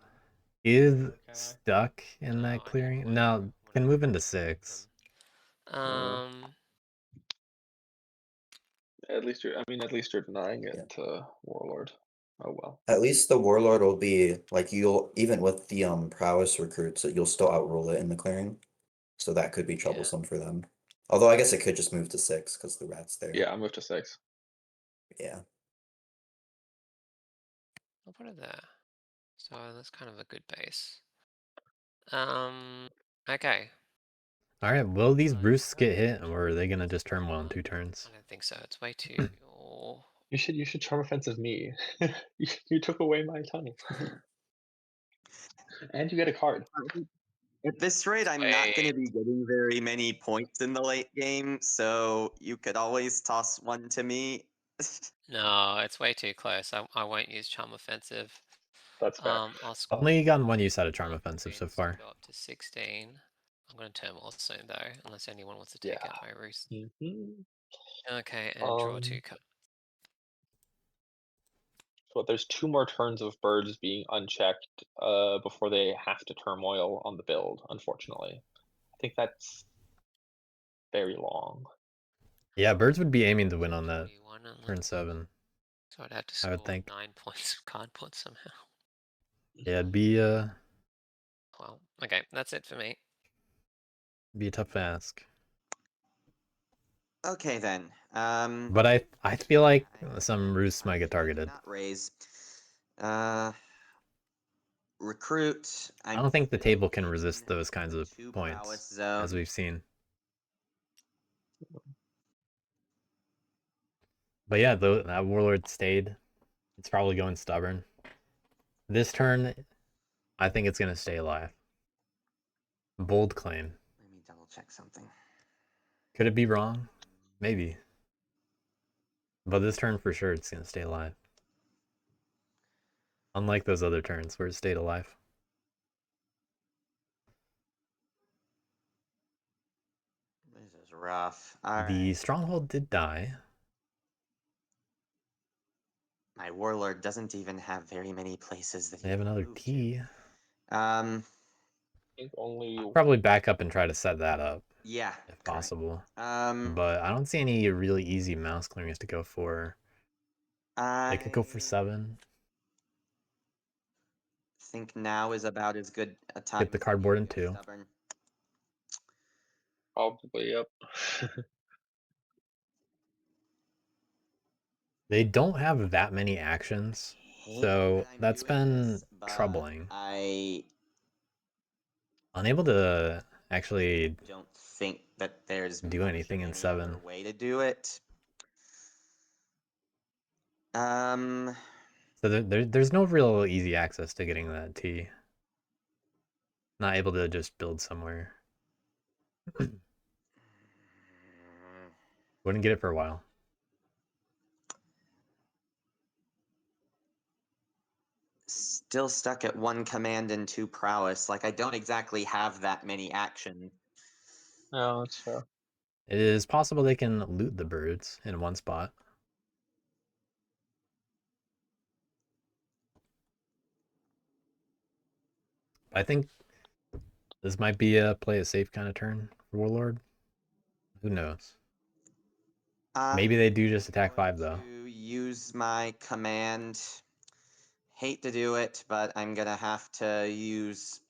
is Okay. stuck in No, I that need clearing. one Now more. can move into 6. At least you're. I mean, at least you're denying it Yeah. to Warlord. Oh well. At least the warlord will be like you'll even with the prowess recruits that you'll still outrule it in the clearing. So that could be Yeah. troublesome for them. Although I guess it could just move to 6 because the rat's there. Yeah, I moved to 6. Yeah. I'll put it there. So that's kind of a good base. Okay. Alright, will these Bruce get hit or are they gonna just turn 1 on 2 turns? I don't think so. It's way too. You should charm offensive me. you took away my tunnel. And you get a card. At this rate, I'm not going to be getting very many points in the late game, so you could always toss one to me. No, it's way too close. I won't use charm offensive. That's fair. I'll score. Only gotten 1 use out of charm offensive so wins far. to go up to 16. I'm going to turn more soon though, unless anyone wants to take Yeah. out my roost. Mm-hmm. Okay, and draw 2 cards. So there's 2 more turns of birds being unchecked before they have to turmoil on the build, unfortunately. I think that's very long. Yeah, birds would be aiming to win on that 21 turn 7. So I'd have to I score would think. 9 points of card points somehow. Yeah, it'd be Well, okay, that's it for me. be a tough ask. Okay then. But I feel like some roosts I'm might get going to targeted. not raise. Recruit. I don't think the still table can in resist those kinds the of 2 points, prowess zone. as we've seen. But yeah, though that warlord stayed. It's probably going stubborn. This turn, I think it's gonna stay alive. Bold claim. Let me double check something. Could it be wrong? Maybe. But this turn for sure it's gonna stay alive. Unlike those other turns where it stayed alive. This is rough. The stronghold did die. My warlord doesn't even have very many places that They he have can another move T. to. I think only Probably back up and try to set that up. Yeah. If possible. Correct. But I don't see any really easy mouse clearings to go for. They could go for 7. Think now is about as good a time. Get the cardboard in 2. Stubborn. probably, yep. They don't have that many actions, so that's been troubling. I Unable to actually don't think that there's do much anything of in any 7. other way to do it. So there's no real easy access to getting that T. Not able to just build somewhere. Wouldn't get it for a while. Still stuck at 1 command and 2 prowess. Like I don't exactly have that many action. No, that's fair. It is possible they can loot the birds in one spot. I think this might be a play it safe kind of turn for Warlord. Who knows? Maybe they do just attack 5 though. To use my command. Hate to do it, but I'm gonna have to use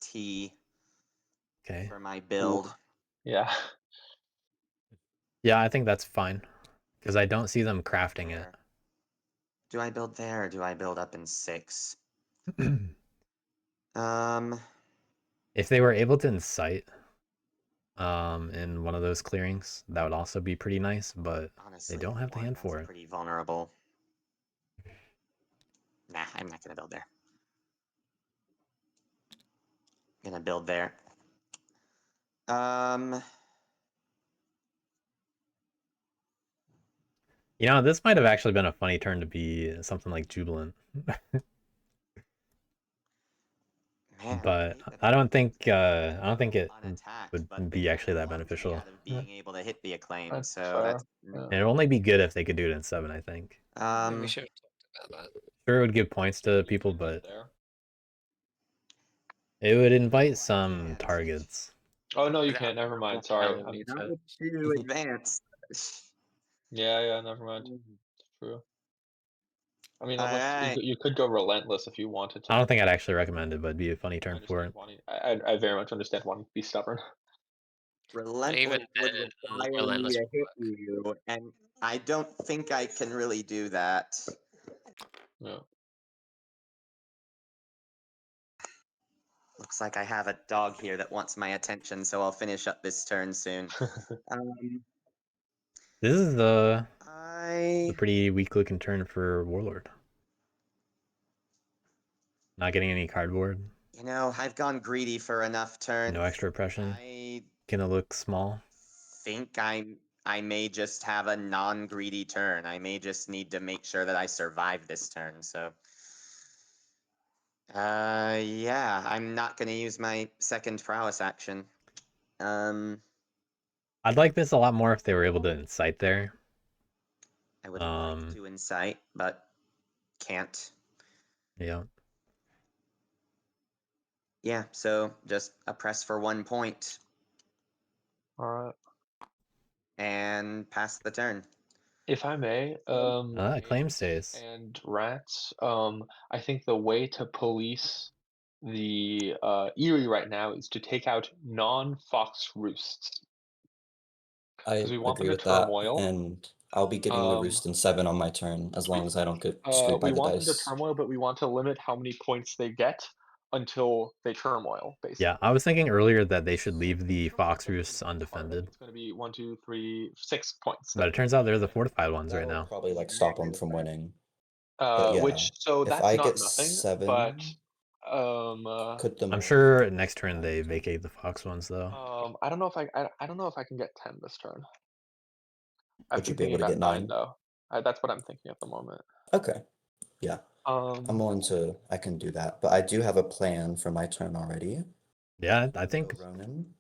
T Okay. for my build. Yeah. Yeah, I think that's fine. Because I don't see them crafting it. Do I build there or do I build up in 6? If they were able to incite in one of those clearings, that would also be pretty nice, but honestly, they don't have the hand for it. Pretty vulnerable. I'm not gonna build there. I'm gonna build there. You know, this might have actually been a funny turn to be something like Jubilant. Man, But hate that I don't think it unattacked, would but be they actually kinda that lucked me beneficial. out of being able to hit the acclaim, That's so fair. that's Yeah. And it'd only be good if they could do it in 7, I think. Maybe we should have talked about that. Sure, it would give points to people, Could get but there. it would No, invite I some can't. targets. Oh no, you Without can't. Never mind. without Sorry. telling me That to- was too advanced. Yeah. Never mind. True. I mean, unless Alright. you could go relentless if you wanted to. I don't think I'd actually recommend it, but it'd be a funny I turn for understand it. wanting. I very much understand wanting to be stubborn. Relentless even would then, require me relentless to would hit work. you, and I don't think I can really do that. Yeah. Looks like I have a dog here that wants my attention, so I'll finish up this turn soon. This is the I pretty weak-looking turn for Warlord. Not getting any cardboard, You know, I've gone greedy for enough turns. no extra oppression. I Gonna look small. think I may just have a non-greedy turn. I may just need to make sure that I survive this turn, so yeah, I'm not gonna use my second prowess action. I'd like this a lot more if they were able to incite there. I would like to incite, but can't. Yeah. Yeah, so just a press for 1 point All right. and pass the turn. If I may, Claim Names stays. and rats. I think the way to police the Erie right now is to take out non-fox roosts. I 'Cause we want agree them to with that, turmoil. and I'll be getting the roost in 7 on my turn, as long as I don't get screwed by We the want them to dice. turmoil, but we want to limit how many points they get until they turmoil, basically. Yeah, I was thinking earlier that they should leave the fox But it's roosts gonna be part of it. undefended. It's going to be 1, 2, 3, 6 points. But it turns out they're the fortified ones right That'll now. probably like stop them from winning. But yeah, Which so if that's I not get nothing, 7, but could the I'm mole sure be next turn they fine? vacate the fox ones though. I don't know if I don't know if I can get 10 this turn. I'm Would you be thinking able to about get 9 9? though. That's what I'm thinking at the moment. Okay, yeah. I'm willing to, I can do that. But I do have a plan for my turn already. Yeah, I Go think Ronin.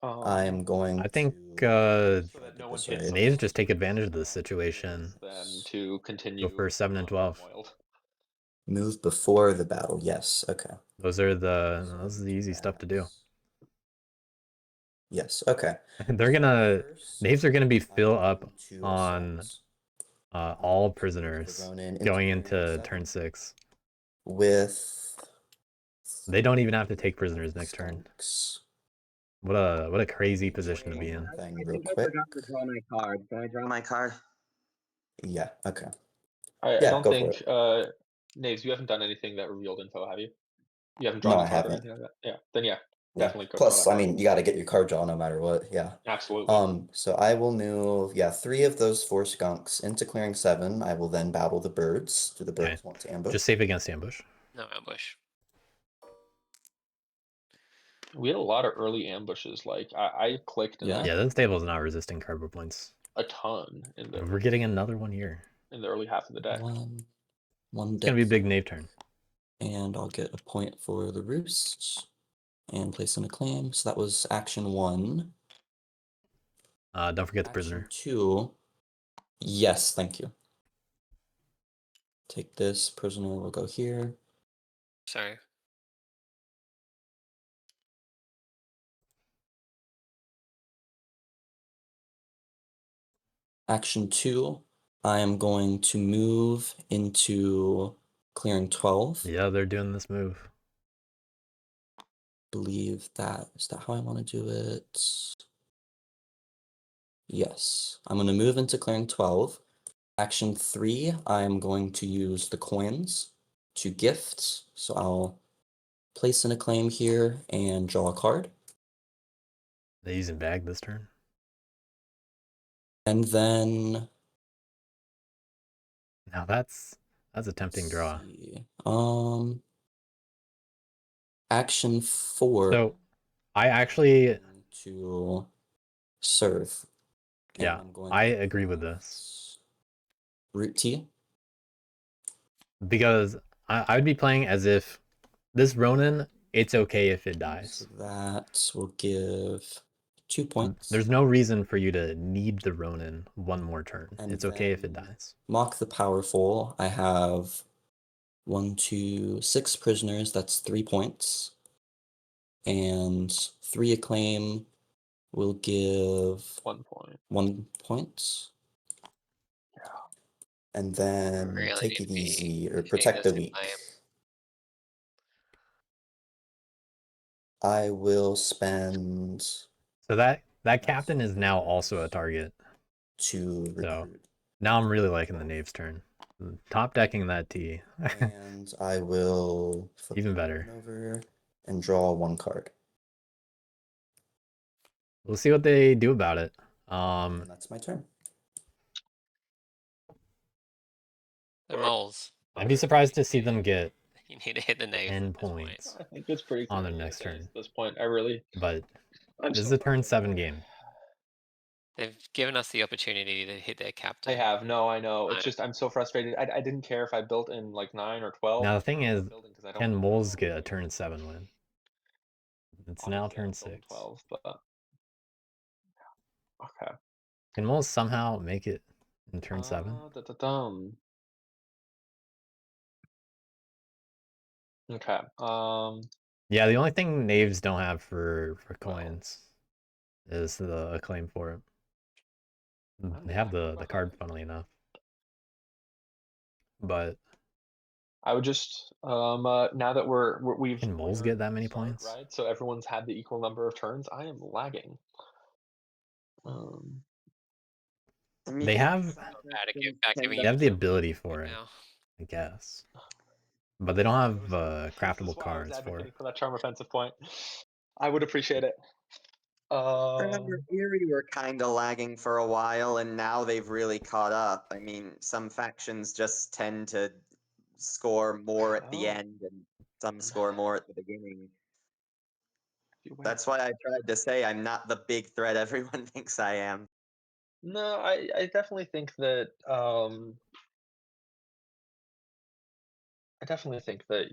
I'm going I think so that no one hits Naves just take advantage of this situation. them to continue Go for 7 and 12. turmoiled. Move before the battle. Yes, okay. Those are the easy stuff to do. Yes, okay. They're gonna Naves are gonna be fill up Two on assaults. all Move the prisoners Ronin going clearing into 7 turn 6. with They don't even have to take prisoners next turn. skunks. What a crazy position to be in. One thing I real think I quick. forgot to draw my card. Can I draw my card? Yeah, okay. I Yeah, don't go for think it. Naves, you haven't done anything that revealed info, have you? You haven't No, drawn I a card or haven't. anything like that? Yeah, then yeah, Yeah. definitely go draw Plus, that I card. mean, you got to get your card draw no matter what. Yeah. Absolutely. So I will move, 3 of those 4 skunks into clearing 7. I will then battle the birds. Do the birds want to ambush? Just safe against ambush. No ambush. We had a lot of early ambushes. Like I clicked and Yeah. Yeah, this table's not resisting cardboard points. a ton in the We're getting another one here. early half of the deck. One It's gonna be a big death. Knave turn. And I'll get a point for the roost and place in a claim. So that was action 1. Don't forget the Action prisoner. 2. Yes, thank you. Take this. Prisoner will go here. Sorry. Action 2. I am going to move into clearing 12. Yeah, they're doing this move. Believe that is that how I want to do it. Yes, I'm going to move into clearing 12. Action 3, I'm going to use the coins to gift. So I'll place in a claim here and draw a card. They using bag this turn. And then Now that's That's a tempting draw. see. Action 4. So I actually, going to serve. And yeah, I'm going I to agree with craft this Root T. because I would be playing as if this Ronin, it's okay if it So dies. that will give 2 points. There's no reason for you to need the Ronin one more turn. And It's okay if it then dies. Mock the Powerful. I have 1, 2, 6 prisoners. That's 3 points. And 3 acclaim will give 1 point. 1 point. And then Really take need it to be easy or hitting protect this the in weak. my- I will spend So that captain is now also a target. to So recruit. now I'm really liking the Knave's turn. Top decking that T. And I will flip Even the better. coin over and draw 1 card. We'll see what they do about it. And that's my turn. The moles. I'd be surprised to see them get You need to hit the knave 10 at this point. points I think it's pretty on clear their who next it is turn. at this point. I really. But I'm this is so a turn frustrated. 7 game. They've given us the opportunity to hit their captain. I have. No, I know. It's I- just I'm so frustrated. I didn't care if I built in like 9 or 12. Now the thing is, building 'cause I don't can moles know. get a turn 7 win? It's now Obviously, I'm turn building 6. 12, but okay. Can moles somehow make it in turn 7? Okay. Yeah, the only thing knaves don't have for Well. coins is the acclaim for it. I'm They have happy the about card, that. funnily enough. But I would just now that we've can moles we're get that at the many start, points? right? So everyone's had the equal number of turns. I am lagging. I mean, They have Bad at giving they you have the two ability for right it, now. I guess. But they don't have This is craftable why I was cards for advocating it. for that charm offensive point. I would appreciate it. Remember, Erie were kind of lagging for a while, and now they've really caught up. I mean, some factions just tend to score more at the Oh. end, and some score more at the beginning. You wait. That's why I tried to say I'm not the big threat everyone thinks I am. No, I definitely think that I definitely think that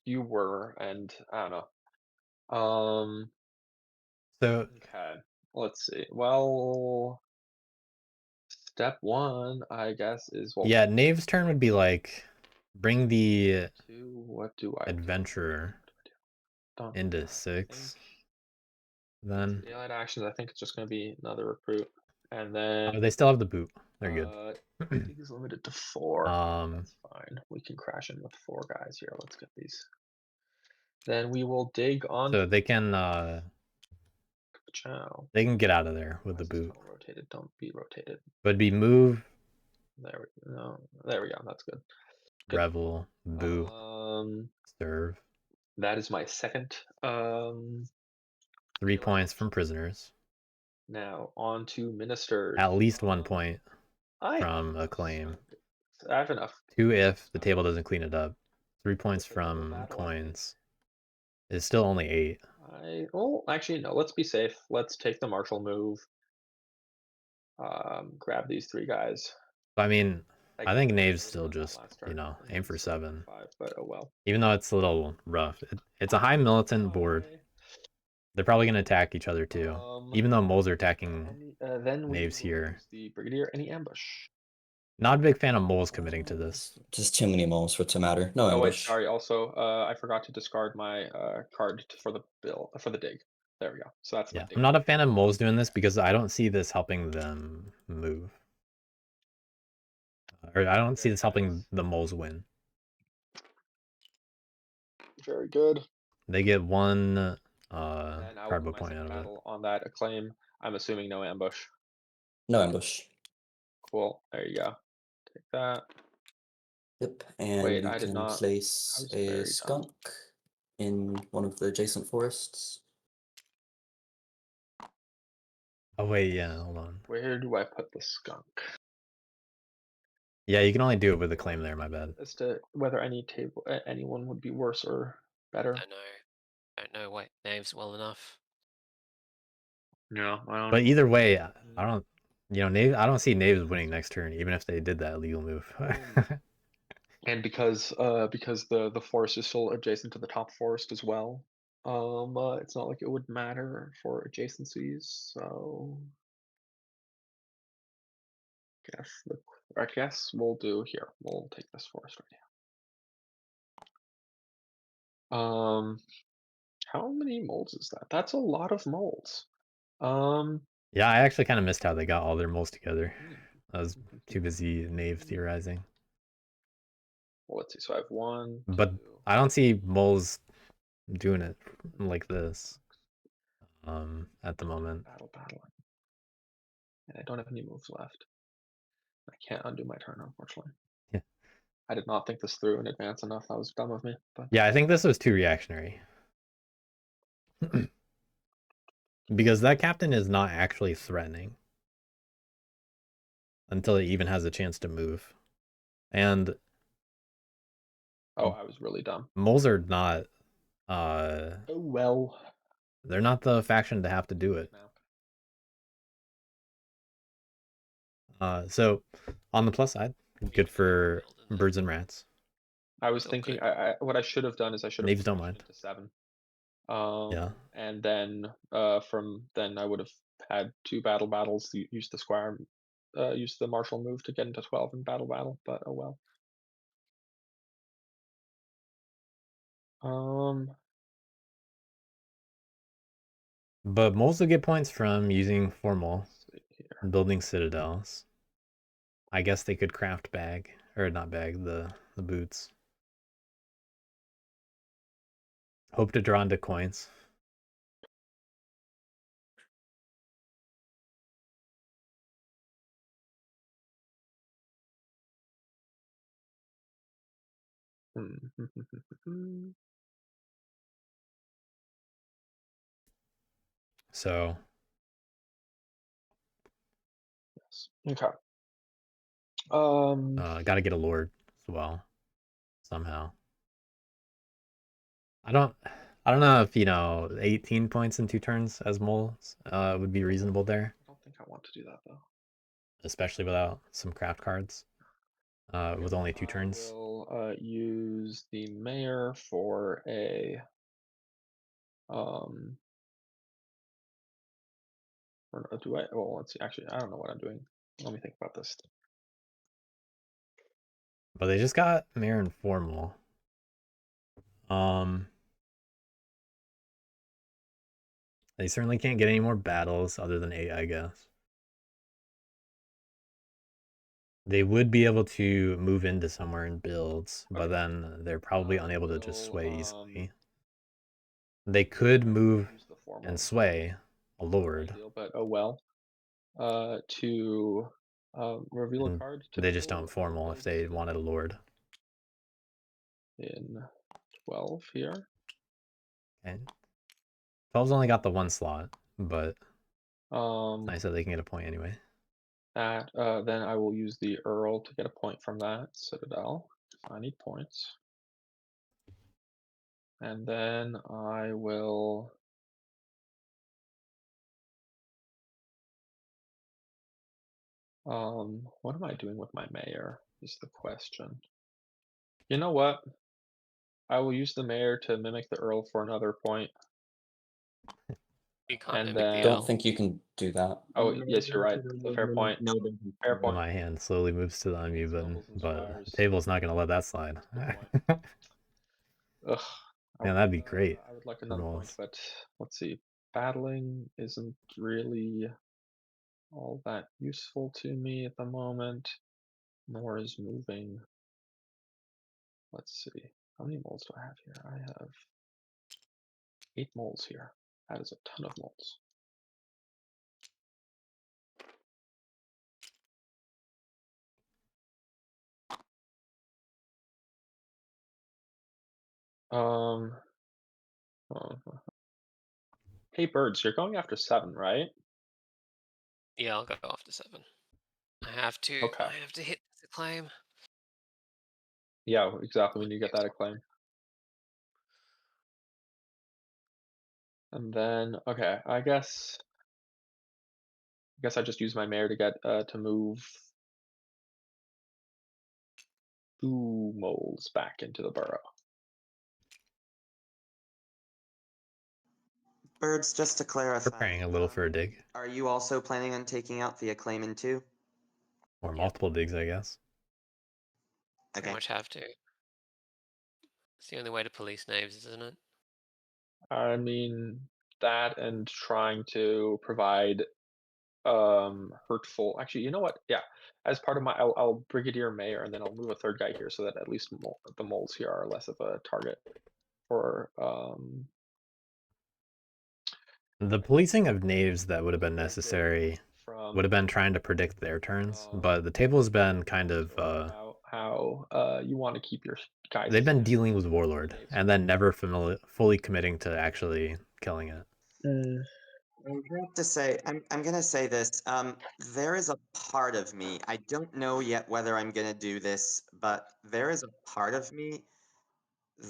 you were, and I don't know. So Okay, let's see. Well, step 1, I guess, is yeah, knave's turn would be like bring the 2. What do I do? adventurer Don't into think 6. Then daylight actions. I think it's just going to be another recruit, and then oh, they still have the boot. They're good. I think it's limited to 4. That's fine. We can crash in with 4 guys here. Let's get these. Then we will dig on. So they can Chow. they can get out of there with the Why is this boot. tunnel rotated? Don't be rotated. But it'd be move, There we go. No, there we go. That's good. Good. revel, boot, serve. That is my second. 3 daylight points action. from prisoners. Now on to ministers. At least 1 point I from have acclaim. I have enough. 2 if the table doesn't clean it up. 3 points With another from battle, I think. coins. It's still only 8. Actually no. Let's be safe. Let's take the martial move. Grab these 3 guys. I mean, I think knave's Would've still done that just, last you turn. know, And aim then for still 7. 5, but oh well. Even though it's a little rough. It's a high militant board. They're probably going to attack each other too. Even though moles are attacking then we knaves will here. use the brigadier. Any ambush? Not a big fan of moles committing to this. Just too many moles for it to matter. No Oh wait, ambush. sorry. Also, I forgot to discard my card for the dig. There we go. So that's my Yeah, dig. I'm not a fan of moles doing this because I don't see this helping them move. Or I don't see this helping the moles win. Very good. They get 1 Then I will card put my point second out of it. battle on that acclaim. I'm assuming no ambush. No ambush. Cool. There you go. Take that. Yep, and Wait, we I did can not. place I was very a dumb. skunk in one of the adjacent forests. Oh wait, yeah, hold on. Where do I put the skunk? Yeah, you can only do it with a claim there. My bad. As to whether anyone would be worse or better. Don't know what names well enough. Yeah, I don't. But either way, I don't. You know, Knave. I don't see Knaves winning next turn, even if they did that illegal move. And because the forest is still adjacent to the top forest as well, it's not like it would matter for adjacencies. So, I guess we'll do here. We'll take this forest right here. How many molds is that? That's a lot of molds. Yeah, I actually kind of missed how they got all their moles together. I was too busy Knave theorizing. Well, let's see. So I have one, But two, I don't see moles doing it like this. At the moment. battle. And I don't have any moves left. I can't undo my turn, unfortunately. Yeah. I did not think this through in advance enough. That was dumb of me. But Yeah, I think this was too reactionary. Because that captain is not actually threatening until it even has a chance to move. And oh, I was really dumb. moles are not Oh well. they're not the faction to have to do it. So on the plus side, good for birds and rats. I was Feel thinking good. what I should have done is I should have Knaves don't stretched mind. it to 7. Yeah. And then from then I would have had 2 battles, use the squire, use the martial move to get into 12 and battle, but oh well. But moles will get points from using formal, Let's see here. building citadels. I guess they could craft bag, or not bag, the boots. Hope to draw into coins. So yes. Okay. got to get a lord as well somehow. I don't know if 18 points in 2 turns as moles would be reasonable there. I don't think I want to do that though. Especially without some craft cards. With only 2 turns. I will use the mayor for a or do I? Well, let's see. Actually, I don't know what I'm doing. Let me think about this. But they just got mayor and formal. They certainly can't get any more battles other than 8, I guess. They would be able to move into somewhere in builds, but then they're probably unable to just sway easily. They could move Use the formal and sway a lord. ideal, but oh well. To reveal a And card. To they just don't formal if they wanted a lord. In 12 here. Okay. 12's only got the 1 slot, but It's nice that they can get a point anyway. That then I will use the Earl to get a point from that Citadel. I need points. And then I will what am I doing with my mayor is the question. You know what? I will use the mayor to mimic the Earl for another point. You can't And mimic then the Don't L. think you can do that. oh yes, you're right. That's a fair point. No, Fair point. My hand slowly moves to the unmute button, Nobles and but squires. table's not going to let that slide. Ugh. Man, that'd be great. I would like for another point, moles. but let's see. Battling isn't really all that useful to me at the moment, nor is moving. Let's see. How many moles do I have here? I have 8 moles here. That is a ton of moles. Hey birds, you're going after 7, right? Yeah, I'll go after 7. I have to. Okay. I have to hit the claim. Yeah, exactly. When you get that acclaim. And then, okay, I guess I just use my mayor to get to move 2 moles back into the burrow. Birds, just to clarify, Preparing a little for a dig. are you also planning on taking out the acclaim in 2? Or multiple digs, I guess. Pretty Okay. much have to. It's the only way to police knaves, isn't it? I mean, that and trying to provide hurtful. Actually, you know what? Yeah, as part of my, I'll brigadier mayor, and then I'll move a 3rd guy here so that at least the moles here are less of a target for The policing of knaves that would have been benefit necessary from would have been trying to predict their turns, but the table has been kind of about how you want to keep your guys. they've been stiff. dealing with Warlord and then never fully committing to actually killing it. I have to say, I'm gonna say this. There is a part of me. I don't know yet whether I'm gonna do this, but there is a part of me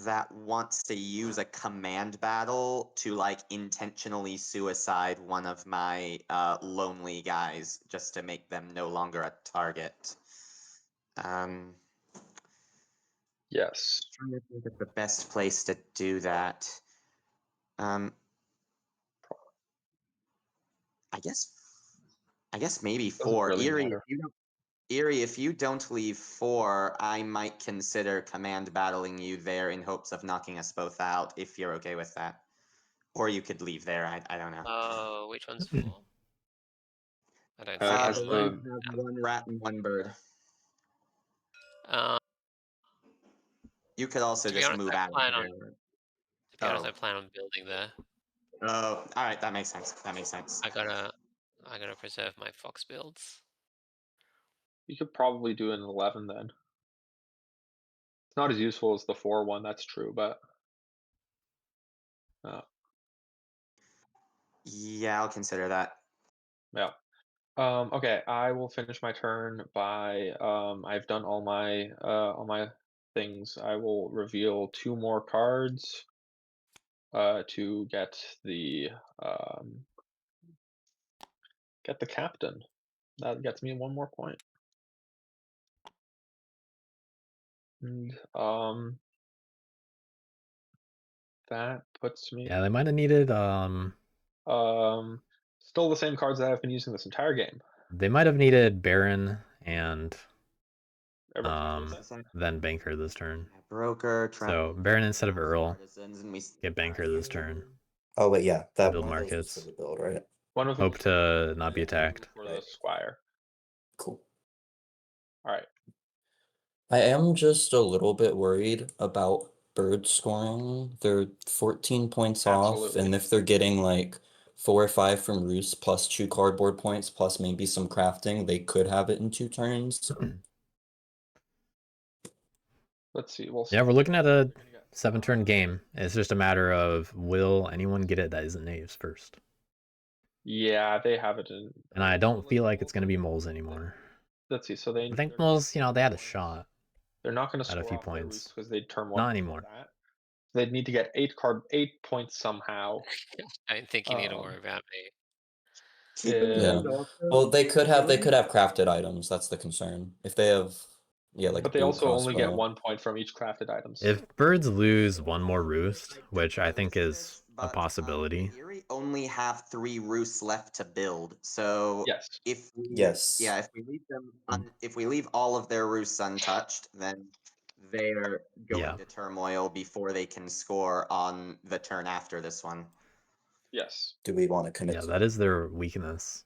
that wants to use a command battle to like intentionally suicide one of my lonely guys just to make them no longer a target. Yes. Trying to think of the best place to do that. I guess maybe Doesn't 4. really Eerie, matter. if you don't leave 4, I might consider command battling you there in hopes of knocking us both out, if you're okay with that. Or you could leave there, I don't know. Oh, which one's 4? I don't It see has it. The one that has 1 rat and 1 bird. Uh, You could also To be just honest, move I out of plan on- there. to be honest, Oh. I plan on building there. Oh, alright, that makes sense. That makes sense. I gotta preserve my fox builds. You could probably do an 11 then. It's not as useful as the 4 one, that's true, but Yeah, I'll consider that. yeah. Okay, I will finish my turn by I've done all my things. I will reveal 2 more cards to get the captain. That gets me 1 more point. And that puts me Yeah, they might have needed still the same cards that I've been using this entire game. they might have needed Baron and Everyone's okay with that? then Banker this turn. Broker, So Baron instead of Earl, artisans, and we get Banker this turn. Oh wait, yeah, that Build one of those was markets. for the build, right? One of them Hope was for the to not be and two attacked. for the Right. squire. Cool. All right. I am just a little bit worried about bird scoring. They're 14 points off, Absolutely. and if they're getting like 4 or 5 from Roost plus 2 cardboard points plus maybe some crafting, they could have it in 2 turns. Let's see. We'll Yeah, see. we're looking at a They're gonna get 7-turn game. It's just a matter of will anyone get it that isn't knaves first. Yeah, they have it in. And I don't feel like it's going to be moles anymore. Let's see. So I think moles, you know, they had a shot They're not going to at score a few off their points. because they'd turn 1 Not before anymore. that. They'd need to get 8 points somehow. I don't think you need to worry about me. Keep in Yeah. mind also, Well, they could have crafted items. That's the concern. If they have, yeah, like But they boot, also only get crossbow. 1 point from each crafted items. If birds lose one more roost, like to which I think notice is this, a but, possibility. Erie only have 3 roosts left to build, so Yes. if we Yes. if we leave them if we leave all of their roosts untouched, then they're going Yeah. to turmoil before they can score on the turn after this one. Yes. Do we want to commit Yeah, to that is their weakness.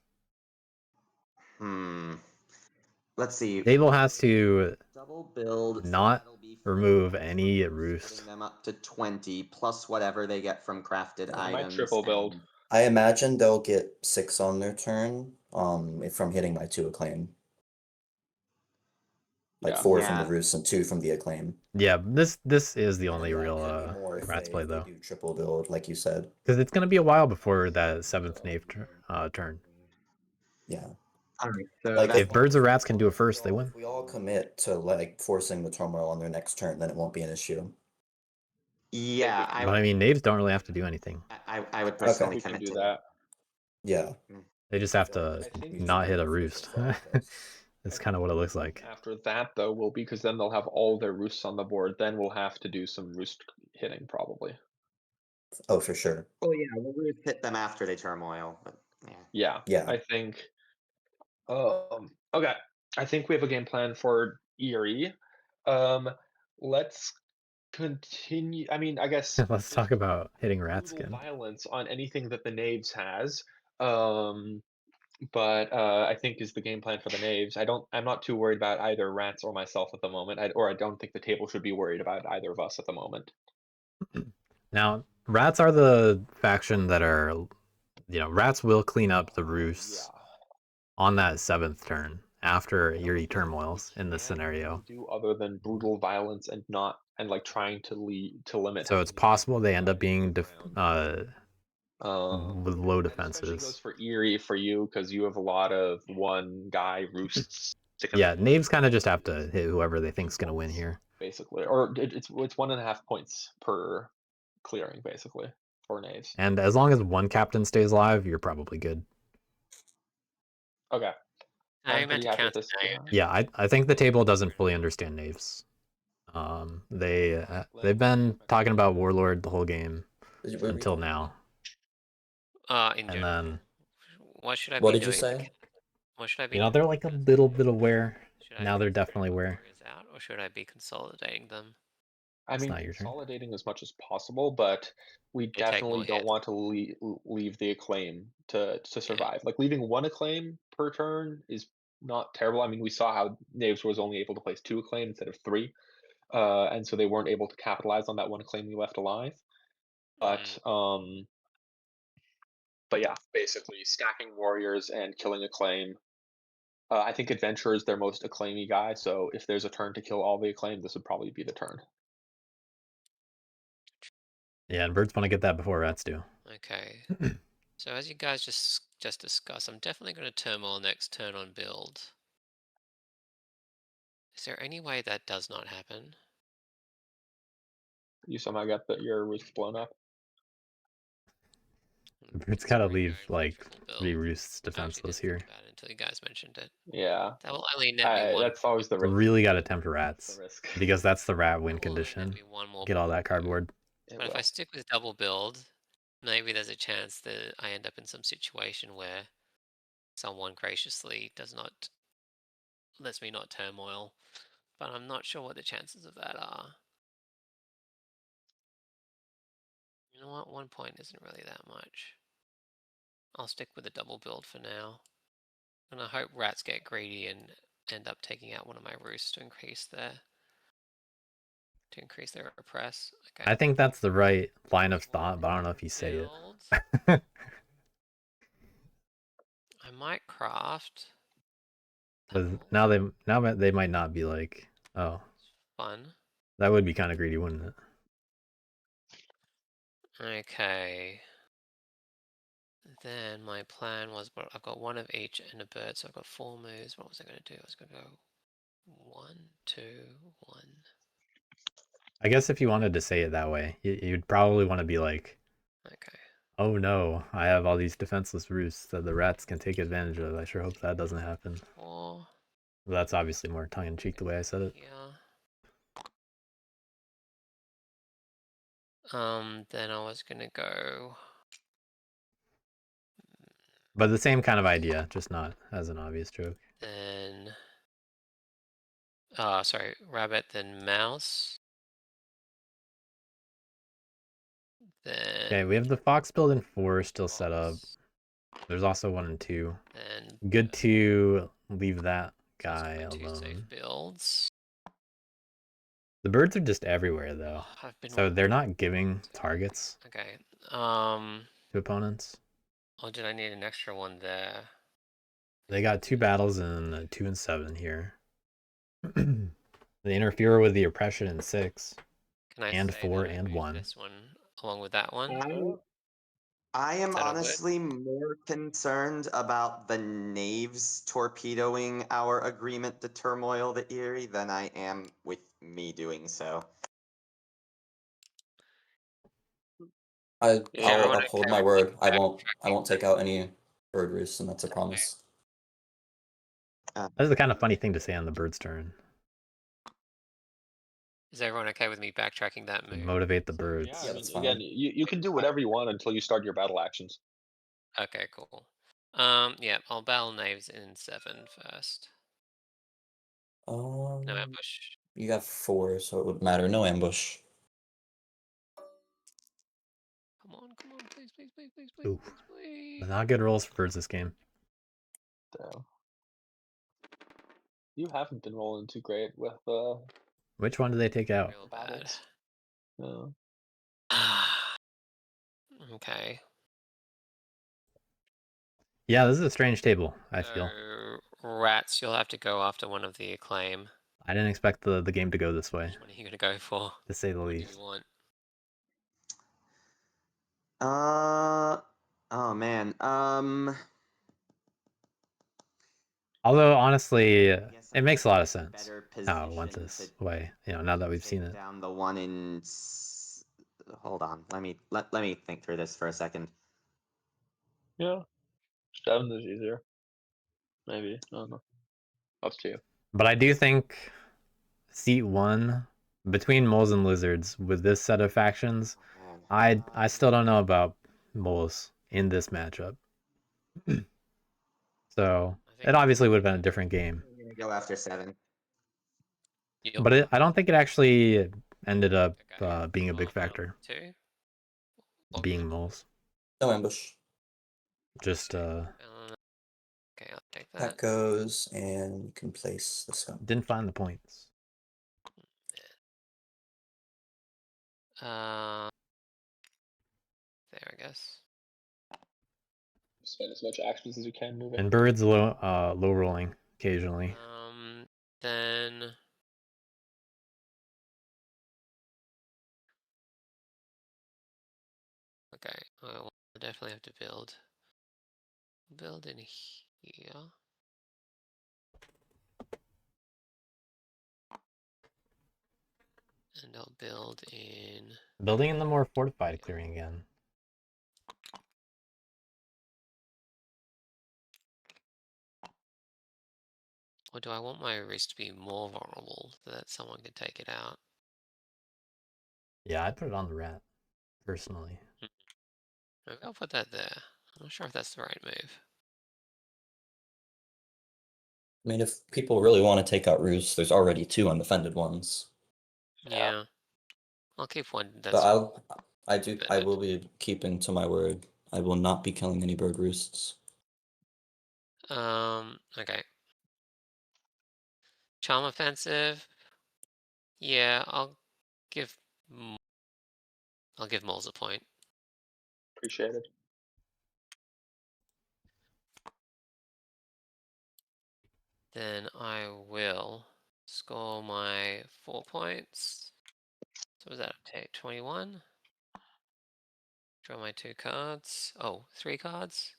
Let's see. Table has to Double build, so not that'll be 4 remove points any for roost, roost. putting them up to 20 plus whatever they get from crafted They might items. triple build. and- I imagine they'll get 6 on their turn, from hitting my 2 acclaim. Like Yeah. 4 from Yeah. the roost and 2 from the acclaim. Yeah, this is the And only that real could be more if rats play they though, do triple build, like you said. because it's gonna be a while before that 7th knave turn. Yeah. Alright, so Like, that's If birds or rats can do it first, they win. If we all commit to like forcing the turmoil on their next turn, then it won't be an issue. yeah, But I mean, knaves don't really have to do anything. I would personally We can commit do to that. Yeah. They just have to I think not hit a roost. That's kind of what it looks like. After that, though, will be because then they'll have all their roosts on the board. Then we'll have to do some roost hitting probably. Oh, for sure. Oh yeah, we'll hit them after they turmoil, but yeah. Yeah. Yeah. I think. Okay. I think we have a game plan for Erie. Let's continue. I mean, I guess Let's talk about hitting rats brutal again. violence on anything that the Knaves has. But I think is the game plan for the Knaves. I'm not too worried about either rats or myself at the moment. I don't think the table should be worried about either of us at the moment. Now, rats are the faction that are, rats will clean up the roosts on that 7th turn after Erie turmoils in this scenario. Do other than brutal violence and not like trying to limit. So it's possible they end up being with low That especially goes defenses. for Erie for you because you have a lot of one guy roosts. Yeah, knaves kind of just have to hit whoever they think's gonna win here. Basically, or it's 1.5 points per clearing basically for Knaves. And as long as one captain stays alive, you're probably good. Okay. Now I'm you meant pretty to happy count with this. Yeah, I think the table doesn't fully understand knaves. They've been talking about Warlord the whole game until now. In And general. then, What should I What be did you doing? say? What should I be they're doing? like a little bit aware. Should I Now be they're spreading definitely my aware. warriors out, or should I be consolidating them? I It's mean, not your turn. consolidating as much as possible, but we They take more definitely don't hits. want to leave the acclaim to survive. Like leaving one acclaim per turn is not terrible. I mean, we saw how Knaves was only able to place 2 acclaim instead of 3, and so they weren't able to capitalize on that one acclaim we left alive. But yeah, basically stacking warriors and killing acclaim. I think Adventurer is their most acclaimy guy, so if there's a turn to kill all the acclaim, this would probably be the turn. Yeah, and birds want to get that before rats do. Okay. So as you guys just discussed, I'm definitely going to turmoil next turn on build. Is there any way that does not happen? You somehow got your roost blown up. Birds gotta Considering leave going like triple build. 3 roosts I actually defenseless didn't here. think about it until you guys mentioned it. Yeah. That will only net me one. That's always the risk. Really gotta tempt rats. Risk. Because that's the rat win That will only net condition. me one more Get all point, that cardboard. But if I stick with double build, maybe there's a chance that I end up in some situation where someone graciously lets me not turmoil. But I'm not sure what the chances of that are. You know what? 1 point isn't really that much. I'll stick with a double build for now. And I hope rats get greedy and end up taking out one of my roosts to increase their oppress. Okay. I think that's the right line of thought, but I don't know if you say it. I might craft. Now they might not be like, oh, Fun. that would be kind of greedy, wouldn't it? Okay. Then my plan was, but I've got one of each and a bird, so I've got 4 moves. What was I going to do? I was going to go 1, 2, 1. I guess if you wanted to say it that way, you'd probably want to be like, okay. Oh no, I have all these defenseless roosts that the rats can take advantage of. I sure hope that doesn't happen. 4. Well, that's obviously more tongue-in-cheek the way I said it. Yeah. Then I was going to go... But the same kind of idea, just not as an obvious joke. Then... sorry, rabbit, then mouse. Then... Okay, we have the fox build in 4 still fox. set up. There's also 1 and 2. Then Good to leave that those are guy my 2 safe alone. builds. The birds are just everywhere though, so they're not giving targets Okay. to opponents. Oh, did I need an extra one there? They got 2 battles in 2 and 7 here. They interfere with the oppression in 6. Can I And say 4 that I and moved 1. this one along with that one? I am Is that a word? honestly more concerned about the knaves torpedoing our agreement to turmoil the Erie than I am with me doing so. Is Yeah. I'll everyone uphold okay my with me word. I backtracking? won't take out any bird roosts, and that's a promise. That's the kind of funny thing to say on the bird's turn. Is everyone okay with me backtracking that To move? motivate the Yeah, birds. I Yeah, mean, that's again, fine. you can do whatever you want until you start your battle actions. Okay, cool. Yeah, I'll battle knaves in 7 first. No ambush. You got 4, so it would matter. No ambush. Come on, please, please, please, please, Ooh. please, please. Not good rolls for birds this game. Damn. You haven't been rolling too great with Which one do they take out? Real bad. battles. No. Okay. Yeah, this is a strange table, I feel. So, rats, you'll have to go after one of the acclaim. I didn't expect the game to go this way, Which one are you gonna go for? to say the What do least. you want? Oh man. Although, honestly, Guess it I'm makes a lot of in sense better how it went position this to way, now that we've seen take it. down the one in. Hold on. Let me think through this for a second. Yeah. 7 is easier. Maybe. I don't know. Up to you. But I do think seat 1, between moles and lizards, with this set of factions, Man. I still don't know about moles in this matchup. So, I think it obviously would have been a different game. I'm gonna go after 7. you'll But I don't think it actually ended up okay. being a big Well, factor, 2. What being was it? moles. No ambush. Just Okay, I'll take that. That goes, and you can place this one. didn't find the points. There, I guess. Spend as much actions as you can moving. And birds low rolling occasionally. Then okay, I'll definitely have to build in here. And I'll build in Building in the more fortified clearing again. or do I want my wrist to be more vulnerable so that someone can take it out? Yeah, I'd put it on the rat, personally. Maybe I'll put that there. I'm not sure if that's the right move. I mean, if people really want to take out roosts, there's already 2 undefended ones. Yeah. I'll keep one But that's I will be keeping to my word. I will not be killing any bird roosts. Okay. Charm offensive. Yeah, I'll give moles a point. Appreciate it. Then I will score my 4 points. So was that take 21? Draw my 2 cards. Oh, 3 cards.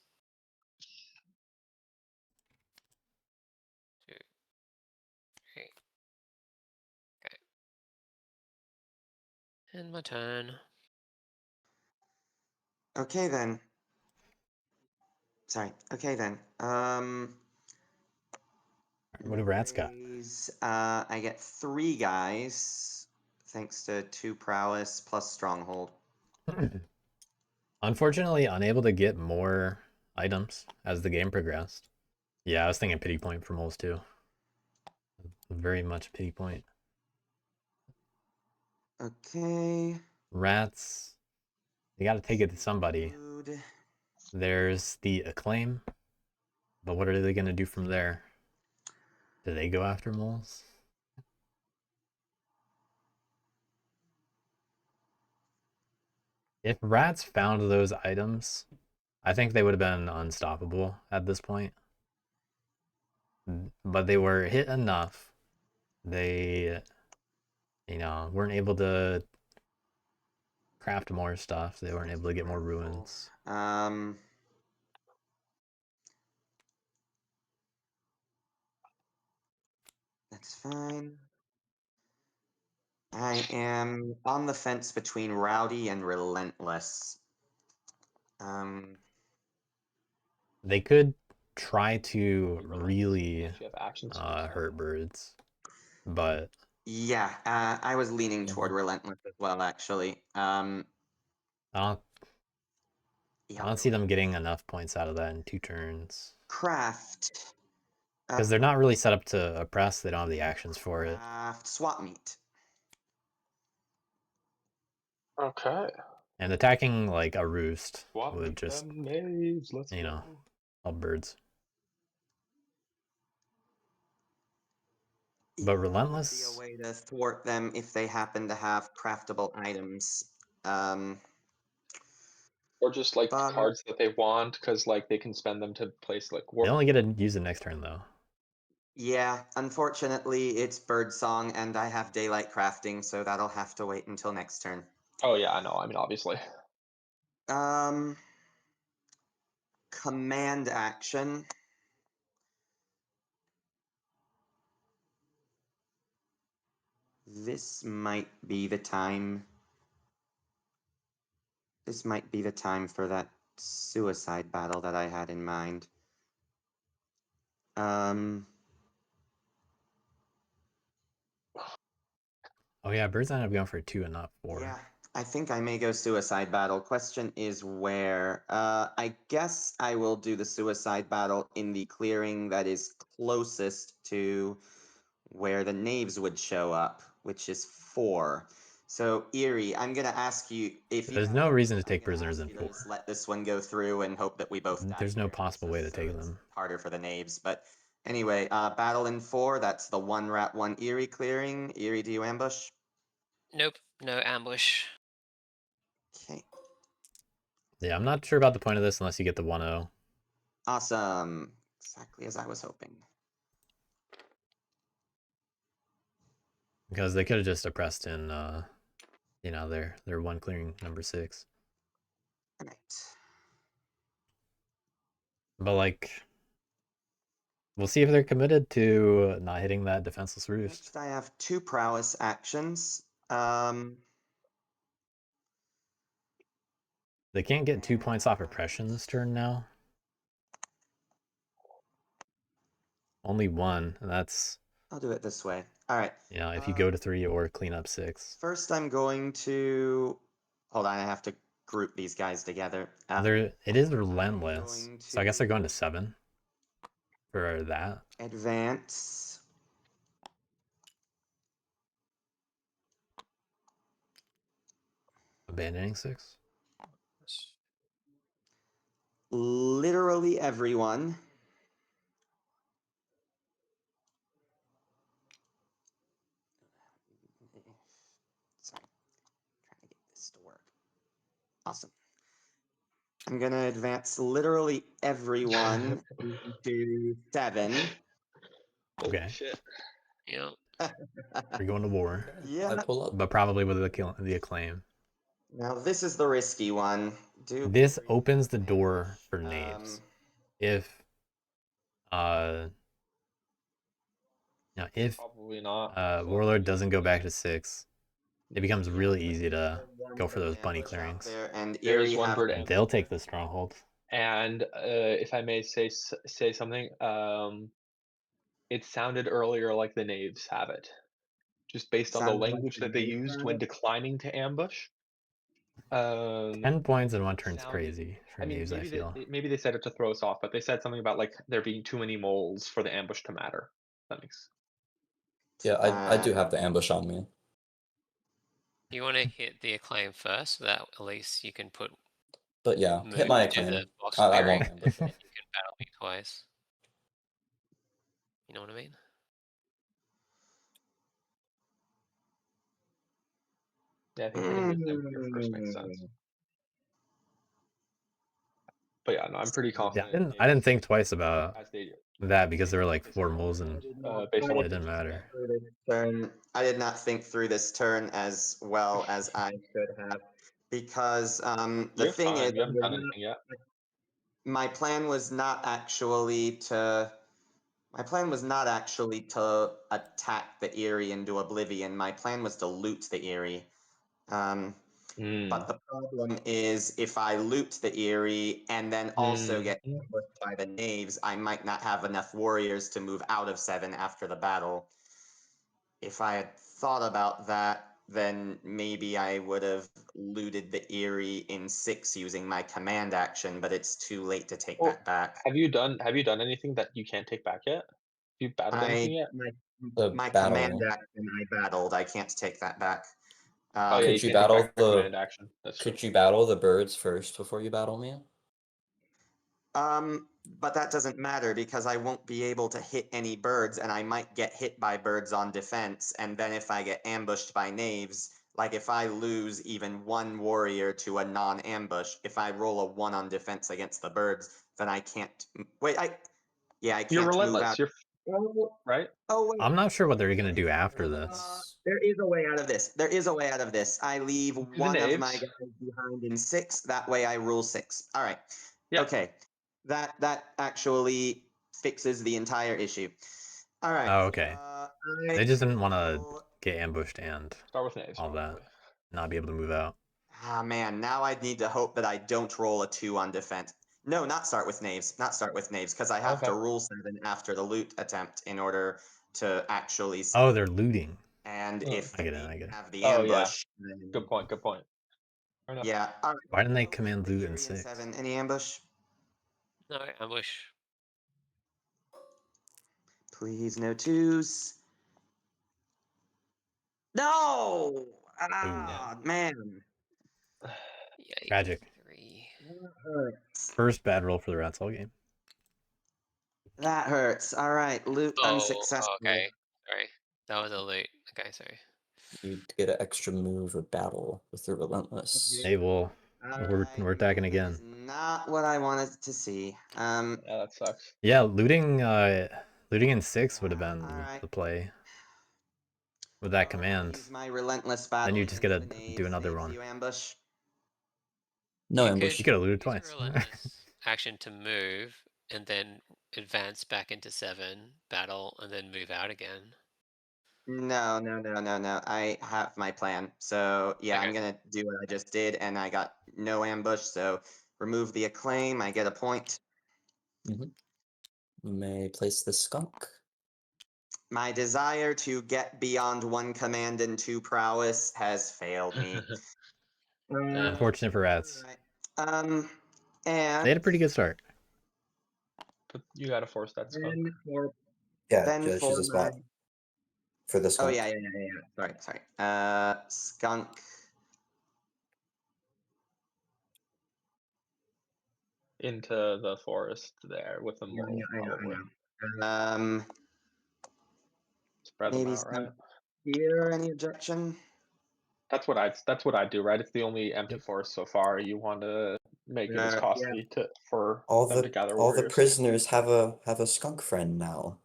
2, 3. Okay. And my turn. Okay then. Sorry. Okay then. What do rats got? I get 3 guys, thanks to 2 prowess plus stronghold. Unfortunately, unable to get more items as the game progressed. Yeah, I was thinking pity point for moles too. Very much pity point. Okay. Rats, you gotta take it to somebody. Food. There's the acclaim, but what are they gonna do from there? Do they go after moles? If rats found those items, I think they would have been unstoppable at this point. But they were hit enough. They, weren't able to craft more stuff. They weren't able to get more ruins. That's fine. I am on the fence between Rowdy and Relentless. They could try to Relentless. really If you have actions, you can hurt birds, but yeah, I was leaning toward Relentless as well, actually. I don't see them getting enough points out of that in 2 turns. Craft. Because they're not really set up to oppress. They don't have the actions for it. Swap meet. Okay. And attacking like a roost Swap would meet just, them knaves. Let's you know, go. help birds. But Relentless, Be a way to thwart them if they happen to have craftable items. Or just like cards that they want, because like they can spend them to place like they only get to use it next turn though. Yeah, unfortunately, it's Birdsong, and I have Daylight Crafting, so that'll have to wait until next turn. Oh yeah, I know. I mean, obviously. Command action. This might be the time. This might be the time for that suicide battle that I had in mind. Oh yeah, birds ended up going for 2 and not 4. Yeah, I think I may go suicide battle. Question is where? I guess I will do the suicide battle in the clearing that is closest to where the knaves would show up, which is 4. So Erie, I'm gonna ask you if There's no reason to take prisoners in 4. Just let this one go through and hope that we both die. There's no possible way to take them. Harder for the knaves, but anyway, battle in 4. That's the 1 rat 1 Erie clearing. Erie, do you ambush? Nope, no ambush. Okay. Yeah, I'm not sure about the point of this unless you get the 1-0. Awesome. Exactly as I was hoping. Because they could have just oppressed in, you know, their 1 clearing number 6. All right. But like, we'll see if they're committed to not hitting that defenseless roost. Next, I have 2 prowess actions. They can't get 2 points off oppression this turn now. Only 1, and that's... I'll do it this way. All right. You know, if you go to 3 or clean up 6. First, I'm going to... Hold on, I have to group these guys together. It is relentless, so I guess they're going to 7 for that. Advance. Abandoning 6. Literally everyone. Sorry, trying to get this to work. Awesome. I'm gonna advance literally everyone to 7. Okay. Shit. Yeah. We're going to war. Yeah. I pull up. But probably with the acclaim. Now this is the risky one. This opens the door for knaves. If Probably not. Warlord doesn't go back to 6, it becomes really easy to go for those bunny clearings. And There's one bird And they'll take the stronghold. And if I may say something, it sounded earlier like the knaves have it, just based on the language that they used when declining to ambush. 10 points in 1 turn's crazy for I mean, knaves, I feel. maybe they said it to throw us off, but they said something about like there being too many moles for the ambush to matter. That makes. Yeah, I do have the ambush on me. You want to hit the acclaim first, so that at least you can put. But yeah, hit my acclaim. The box I clearing, won't ambush. and you can battle me twice. You know what I mean? Yeah, I think hitting them here first makes sense. But yeah, no, I'm pretty confident. Yeah, I didn't think twice about that because there were like 4 moles and based on it didn't matter. I did not think through this turn as well as I could have, because the You're thing fine. is, You haven't done anything yet. my plan was not actually to. My plan was not actually to attack the Eerie into oblivion. My plan was to loot the Eerie. But the problem is, if I loot the Eerie and then also get ambushed by the Knaves, I might not have enough warriors to move out of 7 after the battle. If I had thought about that, then maybe I would have looted the Eerie in 6 using my command action, but it's too late to take Well, that back. Have you done anything that you can't take back yet? Have you battled anything yet? My battle. command action I battled. I can't take that back. Oh yeah, Could you can't take battle back your the- command action. That's true. Could you battle the birds first before you battle me? But that doesn't matter because I won't be able to hit any birds, and I might get hit by birds on defense. And then if I get ambushed by Knaves, like if I lose even 1 warrior to a non-ambush, if I roll a 1 on defense against the birds, then I can't. Wait, I can't You're move relentless. out. You're right. Oh wait. I'm not sure what they're gonna do after this. There is a way out of this. There is a way out of this. I leave the one of my Knaves. guys behind in 6. That way I rule 6. All right. Yeah. Okay. That actually fixes the entire issue. All right. Oh, okay. They just didn't want to get ambushed and Start with Knaves. all that, probably. not be able to move out. Ah man, now I need to hope that I don't roll a 2 on defense. No, not start with Knaves. Not start with Knaves because I have to Okay. rule 7 after the loot attempt in order to actually. Oh, they're looting. And Oh. if I get it, they I get it. have the Oh, yeah. ambush, then Good point. Good point. Fair enough. yeah. All right. Why didn't they So, command the loot in Eerie 6? 7. Any ambush? No ambush. Please, no 2s. No! Ah, man. Yikes. Tragic. 3. That hurts. First bad roll for the Rats all game. That hurts. All right, loot unsuccessful. Okay. Sorry. That was a loot. Okay, sorry. You get an extra move of battle with the relentless. They will. All We're right, attacking that again. is not what I wanted to see. Yeah, that sucks. Yeah, looting in 6 would have been All right. the play. With that I'll command. use my relentless battle. you just against gotta the Knaves. do another Knaves, one. You ambush. No You ambush. You could have looted use twice. your relentless action to move and then advance back into 7, battle, and then move out again. No. I have my plan. So yeah, I'm Okay. gonna do what I just did, and I got no ambush. So remove the acclaim. I get a point. You may place the skunk. My desire to get beyond 1 command and 2 prowess has failed me. Unfortunate for Rats. Alright. And They had a pretty good start. But you gotta force that skunk. then for Yeah, then Judge, for is a spot my for the oh skunk. yeah. Sorry. Skunk. Into the forest there with the mole. Probably. Spread them Maybe out, right? skunk here. Any objection? That's what I do, right? It's the only empty forest so far. You want to make it as Yeah. costly for All them to gather all the warriors. prisoners have a skunk friend now.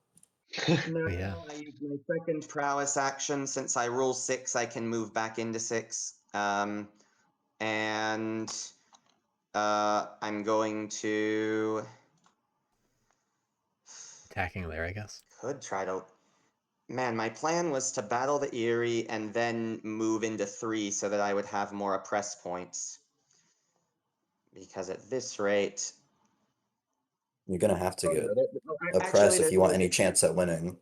No, Yeah. I use my second prowess action. Since I rule 6, I can move back into 6. And I'm going to Attacking there, I guess. could try to. Man, my plan was to battle the Eerie and then move into 3 so that I would have more oppress points. Because at this rate, You're gonna have to get actually, oppress if there's you want no any difference. chance at winning.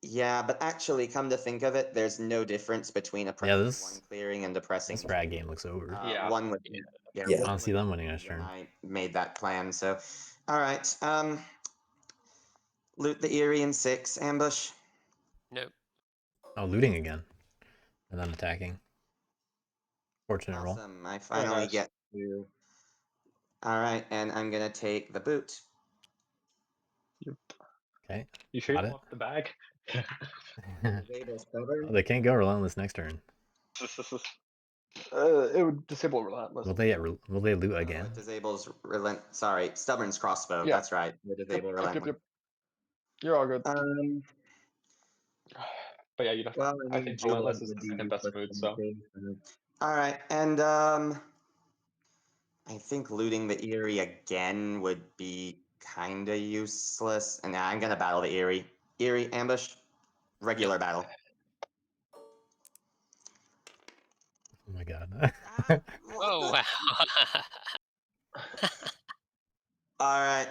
Yeah, but actually, come to think of it, there's no difference between oppressing this- 1 clearing and oppressing This rat game looks over. Yeah. 1 would. Yeah. I don't see them winning this When turn. I made that plan, so all right. Loot the Eerie in 6, ambush. Nope. Oh, looting again. And then attacking. Fortunate roll. Awesome. I finally nice. get to. All right, and I'm gonna take the boot. Okay. You sure you Got don't want the bag? Disable stubborn. They can't go relentless next turn. It would disable relentless. Will they loot again? It disables Sorry, stubborn's crossbow. Yeah. That's right. They disable relentless. You're all good. But yeah, you don't. Well, I think Jubilant relentless is would the be second best useless mood. in So this case, All right, and I think looting the Eerie again would be kind of useless. And I'm gonna battle the Eerie. Eerie ambush, regular battle. Oh my god. Oh wow. All right,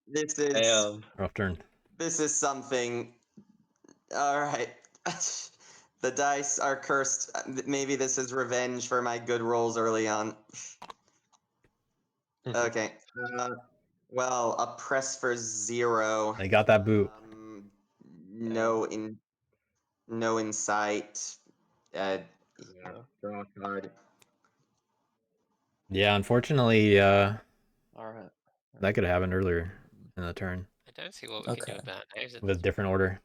this is Damn. Rough turn. this is something. All right. The dice are cursed. Maybe this is revenge for my good rolls early on. Okay. Well, a press for 0. They got that boot. No insight. Yeah, draw a card. Yeah, unfortunately, All right. that could have happened earlier in the turn I don't see what we can do Okay. about knaves at with this different order.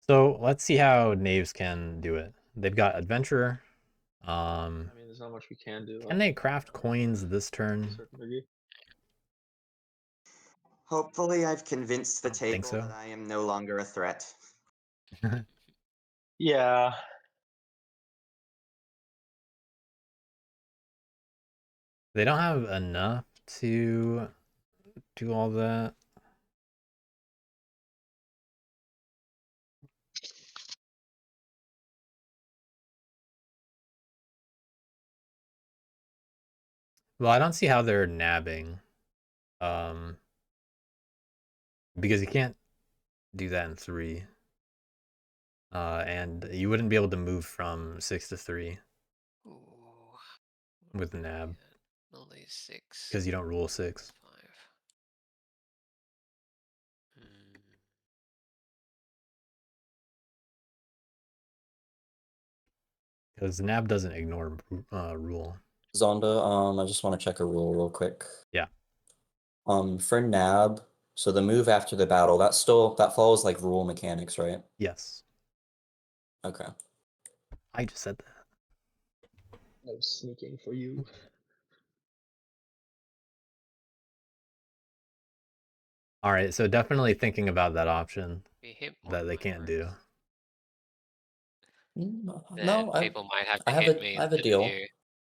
So let's see how knaves can do it. They've got adventurer. I mean, there's not much we can do. Can they craft coins this to a turn? certain degree. Hopefully, I've convinced the I don't think table so. that I am no longer a threat. Yeah. They don't have enough to do all that. Well, I don't see how they're nabbing. Because you can't do that in 3. And you wouldn't be able to move from 6 to 3 Ooh. with nab Only 6. because you don't rule 6. 5. Because nab doesn't ignore rule. Zonda, I just want to check a rule real quick. Yeah. For nab, so the move after the battle, that follows like rule mechanics, right? Yes. Okay. I just said that. I was sneaking for you. All right, so definitely thinking about that option We hit that they can't do. Then No, people might have I to have hit a me I have a instead of deal. you.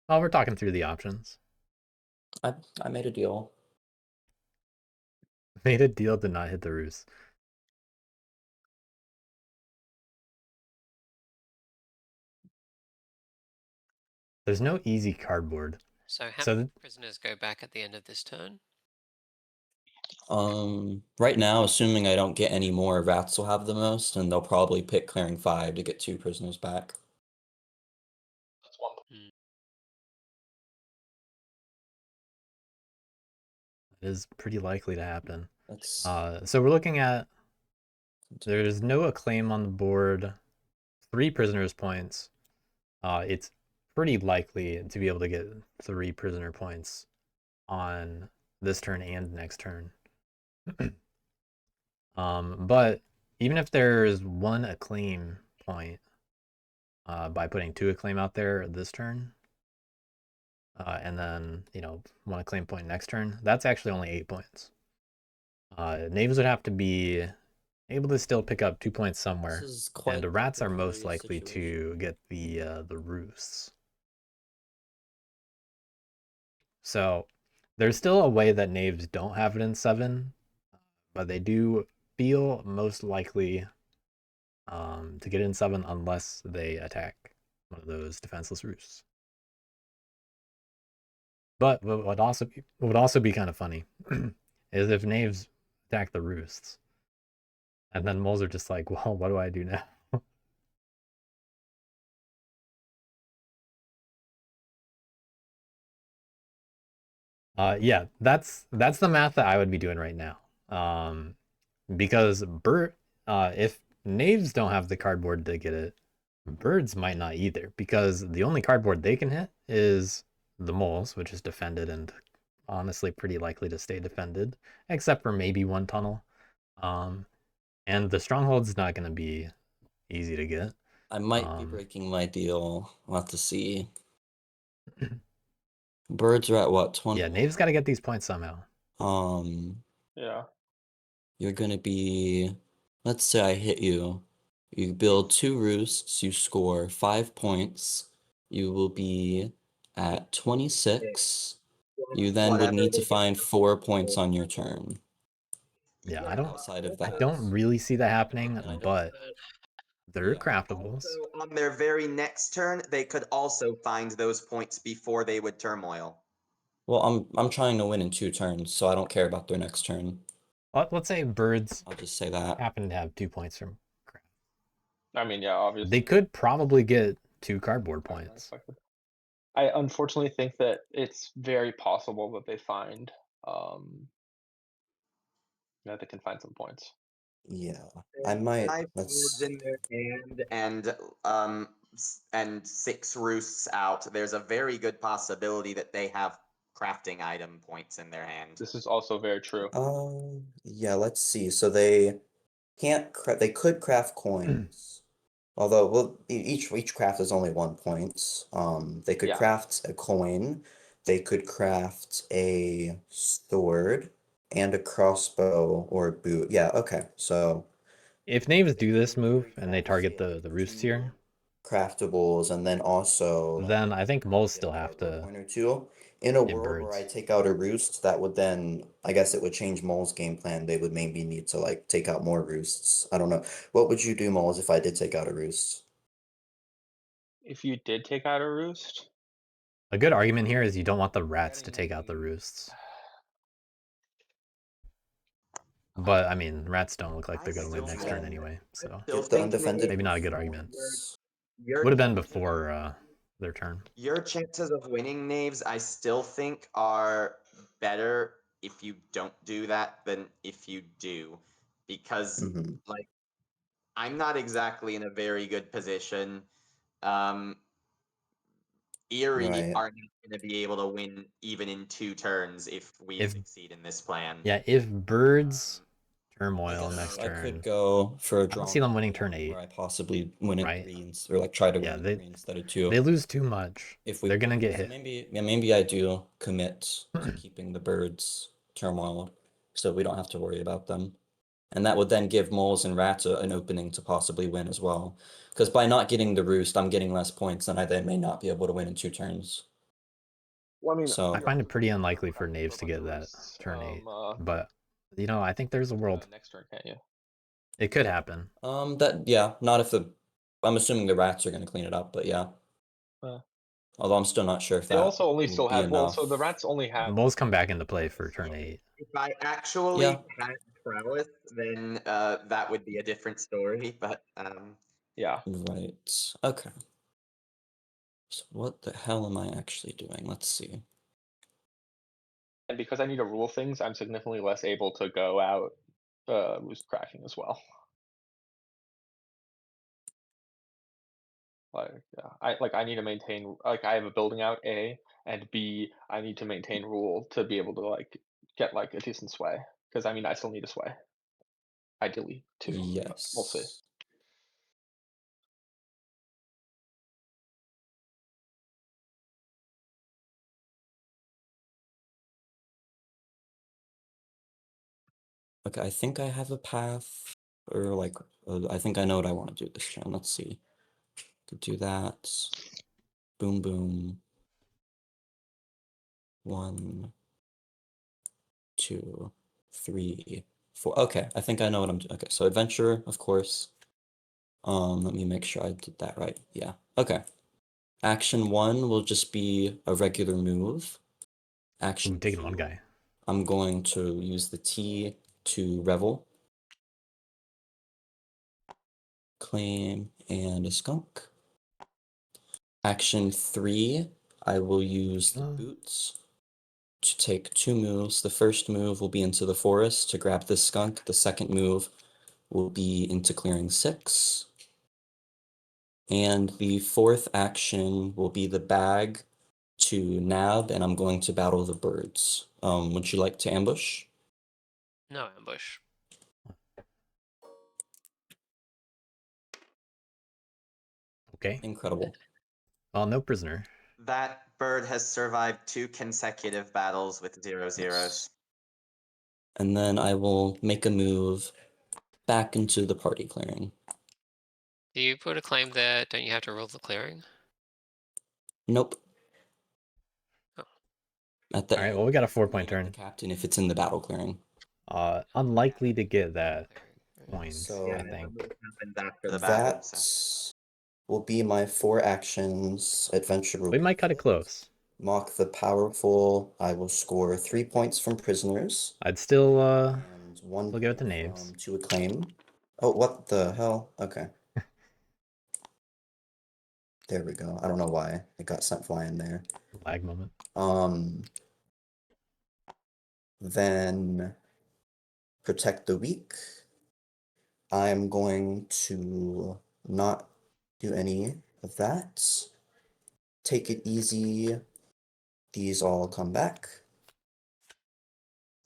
Well, we're talking through the options. I made a deal. Made a deal to not hit the roost. There's no easy cardboard. So how So many prisoners go back at the end of this turn? Right now, assuming I don't get any more, rats will have the most, and they'll probably pick clearing 5 to get 2 prisoners back. That's one. it is pretty likely to happen. That's So we're looking at there's no acclaim on the board, 3 prisoners points. It's pretty likely to be able to get 3 prisoner points on this turn and next turn. But even if there's 1 acclaim point by putting 2 acclaim out there this turn, and then 1 acclaim point next turn, that's actually only 8 points. Knaves would have to be able to still pick up 2 points somewhere, this is quite and the rats are most precarious likely situation. to get the roosts. So there's still a way that knaves don't have it in 7, but they do feel most likely to get in 7 unless they attack one of those defenseless roosts. But what would also be kind of funny is if knaves attack the roosts, and then moles are just like, well, what do I do now? Yeah, that's the math that I would be doing right now. Because if knaves don't have the cardboard to get it, birds might not either, because the only cardboard they can hit is the moles, which is defended and honestly pretty likely to stay defended, except for maybe 1 tunnel. And the stronghold's not going to be easy to get. I might be breaking my deal. We'll have to see. Birds are at what, 20? Yeah, knaves got to get these points somehow. Yeah. You're gonna be, let's say I hit you. You build 2 roosts, you score 5 points. You will be at 26. You then would Whatever need to they get. find 4 points on your turn. Yeah, Outside of I that. don't really see that happening, I don't but know. they're Yeah. craftables. So on their very next turn, they could also find those points before they would turmoil. Well, I'm trying to win in 2 turns, so I don't care about their next turn. Let's say birds I'll just say that. happen to have 2 points from craft. I mean, yeah, obviously. They could probably get 2 cardboard Kinda points. unexpected. I unfortunately think that it's very possible that they find that they can find some points. Yeah. I might 5 let's boards in their hand and 6 roosts out. There's a very good possibility that they have crafting item points in their hand. This is also very true. yeah, let's see. So they can't they could craft coins. Although, well, each craft is only 1 point. They could Yeah. craft a coin. They could craft a sword and a crossbow or a boot. Yeah, okay. So If knaves do this move and they target the roosts here, craftables, and then also then I think moles get a still have cardboard to point or two. In a hit world where I birds. take out a roost, that would then, I guess it would change Mole's game plan. They would maybe need to like take out more roosts. I don't know. What would you do, Moles, if I did take out a roost? If you did take out a roost, A good argument here is you don't want the rats to take out the roosts. But I mean, rats don't look like they're gonna win next turn anyway, so Still Get the think undefended maybe not a good argument. performance. Would have been before their turn. Your chances of winning, Knaves, I still think are better if you don't do that than if you do. Because, Mhm. like, I'm not exactly in a very good position. Erie Right. are not going to be able to win even in 2 turns if we succeed in this plan. Yeah, if birds I turmoil guess next I turn, could go for a I draw. don't see them winning plan turn 8. where I possibly win it right? 3 or like try to Yeah, win they 3 instead of 2. they lose too much. If we They're gonna win. get So hit. maybe I do commit to keeping the birds turmoil, so we don't have to worry about them. And that would then give moles and rats an opening to possibly win as well. Because by not getting the roost, I'm getting less points, and I then may not be able to win in 2 turns. well, I mean, So I find it pretty unlikely for knaves to get that turn 8. But you know, I think there's a world. Next turn, can't you? It could happen. yeah, not if I'm assuming the rats are going to clean it up, but yeah. Although I'm still not sure if They that also only will still be have. Well, enough. so the rats only have. Moles come back into play for turn 8. If I actually Yeah. had prowess, then that would be a different story. But Yeah. Right. Okay. So what the hell am I actually doing? Let's see. And because I need to rule things, I'm significantly less able to go out roost cracking as well. Like, yeah, I need to maintain, like, I have a building out A, and B, I need to maintain rule to be able to like get like a decent sway. Because I mean, I still need a sway. Ideally, 2. but Yes. We'll see. Okay, I think I have a path, or like, I think I know what I want to do this turn. Let's see. Could do that. Boom, boom. 1, 2, 3, 4. Okay, I think I know what I'm doing. Okay, so adventure, of course. Let me make sure I did that right. Yeah. Okay. Action 1 will just be a regular move. Action I'm taking 2, one guy. I'm going to use the T to revel. Claim and a skunk. Action 3, I will use the boots to take 2 moves. The first move will be into the forest to grab the skunk. The second move will be into clearing 6. And the fourth action will be the bag to nab, and I'm going to battle the birds. Would you like to ambush? No ambush. Okay. Incredible. Well, no prisoner. that bird has survived 2 consecutive battles with 0 zeros. And then I will make a move back into the party clearing. Do you put a claim there? Don't you have to rule the clearing? Nope. Oh. At the All right, end, well, we got a it's the 4-point name of the turn. captain if it's in the battle clearing. Unlikely to get that Clearing, right? points, So I the think. move happens after the battle. That will be my 4 actions. Adventure will We be might cut it flipped. close. Mock the powerful. I will score 3 points from prisoners. I'd still And 1 we'll give it point to Naves. from to acclaim. Oh, what the hell? Okay. There we go. I don't know why it got sent flying there. Lag moment. Then protect the weak. I'm going to not do any of that. Take it easy. These all come back.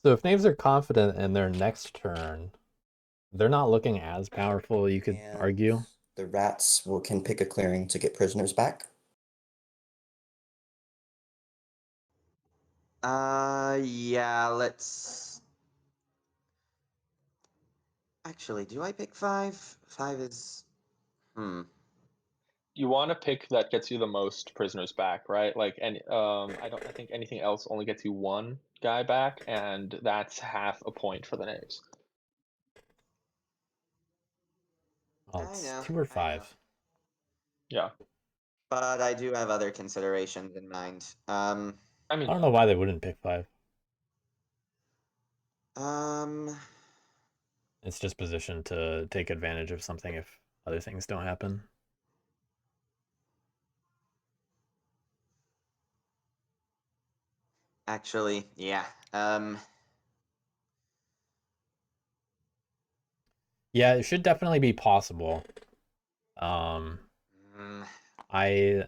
So if Naves are confident in their next turn, they're not looking as powerful, you could And argue. the rats can pick a clearing to get prisoners back. Yeah, let's. Actually, do I pick 5? 5 is. You want to pick that gets you the most prisoners back, right? Like, and I think anything else only gets you 1 guy back, and that's half a point for the Knaves. Well, I it's know, 2 or I know. 5. Yeah. But I do have other considerations in mind. I mean, I don't know why they wouldn't pick 5. It's just positioned to take advantage of something if other things don't happen. Actually, yeah. Yeah, it should definitely be possible. mm, I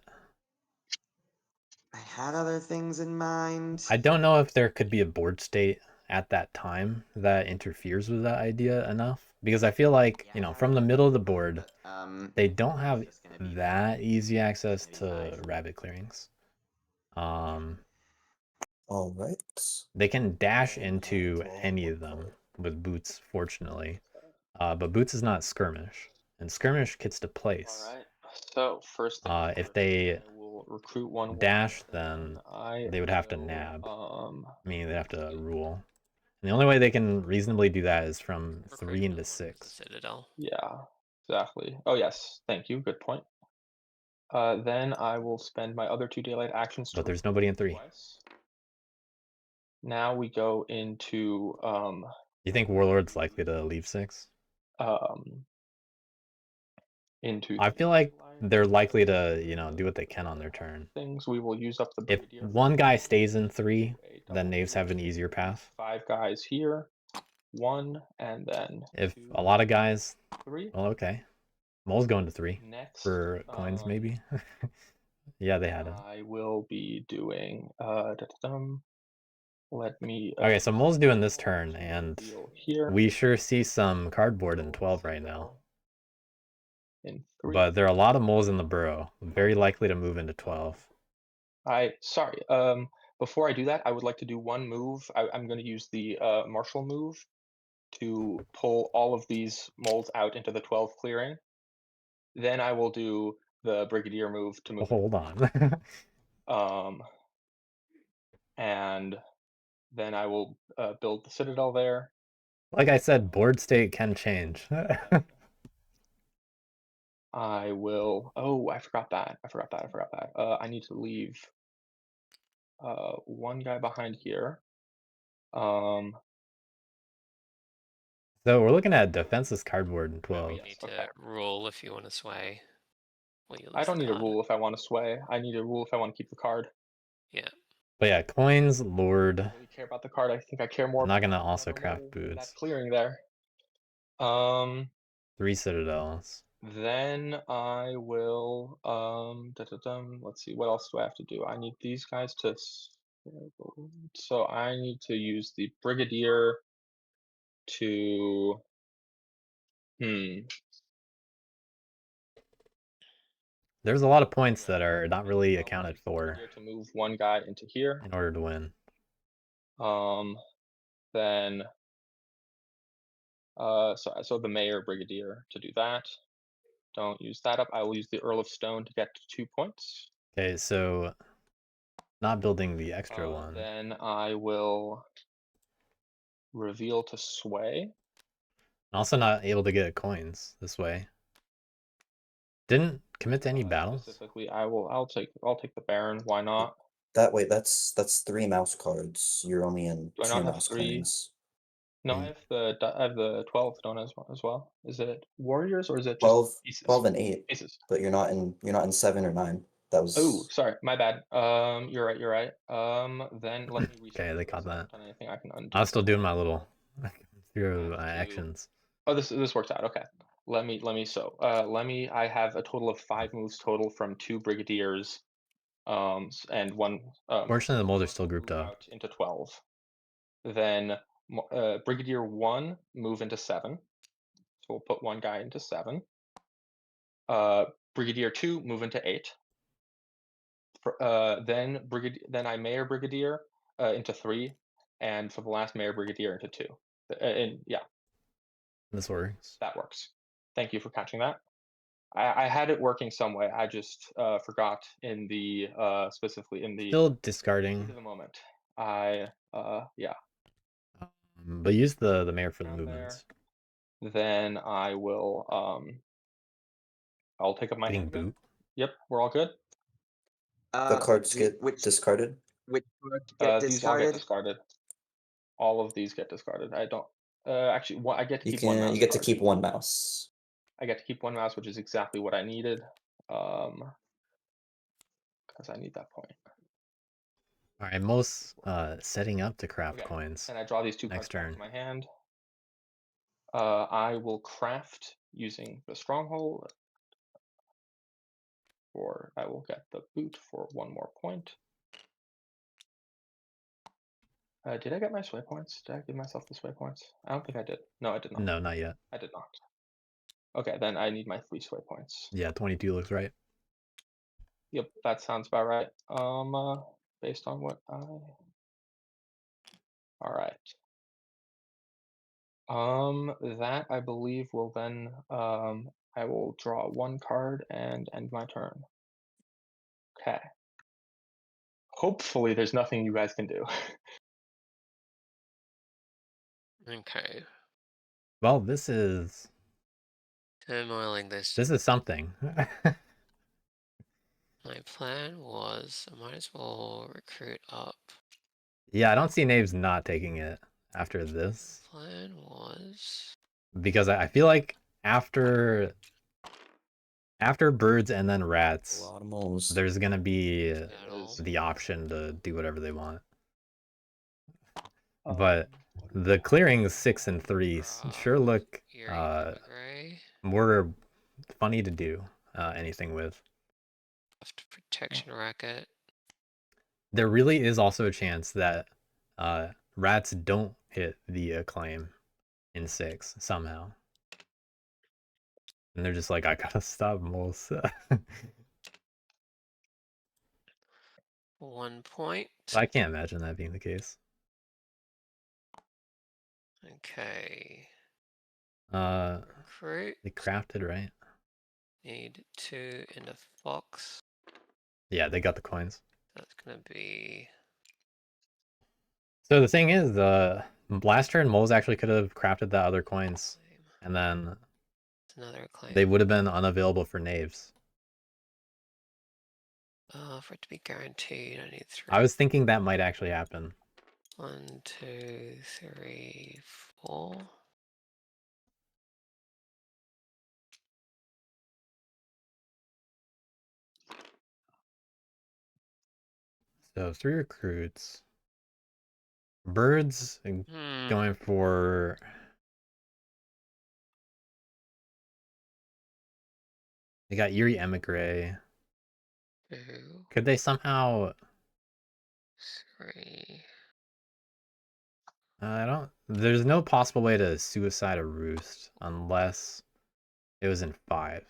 had other things in mind. I don't know if there could be a board state at that time that interferes with that idea enough, because I feel like, you know, from the middle of the board, they don't have just gonna be that easy access it's gonna be to 5. rabbit clearings. All right. They can dash Then I into draw any 1 of them card. with Boots, fortunately. But Boots is not skirmish, and skirmish gets to place. all right. So first thing If first, they I will recruit 1 dash, warrior, then they would have to will, nab. Meaning they'd have to rule. And the only way they can reasonably do that is from Recruit 3 another into one to 6. Citadel. Yeah, exactly. Oh yes, thank you. Good point. Then I will spend my other 2 daylight actions to But there's recruit nobody in 3. twice. Now we go into You think Warlord's likely to leave 6? Into I the feel like line they're likely because, to, you know, do what they can on their turn. things. We will use up the If Brigadier. one guy stays in 3, Do a then double Knaves have an move. easier path. 5 guys here. 1 and then If 2, a lot of guys, 3. well, okay. Mole's going to 3 Next, for coins, maybe. Yeah, they had it. I will be doing let me Okay, so Mole's doing this roll turn, to and reveal here. we sure see some cardboard in Build 12 right now. in 3. But there are a lot of moles in the burrow, very likely to move into 12. Sorry. Before I do that, I would like to do 1 move. I'm going to use the martial move to pull all of these moles out into the 12 clearing. Then I will do the Brigadier move to move. Hold on. And then I will build the Citadel there. Like I said, board state can change. I will. Oh, I forgot that. I need to leave 1 guy behind here. So we're looking at defenseless cardboard in 12. You need to okay. rule if you want to sway. Well, you I lose don't the need a card. rule if I want to sway. I need a rule if I want to keep the card. Yeah. But yeah, coins, I Lord. don't really care about the card. I think I care more I'm not about gonna the also other craft mole in that boots. clearing there. 3 citadels. Then I will let's see, what else do I have to do? I need these guys to so I need to use the Brigadier to There's a lot of points that are not really accounted for Brigadier to move 1 guy into here. in order to win. Then so the Mayor Brigadier to do that. don't use that up. I will use the Earl of Stone to get 2 points. Okay, so not building the extra one. Then I will reveal to sway. Also not able to get coins this way. Didn't commit to any battles. Specifically, I'll take the Baron. Why not? That way, that's 3 mouse cards. You're only in Do I 2 not have mouse 3? coins. No, I have the 12 stone as well. Is it warriors or is it just 12, pieces? 12 and 8. Pieces. But you're not in 7 or 9. That was. Oh, sorry, my bad. You're right. Then let me reset. Okay, they caught that. Done anything I can undo. I was still doing my little through Have to- actions. Oh, this works out. Okay. I have a total of 5 moves total from 2 brigadiers, and 1. Fortunately, the moles are still grouped up. Out into 12. Then Brigadier 1 move into 7. So we'll put 1 guy into 7. Brigadier 2 move into 8. Then I Mayor Brigadier into 3, and for the last Mayor Brigadier into 2. And yeah, This works. that works. Thank you for catching that. I had it working some way. I just forgot in the specifically in the Still discarding. heat of the moment. Yeah. But use the mayor for the Down movements. Then I will I'll take up my Getting hand again. boot. Yep, we're all good. The cards get which discarded. cards get These all get discarded? discarded. All of these get discarded. I don't actually. I get to You keep one mouse. You get to card. keep 1 mouse. I get to keep 1 mouse, which is exactly what I needed. Because I need that point. All right, most setting up to craft Okay. coins. And I draw these 2 Next cards back turn. to my hand. I will craft using the stronghold. I will get the boot for 1 more point. Did I get my sway points? Did I give myself the sway points? I don't think I did. No, I did not. No, not yet. I did not. Okay, then I need my 3 sway points. Yeah, 22 looks right. Yep, that sounds about right. Based on what I. All right. That I believe will then I will draw 1 card and end my turn. Okay. Hopefully, there's nothing you guys can do. Okay. Well, this is Turmoiling this. This is something. My plan was I might as well recruit up. Yeah, I don't see Knaves not taking it after this. Plan was Because I feel like after birds and then rats, A lot of moles. there's gonna be battle. the option to do whatever they want. But the clearing 6 and 3 sure look Gray. more funny to do anything with. Protection racket. There really is also a chance that rats don't hit the acclaim in 6 somehow. And they're just like, I gotta stop moles. 1 point. I can't imagine that being the case. Okay. Recruit. They crafted, right? Need 2 in a fox. Yeah, they got the coins. That's gonna be. So the thing is, last turn moles actually could have crafted the other coins, and then Another claim. they would have been unavailable for Knaves. For it to be guaranteed, I need 3. I was thinking that might actually happen. 1, 2, 3, 4. So 3 recruits. Birds going for. They got Eerie Emigre. 2, Could they somehow? 3. I don't. There's no possible way to suicide a roost unless it was in 5.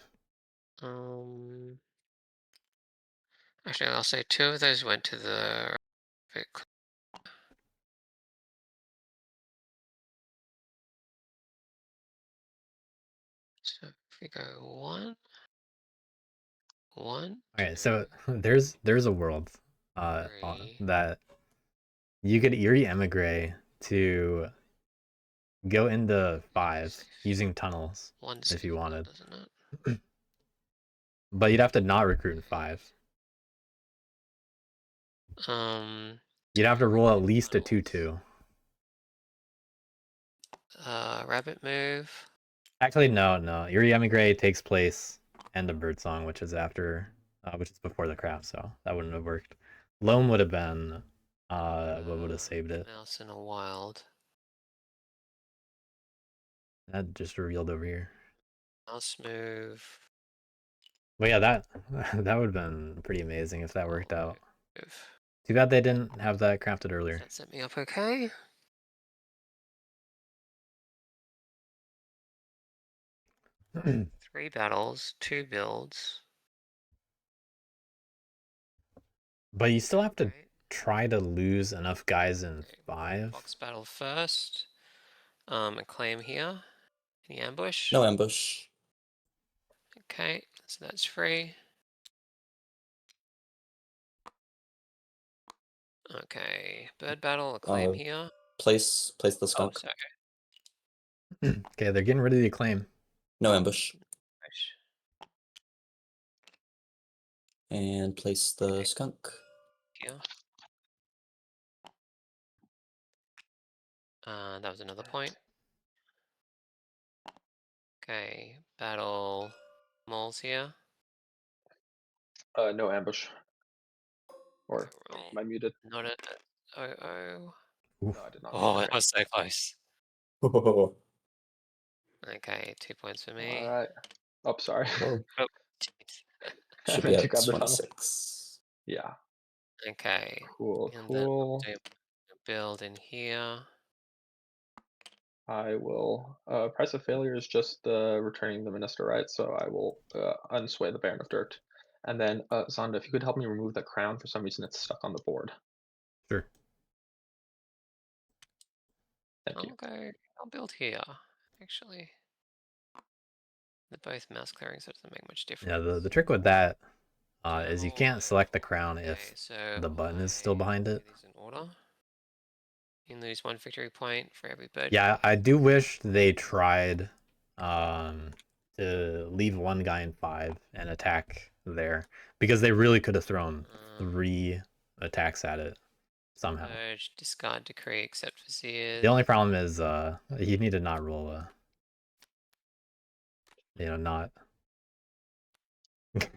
Actually, I'll say 2 of those went to the. So if we go 1. One. Okay, so there's a world Three. that you could Eerie Emigre to go into 5 using tunnels One if you wanted. doesn't it? But you'd have to not recruit in 5. You'd have to roll at least a 2-2. Rabbit move. Actually, no. Eerie Emigre takes place end of Birdsong, which is after, which is before the craft, so that wouldn't have worked. Loam would have been, what would have saved it? Mouse in a wild. That just revealed over here. Mouse move. But yeah, that that would have been pretty amazing if that worked out. Move. Too bad they didn't have that crafted Does earlier. that set me up okay? Three battles, 2 builds. But you still have to Right. try to lose enough guys in Okay, 5. Fox battle first. And claim here. Any ambush? No ambush. Okay, so that's free. Okay, bird battle, a claim here. Place the Oh, skunk. sorry. Okay, they're getting rid of the acclaim. No ambush. Right. And place the Okay. skunk. Here. That was another point. Okay, battle moles here. No ambush. Or am I muted? Not a oh. Oof. No, I did not. Oh, Okay. that was so close. Whoa. Okay, 2 points for me. All right. Oh, sorry. Oh, jeez. I Should be meant to at grab the tunnel. 26. Yeah. Okay. Cool. And Cool. then build in here. I will. Price of failure is just returning the minister, right? So I will unsway the Baron of Dirt. And then, Zonda, if you could help me remove that crown, for some reason it's stuck on the board. Sure. Thank you. I'll build here. Actually, they're both mouse clearing, so it doesn't make much difference. Yeah, the trick with that is you Journal, can't select the crown okay, if so the button is still behind it. these in order. You lose 1 victory point for every bird. Yeah, I do wish they tried to leave one guy in 5 and attack there, because they really could have thrown 3 attacks at it somehow. Purge, discard decree, except for Sears. The only problem is you need to not roll a, not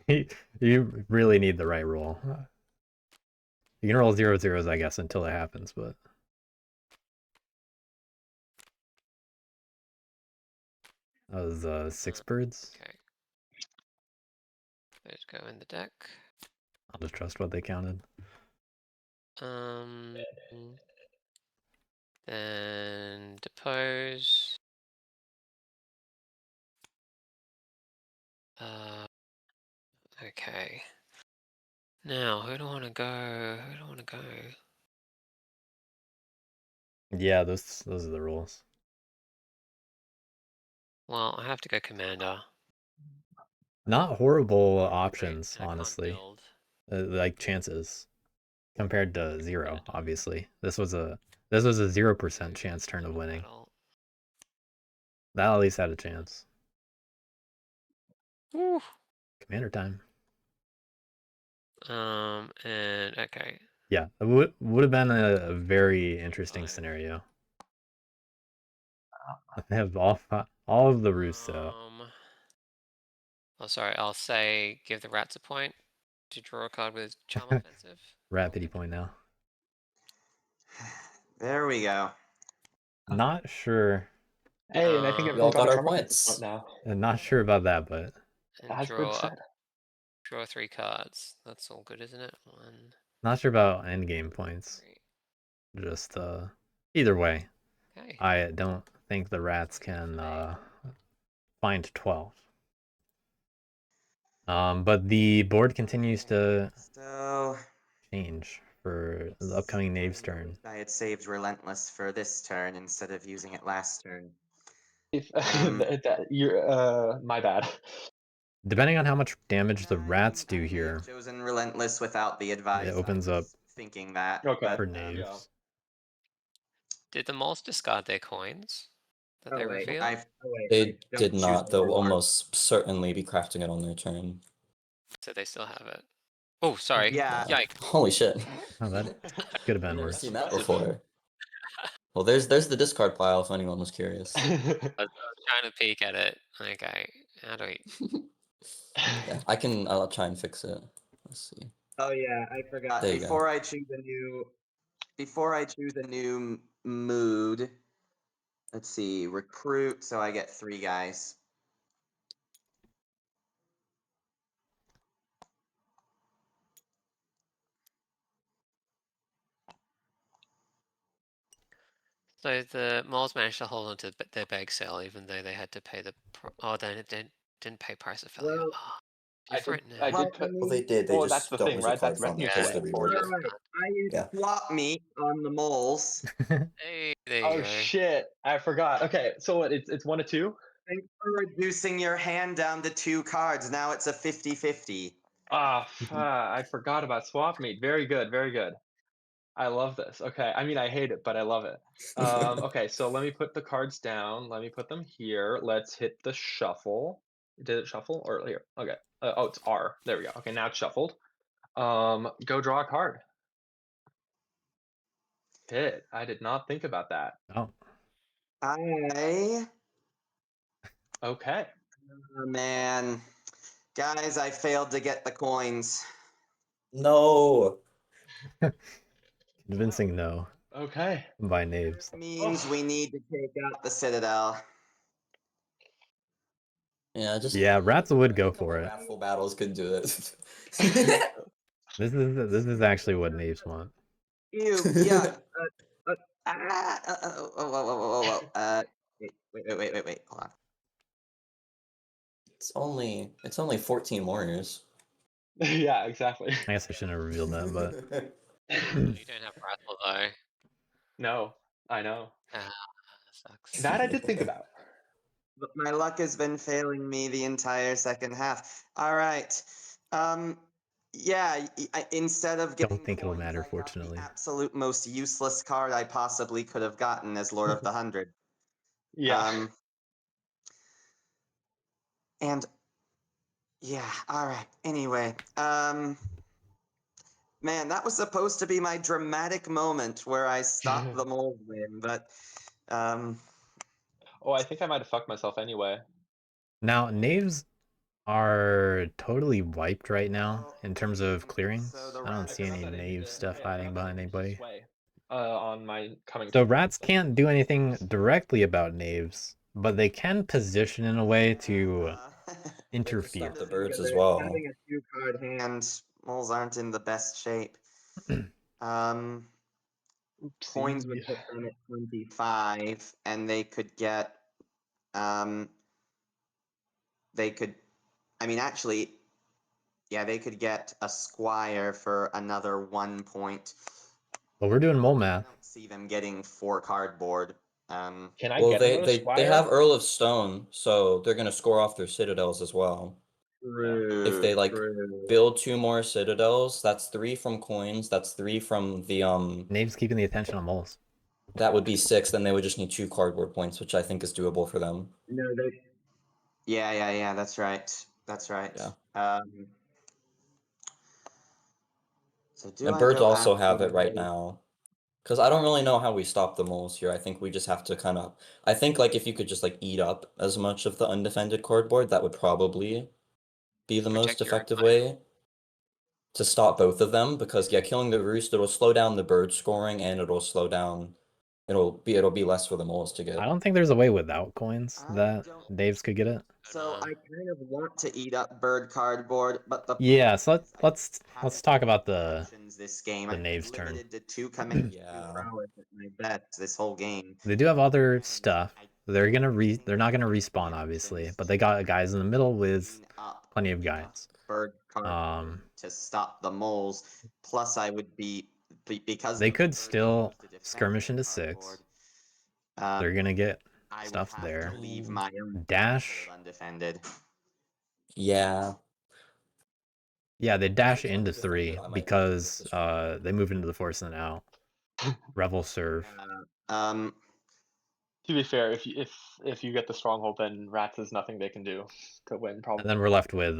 you really need the right roll. You can roll 0-0s, I guess, until it happens, but that was 6 birds. Okay. Those go in the deck. I'll just trust what they counted. Then depose. Okay. Now, who do I want to go? Who do I want to go? Yeah, those are the rules. Well, I have to go commander. Not horrible Great, options, and I can't honestly. build. Like chances compared to 0, obviously. This was a 0% chance turn of winning. That at least had a chance. Woo. Commander time. And okay. Yeah, it would have been a very interesting scenario. They have all of the roosts out. Oh, sorry. I'll say give the rats a point to draw a card with charm offensive. Rat pity point now. There we go. Not sure. Hey, and I think We all everyone got got a our charm offensive points. point now. Not sure about that, but And As Bird said. draw 3 cards. That's all good, isn't it? 1. not sure about endgame points. 3. Just either way, Okay. I don't think the rats can find 12. But the board continues to change for the upcoming Knave's turn. I had saved Relentless for this turn instead of using it last turn. You're my bad. Depending on how much damage the And rats I do may have here, chosen relentless without the advice. it opens I up was thinking that. Okay. for But, knaves. Did the moles discard their coins that they revealed? I They don't did choose not. They'll Warlord. almost certainly be crafting it on their turn. So they still have it. Oh, sorry. Yeah. Yikes. Holy shit. Oh, that could have been Never worse. seen that Impressive. before. Well, there's the discard pile if anyone was curious. I was trying to peek at it. Okay, how do we? Yeah, I'll try and fix it. Let's see. Oh yeah, I forgot. There you go. Before I choose a new mood, let's see, recruit, so I get 3 guys. So the moles managed to hold onto their bag sale, even though they had to pay the. Oh, they didn't pay price of failure. Well, Oh, I did. different I now. did put. Well, they did. They Well, just that's the don't thing, lose a right? card That's from revenue because Yeah. the play for reward. this. I used Yeah. swap meet on the moles. Hey, there you Oh go. shit! I forgot. Okay, so what? It's 1 to 2. Thanks for reducing your hand down to 2 cards. Now it's a 50-50. Ah, I forgot about swap meet. Very good, very good. I love this. Okay, I mean I hate it, but I love it. Okay, so let me put the cards down. Let me put them here. Let's hit the shuffle. Did it shuffle or here? Okay. Oh, it's R. There we go. Okay, now it's shuffled. Go draw a card. Hit. I did not think about that. Oh, Okay. Oh, man. Guys, I failed to get the coins. No. convincing no Okay. by knaves. Means we need to take out the Citadel. Yeah, just Yeah, rats would go a couple for it. wrathful battles could do it. This is actually what knaves want. Ew, yuck. Wait. Hold on. It's only 14 warriors. Yeah, exactly. I guess I shouldn't have revealed that, but You don't have Rattle though. No, I know. Ah, sucks. That I did think about. But my luck has been failing me the entire second half. All right. Yeah, instead of getting don't think it'll coins, matter, I got fortunately. the absolute most useless card I possibly could have gotten as Lord of the 100. Yeah. And yeah, all right. Anyway, man, that was supposed to be my dramatic moment where I stopped the mold win, but Oh, I think I might have fucked myself anyway. Now, knaves are totally wiped right now Well, in terms of clearings. so the I don't rats see any forgot that I knave needed- stuff I hiding forgot that I behind needed anybody. Sway, on my coming. So turn, rats so- can't do anything directly about knaves, but they can position in a way to interfere. The birds as well. Having a 2-card hand, moles aren't in the best shape. Coins would Oopsie. put them at 25, and they could get. They could. I mean, actually, yeah, they could get a squire for another 1 point. But we're doing mole I math. don't see them getting 4 cardboard. Can I Well, get another they Squire? have Earl of Stone, so they're gonna score off their citadels as well. True. If they like true. build 2 more citadels, that's 3 from coins. That's 3 from the Knaves keeping the attention on moles. That would be 6. Then they would just need 2 cardboard points, which I think is doable for them. No, they. Yeah. That's right. Yeah. So do And I birds go also after have the it right moles? now. Because I don't really know how we stop the moles here. I think we just have to kind of. I think like if you could just like eat up as much of the undefended cardboard, that would probably be the most Protect your effective empire. way to stop both of them. Because yeah, killing the roost, it'll slow down the bird scoring, and it'll slow down. It'll be less for the moles to get. I don't think there's a way without coins I that don't- knaves could get it. So I kind of want to eat up bird cardboard, but the Yeah, so let's haven't talk about been the actions this game. the I've knave's been turn. limited to 2 commands Yeah. prowess at my bets this whole game. They do have other And stuff. I They're think not gonna the respawn actions obviously, but they got guys in the middle with clean up plenty of enough guys. bird cardboard to stop the moles. Plus, I would be because They the could birds still used to defend skirmish the into cardboard, 6. They're gonna get I would stuff have there. to leave my own Dash. undefended. Yeah. Yeah, they If dash it's into under 300, 3 I might because this one. they move into the force and then out. Revel serve. Um, To be fair, if you get the stronghold, then Rats has nothing they can do to win. And Probably. then we're left with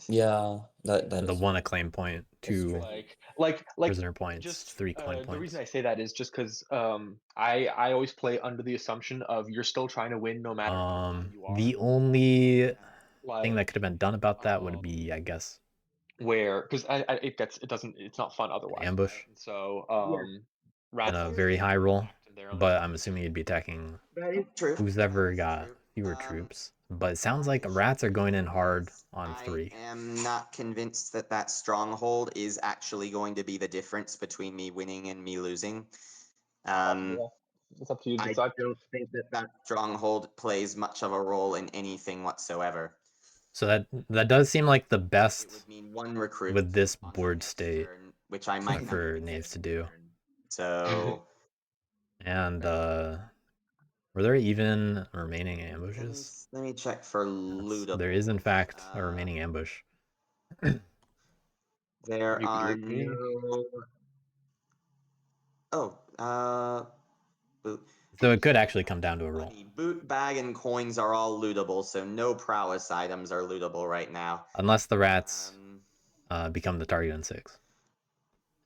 Yeah, that the is 1 true. acclaim point, It's 2 tricky. like prisoner points, just 3 claim the points. reason I say that is just because I always play under the assumption of you're still trying to win no matter how bad you are. The only Like, thing that could have been done about that would be, I guess, where because it's not fun otherwise. ambush Right? And so and Rats a is very high roll. in there on But I'm assuming you'd be attacking that is true. who's ever got fewer troops. But it sounds like Rats are going in hard on 3. I am not convinced that that stronghold is actually going to be the difference between me winning and me losing. It's up to you to I decide. don't think that that stronghold plays much of a role in anything whatsoever. So that does seem like the It best would mean one recruit with this on my board next state turn, which I might not for even knaves get to do. turn. So And were there even remaining ambushes? let me check for Yes, lootable. there is in fact a remaining ambush. There You could are loot me. boot. So it could actually come down to a roll. Money, boot, bag, and coins are all lootable, so no prowess items are lootable right now. Unless the Rats become the target in 6.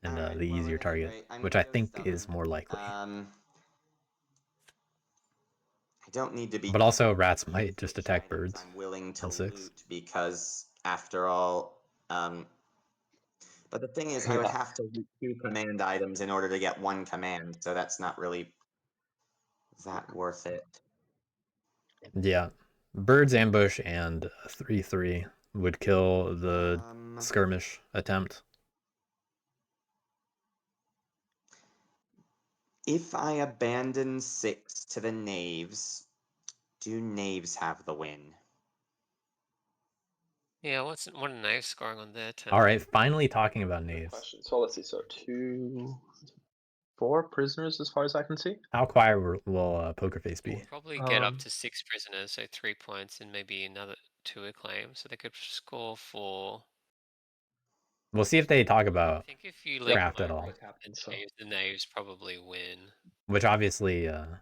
And Alright, the well, easier at any target, rate, I'm which gonna I go think stubborn. is more likely. I don't need to be. But also Rats might just attack items birds I'm willing to on 6. loot because, after all, but the thing is, I would Yeah. have to loot 2 command items in order to get 1 command, so that's not really that worth it. Yeah. Birds ambush and 3/3 would kill the skirmish attempt. If I abandon 6 to the knaves, do knaves have the win? Yeah, what are knives scoring on their turn? All right, finally talking about Good knaves. question. So let's see. So 4 prisoners, as far as I can see. How quiet will PokerFace be? Probably get up to 6 prisoners, so 3 points, and maybe another 2 acclaim, so they could score 4. We'll see if they talk I about think if you leave craft them at all. open, the knaves probably win. Which obviously, all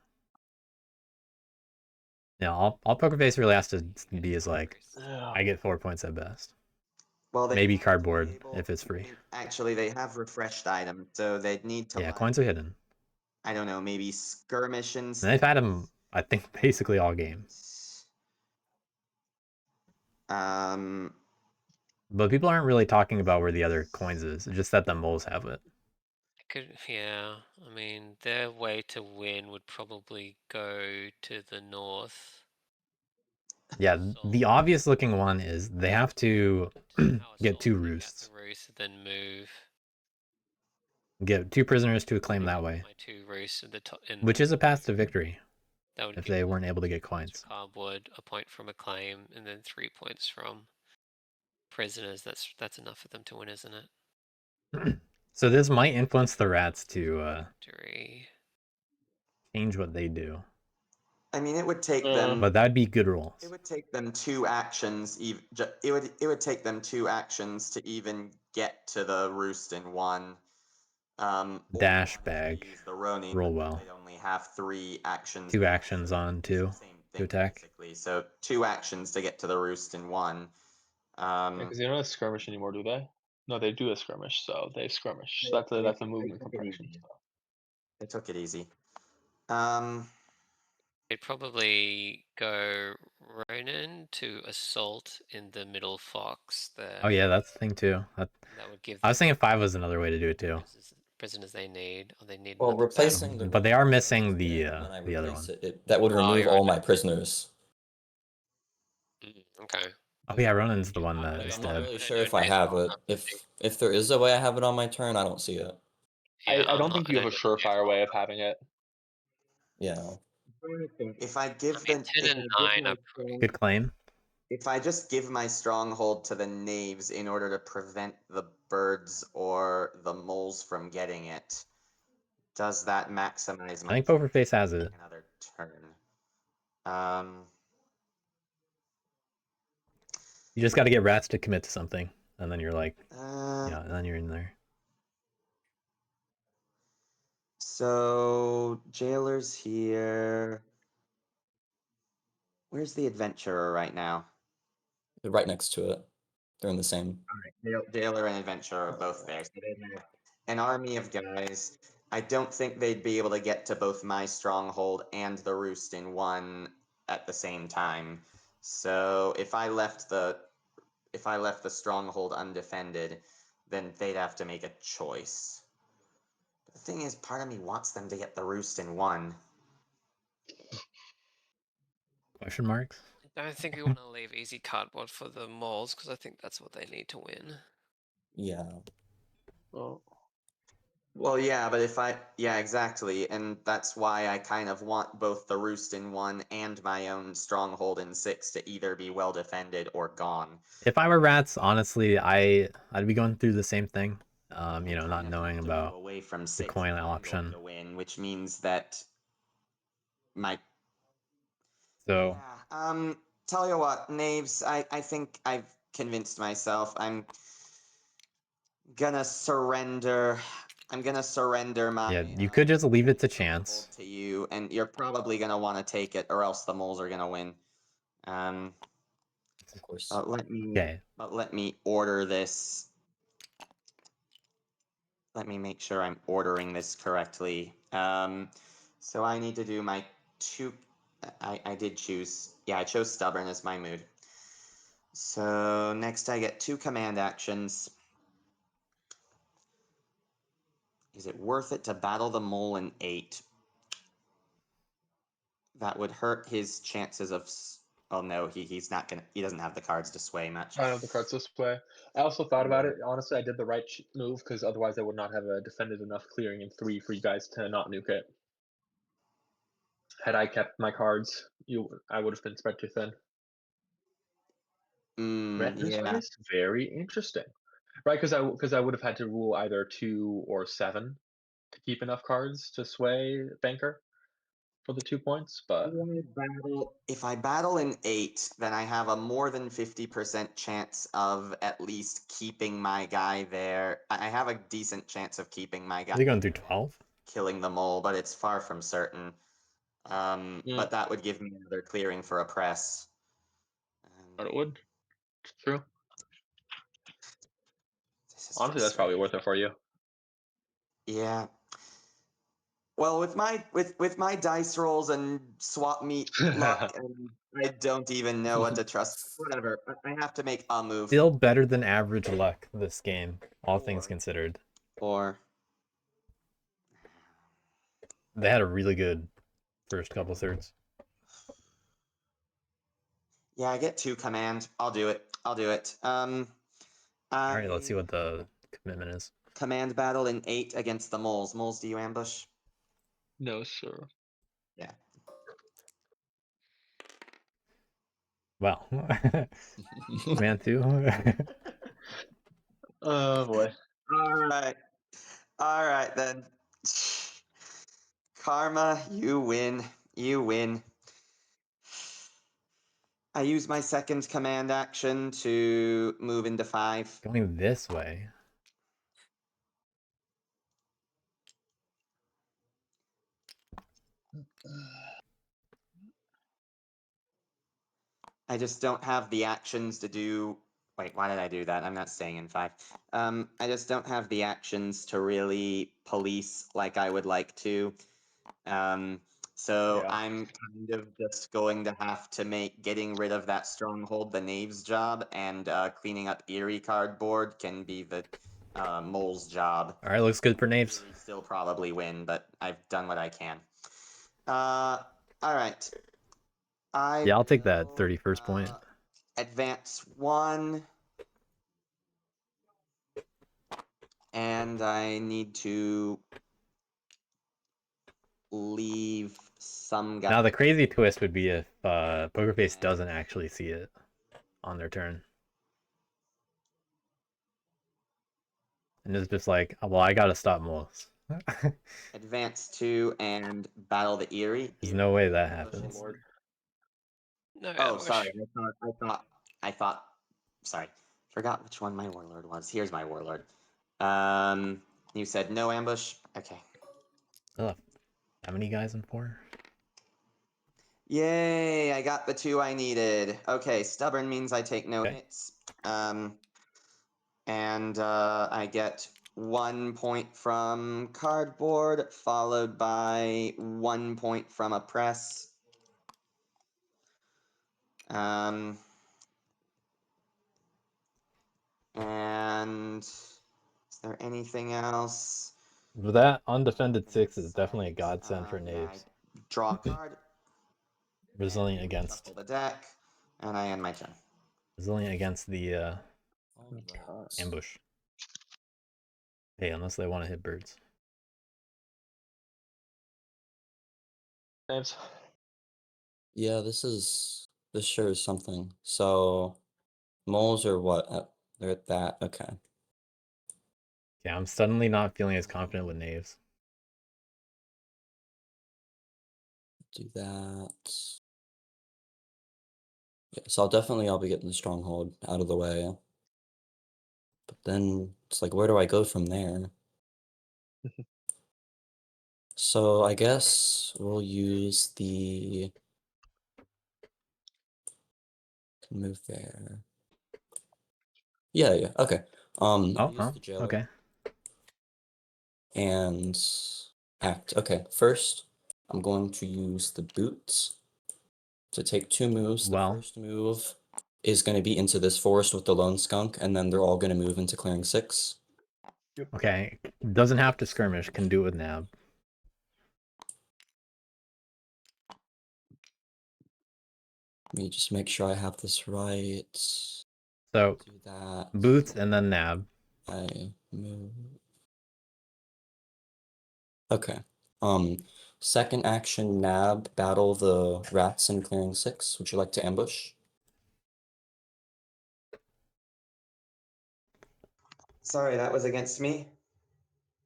PokerFace really has to be is like, I get 4 points at best. Well, they Maybe have to be cardboard able- if it's free. Actually, they have refreshed items, so they'd need to. Yeah, coins are hidden. I don't know, maybe skirmish And they've had them, I think, basically all game. But people aren't really talking about where the other coins is, just that the moles have it. Yeah, I mean, their way to win would probably go to the north. Yeah, the obvious looking one is they have to get 2 roosts. Then move. Get 2 prisoners to acclaim that way. My 2 roosts in the top, Which is a path to victory. That would if give they weren't able to get coins. Cardboard, a point from acclaim, and then 3 points from prisoners. That's enough for them to win, isn't it? So this might influence the Rats to Victory. change what they do. I mean, it would take them. But that'd be good rolls. It would take them 2 actions. It would take them 2 actions to even get to the roost in 1. Dash bag. The Ronin, Roll well. they only have 3 actions. 2 actions on 2 to attack. Basically. So 2 actions to get to the roost in 1. Because they don't have skirmish anymore, do they? No, they do a skirmish, so they skirmish. So that's a movement compression. They took it easy. They'd probably go Ronin to assault in the middle fox there. Oh yeah, that's the thing too. That would give. I was thinking 5 was another way to do it too. Prisoners they need, or they need. Well, replacing the. But they are missing Ronin, the and then I other replace one. that would remove you're all right. my prisoners. Okay. Oh yeah, Ronin's the one that is I'm not dead. really sure if I have it. If there is a way I have it on my turn, I don't see it. Yeah, I don't think you have a surefire way of having it. Yeah. If I give them 10 and 9 are Good claim. If I just give my stronghold to the knaves in order to prevent the birds or the moles from getting it, does that maximize my? I think PokerFace has it. Another turn. You just got to get rats to commit to something, and then you're like, Uh, yeah, and then you're in there. So Jailer's here. Where's the adventurer right now? Right next to it. They're in the same. Jailer and adventurer are both there. So they have an army of guys. I don't think they'd be able to get to both my stronghold and the roost in one at the same time. So if I left the stronghold undefended, then they'd have to make a choice. The thing is, part of me wants them to get the roost in one. Question marks? I don't think we want to leave easy cardboard for the moles because I think that's what they need to win. Yeah. Well, yeah, but yeah, exactly, and that's why I kind of want both the roost in one and my own stronghold in 6 to either be well defended or gone. If I were rats, honestly, I'd be going through the same thing. You know, I not kind of knowing have to move about away from the 6 coin if I'm going option. to win, which means that my So tell you what, Knaves, I think I've convinced myself. I'm gonna surrender. I'm gonna surrender my. yeah, you could just leave it to stronghold chance. to you, and you're probably gonna want to take it, or else the moles are gonna win. Of course. Okay. But let me order this. Let me make sure I'm ordering this correctly. So I need to do my 2. I did choose. Yeah, I chose stubborn as my mood. So next I get 2 command actions. Is it worth it to battle the mole in 8? That would hurt his chances of. Oh no, he's not gonna. He doesn't have the cards to sway much. I don't have the cards display. I also thought about it. Honestly, I did the right move because otherwise I would not have defended enough clearing in 3 for you guys to not nuke it. Had I kept my cards, I would have been spread too thin. Yeah. It's very interesting, right? Because I would have had to rule either 2 or 7 to keep enough cards to sway banker for the 2 points. But If I battle in 8, then I have a more than 50% chance of at least keeping my guy there. I have a decent chance of keeping my guy. Are they going through 12? Killing the mole, but it's far from certain. But that would give me another clearing for a press. But it would. It's true. Honestly, just that's probably worth it for you. Yeah. Well, with my dice rolls and swap meet luck, and I don't even know what to trust. Whatever. I have to make a move. Still better than average luck this game, all things considered. Or They had a really good first couple thirds. yeah, I get 2 command. I'll do it. All right, let's see what the commitment is. Command battle in 8 against the moles. Moles, do you ambush? No, sir. Yeah. Wow. Man, too. Oh boy. All right then. Karma, you win. You win. I use my second command action to move into 5. Going this way. I just don't have the actions to do. Wait, why did I do that? I'm not staying in 5. I just don't have the actions to really police like I would like to. So Yeah. I'm kind of just going to have to make getting rid of that stronghold the knave's job, and cleaning up eerie cardboard can be the mole's job. All right, looks good for knaves. Still probably win, but I've done what I can. All right. Yeah, I'll take that 31st point. Advance 1. And I need to leave some guy. Now, the crazy twist would be if PokerFace doesn't actually see it on their turn. And it's just like, well, I gotta stop moles. Advance 2 and battle the eerie. There's no way that happens. No Oh, ambush. sorry. I thought sorry, forgot which one my warlord was. Here's my warlord. You said no ambush. Okay. Ugh. How many guys in 4? Yay! I got the 2 I needed. Okay, stubborn means I take no Okay. hits. And I get 1 point from cardboard, followed by 1 point from a press. And is there anything else? That undefended 6 is definitely a godsend for Yeah, knaves. I draw a card. Resilient and against shuffle the deck, and I end my turn. the Alright. ambush. Hey, unless they want to hit birds. Names. Yeah, this sure is something. So moles are what? They're at that. Okay. Yeah, I'm suddenly not feeling as confident with knaves. Do that. Yeah, so I'll be getting the stronghold out of the way. But then it's like, where do I go from there? So I guess we'll use the move there. Yeah, okay. I'll use the jailer okay. and act. Okay, first I'm going to use the boots to take 2 moves. The Well. first move is going to be into this forest with the lone skunk, and then they're all going to move into clearing 6. Okay, doesn't have to skirmish, can do it with nab. Let me just make sure I have this right. So, Do that. boots and then nab. I move. Okay. Second action, nab, battle the rats in clearing 6. Would you like to ambush? Sorry, that was against me.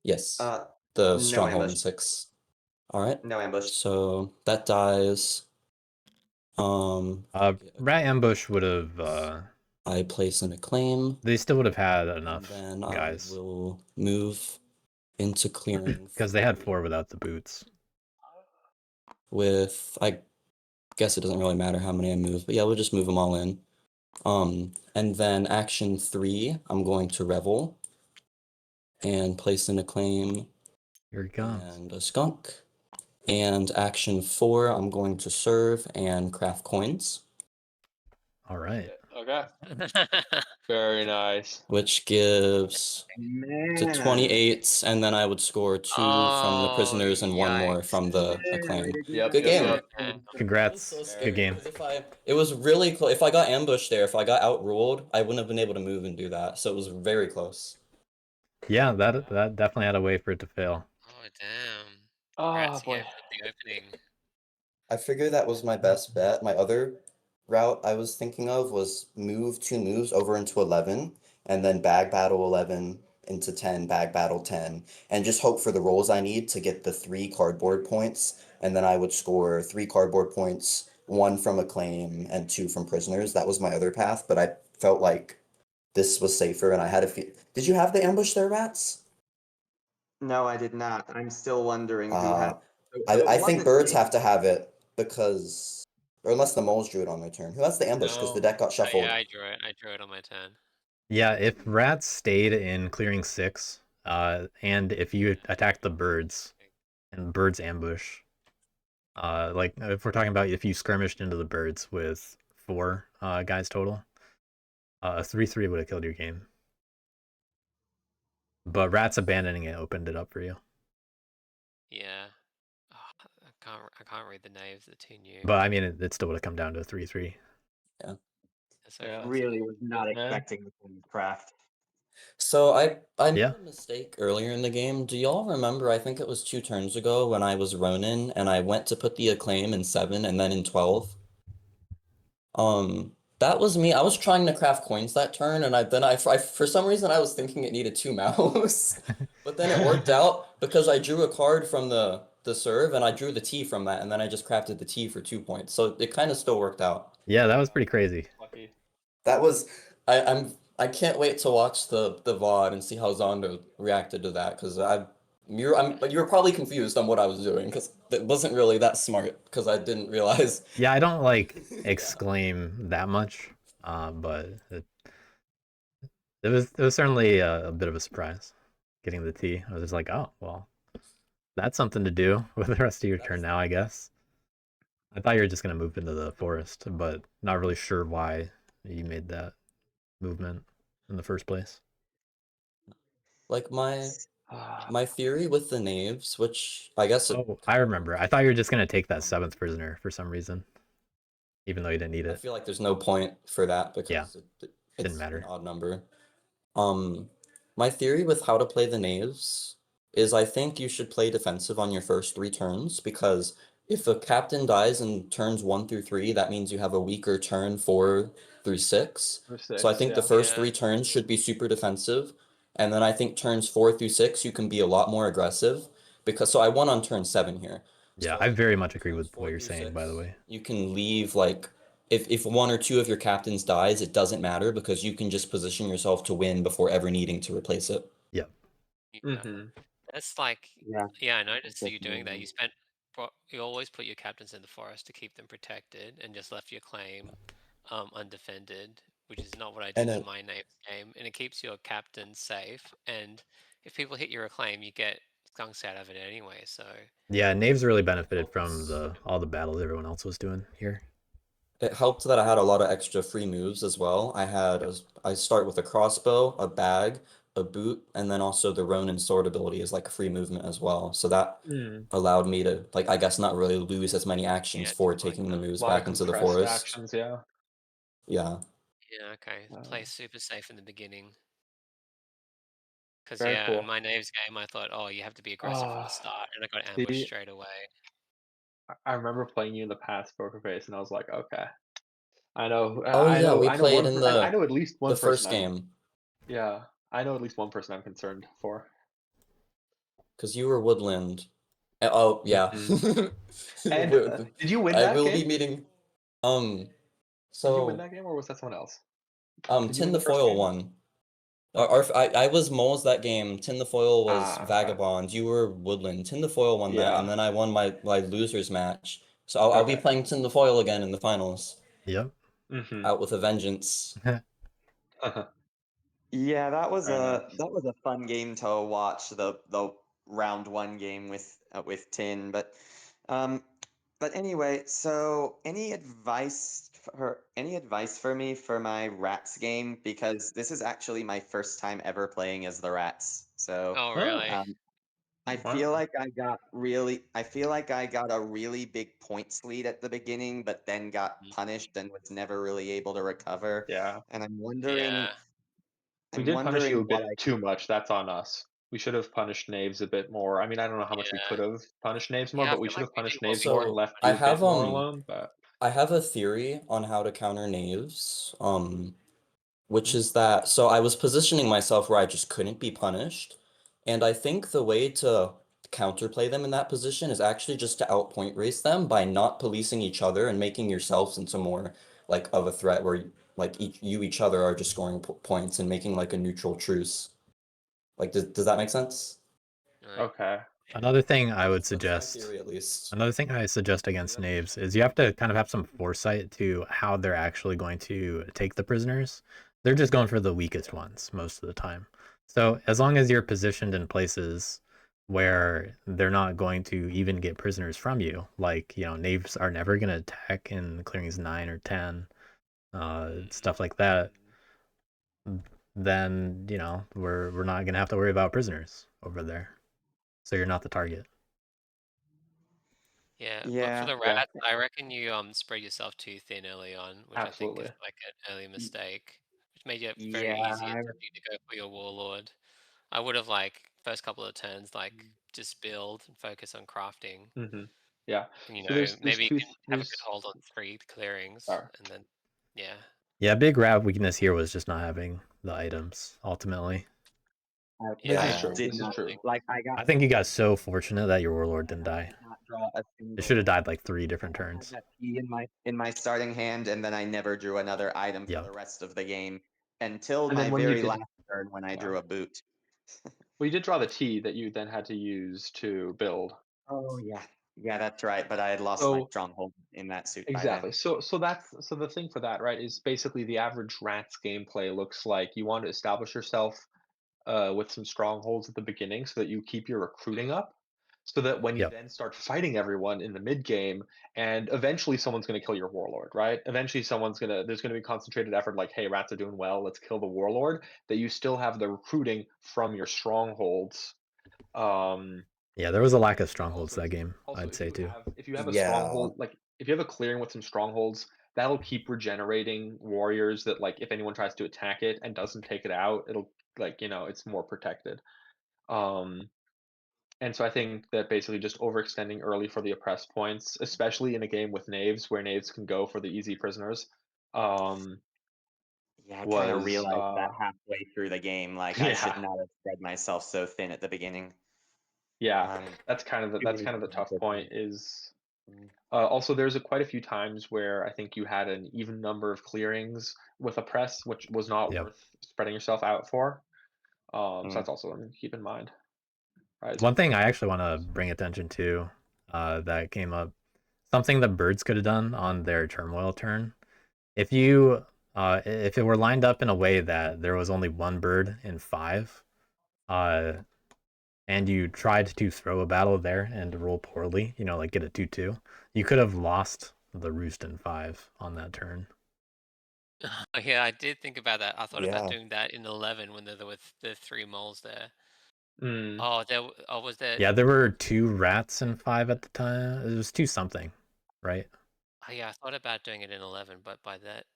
Yes. Uh, The no stronghold in ambush. 6. Alright. No ambush. So that dies. Rat ambush would have, I place in a claim. they still would have had enough And then guys. I will move into clearing Because they had 3 4 without the boots. with, I guess it doesn't really matter how many I move, but yeah, we'll just move them all in. And then action 3, I'm going to revel and place in a claim Here it comes. and a skunk. And action 4, I'm going to serve and craft coins, Alright. Okay. Very nice. which gives to Man. 28, and then I would score 2 from the Oh, prisoners and 1 more yikes. from the acclaim. Yep. Good game. Yeah. Congrats. So Good scary, game. because it was really close. If I got ambushed there, if I got outruled, I wouldn't have been able to move and do that. So it was very close. Yeah, that definitely had a way for it to fail. Oh, damn. Oh Rats boy. again with the opening. I figured that was my best bet. My other route I was thinking of was move 2 moves over into 11, and then bag battle 11 into 10, bag battle 10, and just hope for the rolls I need to get the 3 cardboard points, and then I would score 3 cardboard points, 1 from acclaim and 2 from prisoners. That was my other path, but I felt like this was safer, and I had a few. Did you have the ambush there, rats? No, I did not. I'm still wondering who had. I think birds have to have it because, or unless the moles drew it on their turn. Who has the ambush? Because the No. deck got shuffled. Yeah, I drew it on my turn. Yeah, if rats stayed in clearing 6, and if you attacked the birds, and birds ambush, like if we're talking about if you skirmished into the birds with 4 guys total, 3/3 would have killed your game. But rats abandoning it opened it up for you. Yeah. Oh, I can't read the names. They're too new. But I mean, it still would have come down to a 3/3. They're so Yeah. flexible. Really was not Yeah. expecting the craft. So I made Yeah. a mistake earlier in the game. Do y'all remember? I think it was 2 turns ago when I was Ronin and I went to put the acclaim in 7 and then in 12. That was me. I was trying to craft coins that turn, and I for some reason I was thinking it needed 2 mouse, but then it worked out because I drew a card from the serve and I drew the T from that, and then I just crafted the T for 2 points. So it kind of still worked out. Yeah, that was pretty crazy. Lucky. That was I can't wait to watch the VOD and see how Zondo reacted to that because you were probably confused on what I was doing because it wasn't really that smart because I didn't realize. Yeah, I don't like Yeah. exclaim that much, but it was certainly a bit of a surprise getting the T. I was just like, oh well, that's something to do with the rest of your turn now, I guess. I thought you were just gonna move into the forest, but not really sure why you made that movement in the first place. Like my Ah, my theory with the knaves, which I guess Oh, I remember. I thought you were just gonna take that seventh prisoner for some reason, even though you didn't need I it. feel like there's no point for that Yeah, because didn't it's an matter. odd number. Um, my theory with how to play the knaves is I think you should play defensive on your first 3 turns because if the captain dies in turns 1 through 3, that means you have a weaker turn 4 through 6. or So I 6, think the yeah. first Yeah. 3 turns should be super defensive, and then I think turns 4 through 6 you can be a lot more aggressive because so I won on turn 7 here. Yeah, So I I very think much agree turns with what four you're through saying, by the six way. you can leave like if 1 or 2 of your captains dies, it doesn't matter because you can just position yourself to win before ever needing to replace it. Yep. Yeah. Mm-hmm. That's like, Yeah, yeah, I noticed you doing that. definitely. You always put your captains in the forest to keep them protected, and just left your claim undefended, which is not what I And did in it, my name's game. And it keeps your captain safe. And if people hit your acclaim, you get skunks out of it anyway. So Yeah, Knaves really it benefited from helps. all the battles everyone else was doing here. It helped that I had a lot of extra free moves as well. I start with a crossbow, a bag, a boot, and then also the Ronin sword ability is like a free movement as well. So that Mm. allowed me to like I guess not really lose as many actions yeah, it's for like taking the that. moves A lot of back into the compressed forest. actions, yeah. Yeah. Yeah, okay. Play Uh, super safe in the beginning. Because very yeah, in cool. my Naves game, I thought, oh, you have to be aggressive from the Ah, start, and I got ambushed see, straight away. I remember playing you in the past Poker Face, and I was like, okay, I know, Oh I yeah, know, we I know played one, in I know at least the one person first I'm, game yeah, I know at least one person I'm concerned for. because you were Woodland. Oh yeah. Hmm. And did you win I that will be game? meeting. Um. Did you win So that game, or was that someone else? Did you Tin win the the first Foil game? won. Okay. I was Moles that game. Tin the Foil was Ah, okay. Vagabond. You were Woodland. Tin the Foil won that, and Yeah. then I won my losers match. So I'll be Okay. playing Tin the Foil again in the finals, Yep. Mm-hmm. out with a vengeance. Yeah, Very nice. that was a fun game to watch, the round one game with Tin. Um but anyway, so any advice for me for my Rats game, because this is actually my first time ever playing as the Rats. So Oh, Oh, really? um wow. I feel like I got a really big points lead at the beginning, but then got Mm. punished and was never really able to recover. Yeah. And Yeah. We I'm did punish you wondering a what bit I too much. That's on us. We should have punished Knaves a bit more. I mean, I don't know how much we Yeah. could have punished Knaves more, Yeah, I but we feel should like have we did punished what Knaves we more could and So left I you a punish. bit have more alone. But I have a theory on how to counter knaves. Which Mhm. is that so I was positioning myself where I just couldn't be punished, and I think the way to counterplay them in that position is actually just to outpoint race them by not policing each other and making yourselves into more like of a threat where like each other are just scoring points and making like a neutral truce. Like does that make sense? Right. Okay. Another thing I would That's my suggest theory at least. Another thing I suggest against Yep. knaves is you have to kind of have some foresight to how they're actually going to take the prisoners. They're just going for the weakest ones most of the time. So as long as you're positioned in places where they're not going to even get prisoners from you, like, knaves are never going to attack in clearings 9 or 10, stuff like that, then, we're not going to have to worry about prisoners over there. So you're not the target. Yeah, but for yeah. the Yeah. rats, I reckon you spread yourself too thin early on, which I think is Absolutely. like an early y- mistake, which made it very Yeah, easier for you to go for your warlord. I would have like first couple of turns like just build and focus on crafting. Hmm. Yeah. And So there's maybe you two can have a good there's hold on 3 clearings sorry. and then yeah. Yeah, big rat weakness here was just not having the items, ultimately. This is I true. Yeah. did This is not true. like I think you got so fortunate that your warlord didn't I die. did not draw a It should have single. died like 3 different I had turns. that T in my starting hand, and then I never drew another item for Yep. the rest of the game. until And my then when you very did- last turn when I yeah. drew a boot. Well, you did draw the T that you then had to use to build. Oh yeah, yeah, that's right. But I had lost my So stronghold in that suit exactly. by then. So the thing for that, right, is basically the average Rats gameplay looks like you want to establish yourself with some strongholds at the beginning so that you keep your recruiting up. So that when you Yep. then start fighting everyone in the mid game, and eventually someone's going to kill your warlord, right? Eventually there's going to be concentrated effort like, hey, Rats are doing well, let's kill the warlord. That you still have the recruiting from your strongholds. Yeah, there was a lack of And strongholds that game, also, I'd say too. if you have a Yeah. stronghold, like if you have a clearing with some strongholds, that'll keep regenerating warriors. That like if anyone tries to attack it and doesn't take it out, it'll it's more protected. And so I think that basically just overextending early for the oppressed points, especially in a game with knaves where knaves can go for the easy prisoners, Yeah, I kind of was realized that halfway through the game. Like I should yeah, not have spread myself so thin at the beginning. yeah. Um, That's kind of too many the tough different point. things. Is also there's quite a few times where I think you had an even number of clearings with a press, which was not Yep. worth spreading yourself out for. So Mm. that's also something to keep in mind. Right? One thing I actually want to bring attention to that came up, something the birds could have done on their turmoil turn. If it were lined up in a way that there was only one bird in 5, and you tried to throw a battle there and roll poorly, like get a 2-2, you could have lost the roost in 5 on that turn. Yeah, I did think about that. I thought about Yeah. doing that in 11 when there were the 3 moles there. Mm. Oh, was there? Yeah, there were 2 rats in 5 at the time. It was 2 something, right? Oh, yeah, I thought about doing it in 11, but by that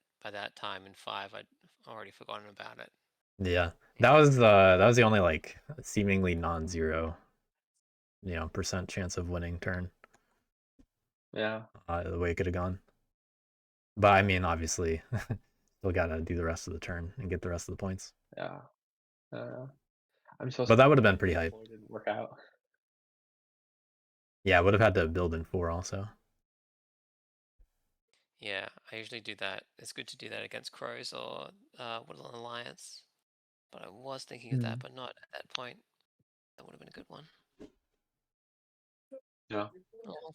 time in 5, I'd already forgotten about it. Yeah, that was the only like seemingly non-zero, percent chance of winning turn. Yeah. The way it could have gone. But I mean, obviously, still gotta do the rest of the turn and get the rest of the points. Yeah. I'm so. But that would have been pretty hype. It didn't work out. Yeah, would have had to build in 4 also. Yeah, I usually do that. It's good to do that against crows or Woodland Alliance. But I was thinking of that, but not at that point. That would have been a good one. Yeah. Oh,